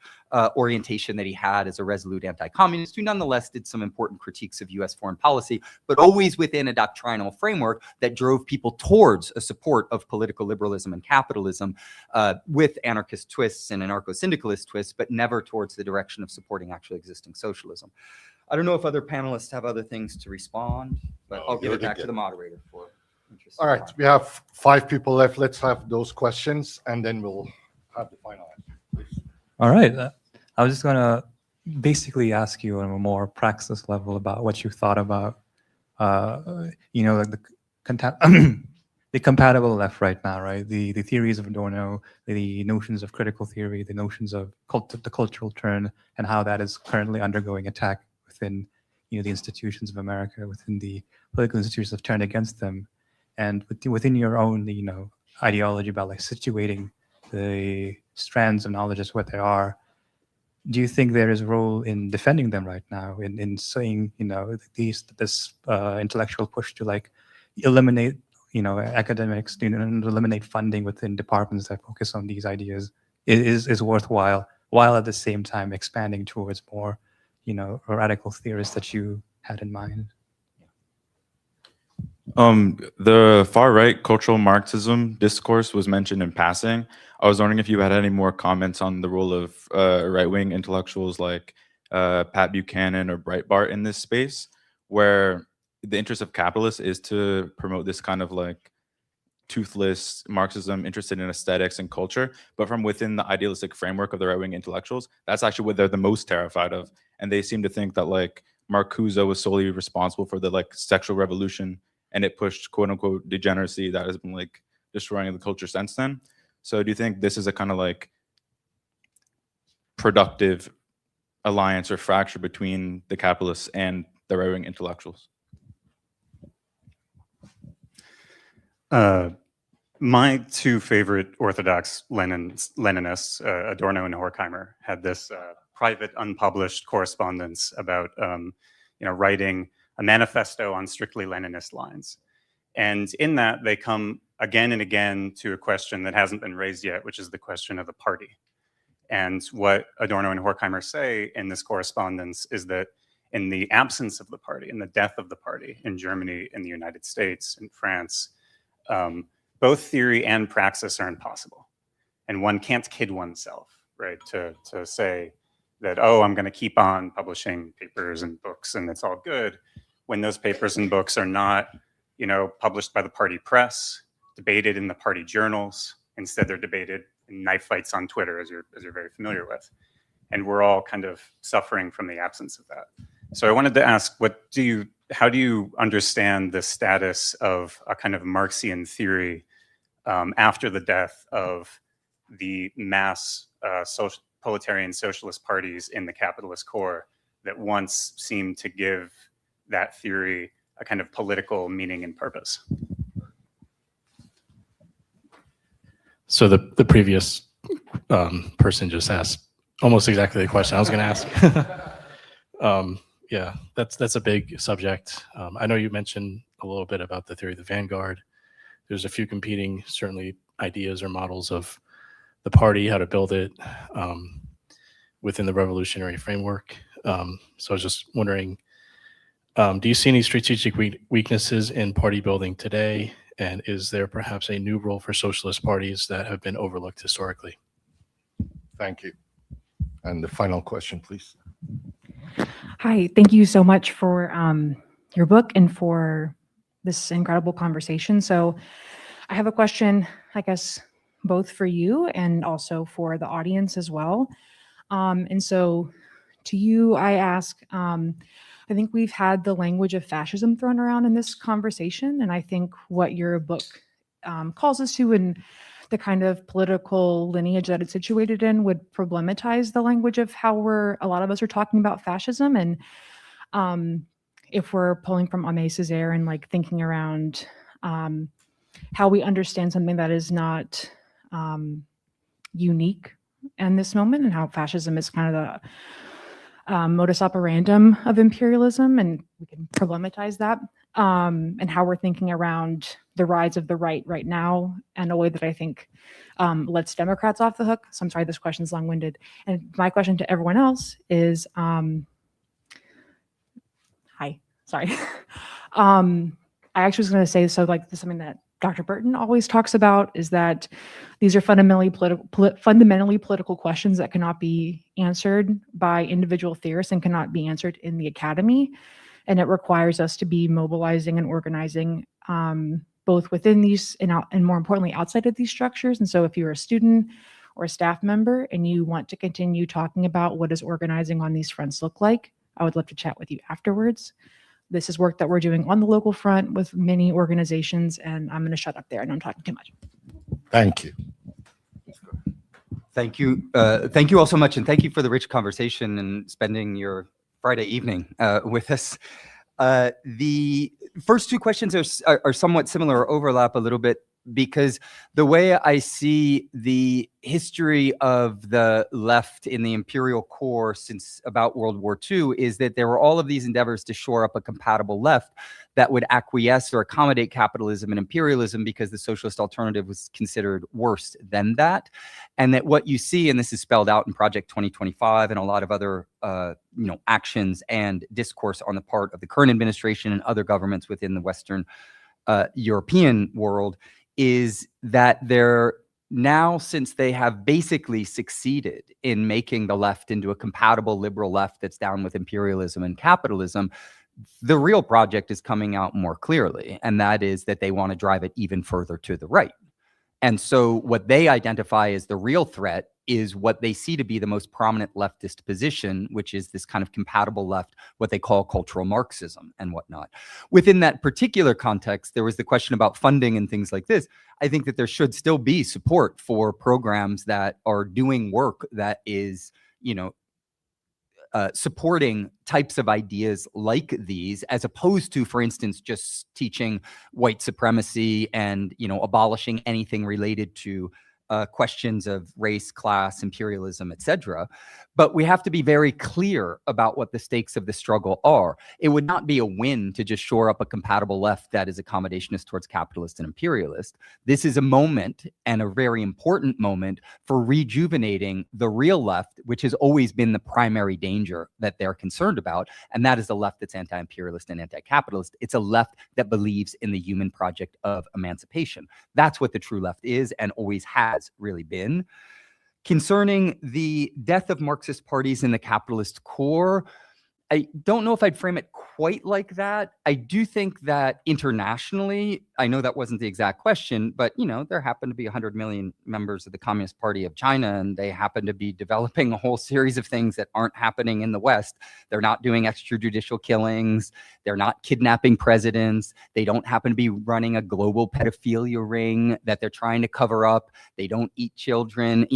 orientation that he had as a resolute anti-communist, who nonetheless did some important critiques of US foreign policy, but always within a doctrinal framework that drove people towards a support of political liberalism and capitalism with anarchist twists and anarcho-syndicalist twists, but never towards the direction of supporting actually existing socialism. I don't know if other panelists have other things to respond, but I'll give it back to the moderator for interest. All right, we have 5 people left. Let's have those questions, and then we'll have the final answer, please. All right. I was just going to basically ask you on a more praxis level about what you thought about, like the compatible left right now, right? The theories of Adorno, the notions of critical theory, the notions of the cultural turn, and how that is currently undergoing attack within, the institutions of America, within the political institutions have turned against them, and within your own, ideology about like situating the strands of knowledge as what they are. Do you think there is a role in defending them right now, in saying, this intellectual push to like eliminate, academics, eliminate funding within departments that focus on these ideas is worthwhile, while at the same time expanding towards more, radical theorists that you had in mind? The far-right cultural Marxism discourse was mentioned in passing. I was wondering if you had any more comments on the role of right-wing intellectuals like Pat Buchanan or Breitbart in this space, where the interest of capitalists is to promote this kind of like toothless Marxism interested in aesthetics and culture, but from within the idealistic framework of the right-wing intellectuals, that's actually what they're the most terrified of. And they seem to think that like Marcuse was solely responsible for the like sexual revolution, and it pushed quote unquote degeneracy that has been like destroying the culture since then. So do you think this is a kind of like productive alliance or fracture between the capitalists and the right-wing intellectuals? My 2 favorite Orthodox Leninists, Adorno and Horkheimer, had this private, unpublished correspondence about, writing a manifesto on strictly Leninist lines. And in that, they come again and again to a question that hasn't been raised yet, which is the question of the party. And what Adorno and Horkheimer say in this correspondence is that in the absence of the party, in the death of the party in Germany, in the United States, in France, both theory and praxis are impossible. And one can't kid oneself, right, to say that, oh, I'm going to keep on publishing papers and books and it's all good, when those papers and books are not, published by the party press, debated in the party journals. Instead, they're debated in knife fights on Twitter, as you're very familiar with. And we're all kind of suffering from the absence of that. So I wanted to ask, how do you understand the status of a kind of Marxian theory after the death of the mass proletarian socialist parties in the capitalist core that once seemed to give that theory a kind of political meaning and purpose? So the previous person just asked almost exactly the question I was going to ask. Yeah, that's a big subject. I know you mentioned a little bit about the theory of the vanguard. There's a few competing, certainly, ideas or models of the party, how to build it within the revolutionary framework. So I was just wondering, Do you see any strategic weaknesses in party building today? And is there perhaps a new role for socialist parties that have been overlooked historically? Thank you. And the final question, please. Hi, thank you so much for your book and for this incredible conversation. So I have a question, I guess, both for you and also for the audience as well. And so to you, I ask, I think we've had the language of fascism thrown around in this conversation. And I think what your book calls us to and the kind of political lineage that it's situated in would problematize the language of how a lot of us are talking about fascism. And if we're pulling from Aimé Césaire and like thinking around how we understand something that is not unique in this moment, and how fascism is kind of the modus operandum of imperialism, and we can problematize that, and how we're thinking around the rise of the right now in a way that I think lets Democrats off the hook. So I'm sorry, this question is long-winded. And my question to everyone else is, hi, sorry. I actually was going to say, so like this is something that Dr. Burton always talks about, is that these are fundamentally political questions that cannot be answered by individual theorists and cannot be answered in the academy. And it requires us to be mobilizing and organizing both within these and more importantly, outside of these structures. And so if you're a student or a staff member and you want to continue talking about what does organizing on these fronts look like, I would love to chat with you afterwards. This is work that we're doing on the local front with many organizations, and I'm going to shut up there. I know I'm talking too much. Thank you. Thank you. Thank you all so much. And thank you for the rich conversation and spending your Friday evening with us. The first two questions are somewhat similar or overlap a little bit, because the way I see the history of the left in the imperial core since about World War II is that there were all of these endeavors to shore up a compatible left that would acquiesce or accommodate capitalism and imperialism because the socialist alternative was considered worse than that. And that what you see, and this is spelled out in Project 2025 and a lot of other actions and discourse on the part of the current administration and other governments within the Western European world, is that they're now, since they have basically succeeded in making the left into a compatible liberal left that's down with imperialism and capitalism, the real project is coming out more clearly, and that is that they want to drive it even further to the right. And so what they identify as the real threat is what they see to be the most prominent leftist position, which is this kind of compatible left, what they call cultural Marxism and whatnot. Within that particular context, there was the question about funding and things like this. I think that there should still be support for programs that are doing work that is, supporting types of ideas like these, as opposed to, for instance, just teaching white supremacy and, abolishing anything related to questions of race, class, imperialism, etc. But we have to be very clear about what the stakes of the struggle are. It would not be a win to just shore up a compatible left that is accommodationist towards capitalist and imperialist. This is a moment, and a very important moment, for rejuvenating the real left, which has always been the primary danger that they're concerned about. And that is the left that's anti-imperialist and anti-capitalist. It's a left that believes in the human project of emancipation. That's what the true left is and always has really been. Concerning the death of Marxist parties in the capitalist core, I don't know if I'd frame it quite like that. I do think that internationally, I know that wasn't the exact question, but there happen to be 100 million members of the Communist Party of China, and they happen to be developing a whole series of things that aren't happening in the West. They're not doing extrajudicial killings. They're not kidnapping presidents. They don't happen to be running a global pedophilia ring that they're trying to cover up. They don't eat children.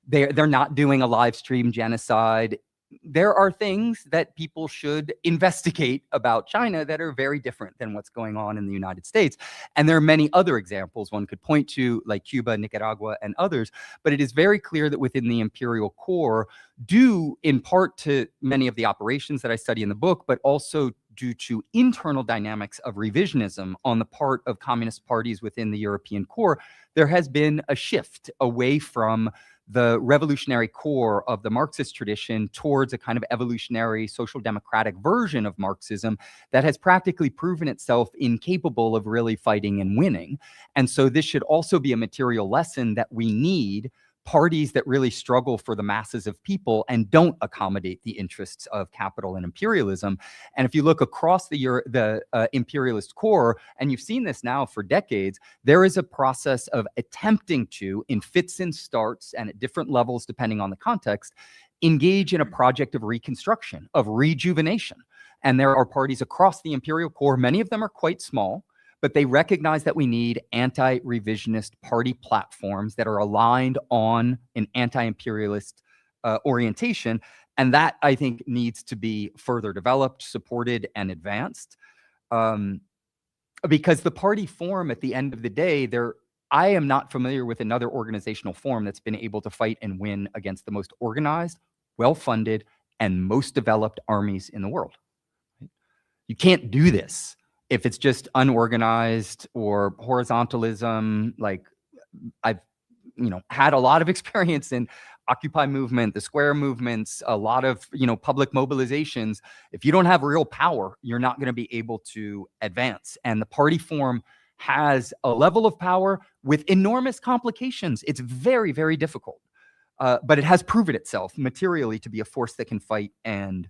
They're not doing a live stream genocide. There are things that people should investigate about China that are very different than what's going on in the United States. And there are many other examples one could point to, like Cuba, Nicaragua, and others. But it is very clear that within the imperial core, due in part to many of the operations that I study in the book, but also due to internal dynamics of revisionism on the part of communist parties within the European core, there has been a shift away from the revolutionary core of the Marxist tradition towards a kind of evolutionary social democratic version of Marxism that has practically proven itself incapable of really fighting and winning. And so this should also be a material lesson that we need parties that really struggle for the masses of people and don't accommodate the interests of capital and imperialism. And if you look across the imperialist core, and you've seen this now for decades, there is a process of attempting to, in fits and starts and at different levels depending on the context, engage in a project of reconstruction, of rejuvenation. And there are parties across the imperial core, many of them are quite small, but they recognize that we need anti-revisionist party platforms that are aligned on an anti-imperialist orientation. And that, I think, needs to be further developed, supported, and advanced. Because the party form, at the end of the day, I am not familiar with another organizational form that's been able to fight and win against the most organized, well-funded, and most developed armies in the world. You can't do this if it's just unorganized or horizontalism. Like, I've had a lot of experience in Occupy movement, the Square movements, a lot of public mobilizations. If you don't have real power, you're not going to be able to advance. And the party form has a level of power with enormous complications. It's very, very difficult, but it has proven itself materially to be a force that can fight and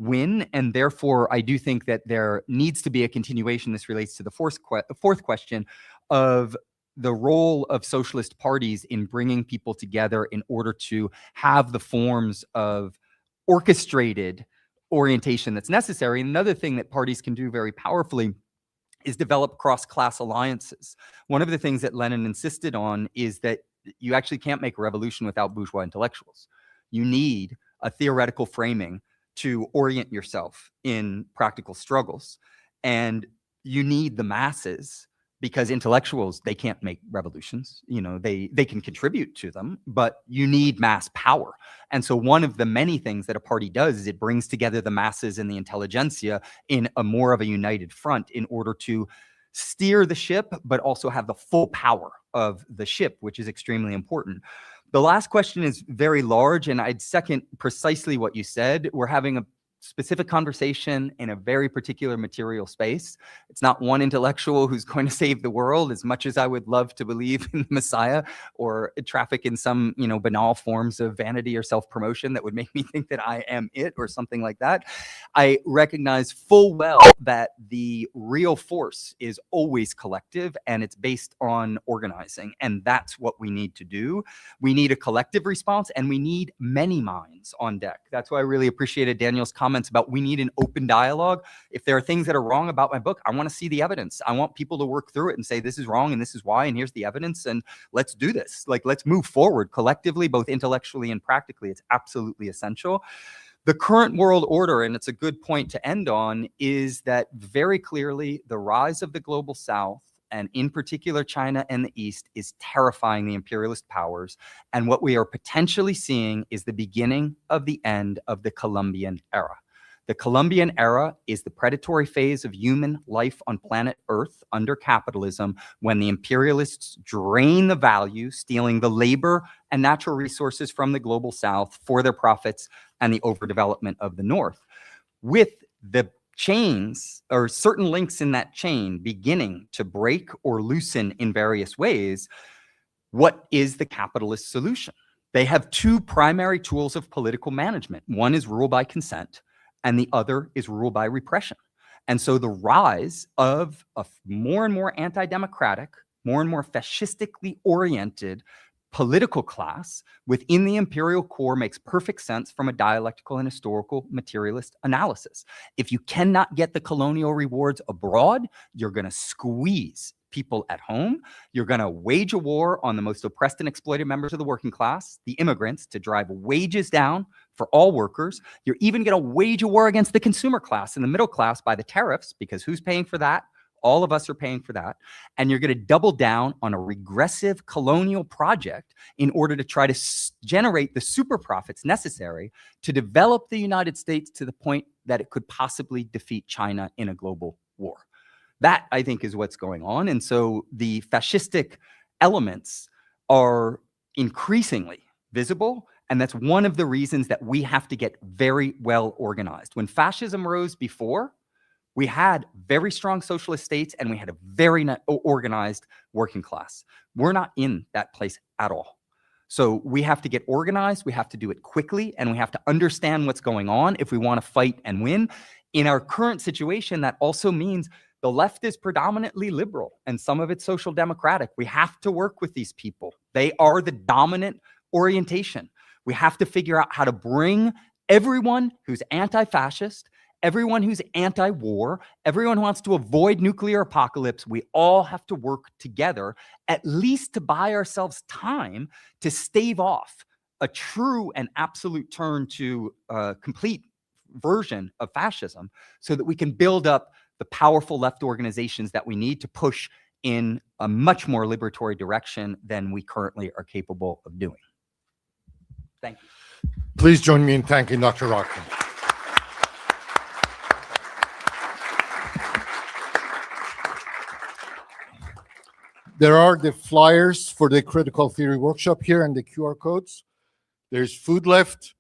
win. And therefore, I do think that there needs to be a continuation. This relates to the fourth question of the role of socialist parties in bringing people together in order to have the forms of orchestrated orientation that's necessary. And another thing that parties can do very powerfully is develop cross-class alliances. One of the things that Lenin insisted on is that you actually can't make a revolution without bourgeois intellectuals. You need a theoretical framing to orient yourself in practical struggles. And you need the masses, because intellectuals, they can't make revolutions. They can contribute to them, but you need mass power. And so one of the many things that a party does is it brings together the masses and the intelligentsia in a more of a united front in order to steer the ship, but also have the full power of the ship, which is extremely important. The last question is very large, and I'd second precisely what you said. We're having a specific conversation in a very particular material space. It's not one intellectual who's going to save the world, as much as I would love to believe in the Messiah or traffic in some, banal forms of vanity or self-promotion that would make me think that I am it or something like that. I recognize full well that the real force is always collective, and it's based on organizing. And that's what we need to do. We need a collective response, and we need many minds on deck. That's why I really appreciated Daniel's comments about we need an open dialogue. If there are things that are wrong about my book, I want to see the evidence. I want people to work through it and say, this is wrong and this is why, and here's the evidence, and let's do this. Let's move forward collectively, both intellectually and practically. It's absolutely essential. The current world order, and it's a good point to end on, is that very clearly the rise of the global South, and in particular China and the East, is terrifying the imperialist powers. And what we are potentially seeing is the beginning of the end of the Columbian era. The Columbian era is the predatory phase of human life on planet Earth under capitalism, when the imperialists drain the value, stealing the labor and natural resources from the global South for their profits and the overdevelopment of the North. With the chains, or certain links in that chain, beginning to break or loosen in various ways, what is the capitalist solution? They have two primary tools of political management. One is rule by consent, and the other is rule by repression. And so the rise of a more and more anti-democratic, more and more fascistically oriented political class within the imperial core makes perfect sense from a dialectical and historical materialist analysis. If you cannot get the colonial rewards abroad, you're going to squeeze people at home. You're going to wage a war on the most oppressed and exploited members of the working class, the immigrants, to drive wages down for all workers. You're even going to wage a war against the consumer class and the middle class by the tariffs, because who's paying for that? All of us are paying for that. And you're going to double down on a regressive colonial project in order to try to generate the super profits necessary to develop the United States to the point that it could possibly defeat China in a global war. That, I think, is what's going on. And so the fascistic elements are increasingly visible. And that's one of the reasons that we have to get very well organized. When fascism rose before, we had very strong socialist states and we had a very organized working class. We're not in that place at all. So we have to get organized, we have to do it quickly, and we have to understand what's going on if we want to fight and win. In our current situation, that also means the left is predominantly liberal and some of it's social democratic. We have to work with these people. They are the dominant orientation. We have to figure out how to bring everyone who's anti-fascist, everyone who's anti-war, everyone who wants to avoid nuclear apocalypse. We all have to work together, at least to buy ourselves time to stave off a true and absolute turn to a complete version of fascism, so that we can build up the powerful left organizations that we need to push in a much more liberatory direction than we currently are capable of doing. Thank you. Please join me in thanking Dr. Rockhill. There are the flyers for the critical theory workshop here and the QR codes. There's food left.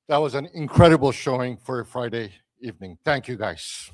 That was an incredible showing for a Friday evening. Thank you, guys.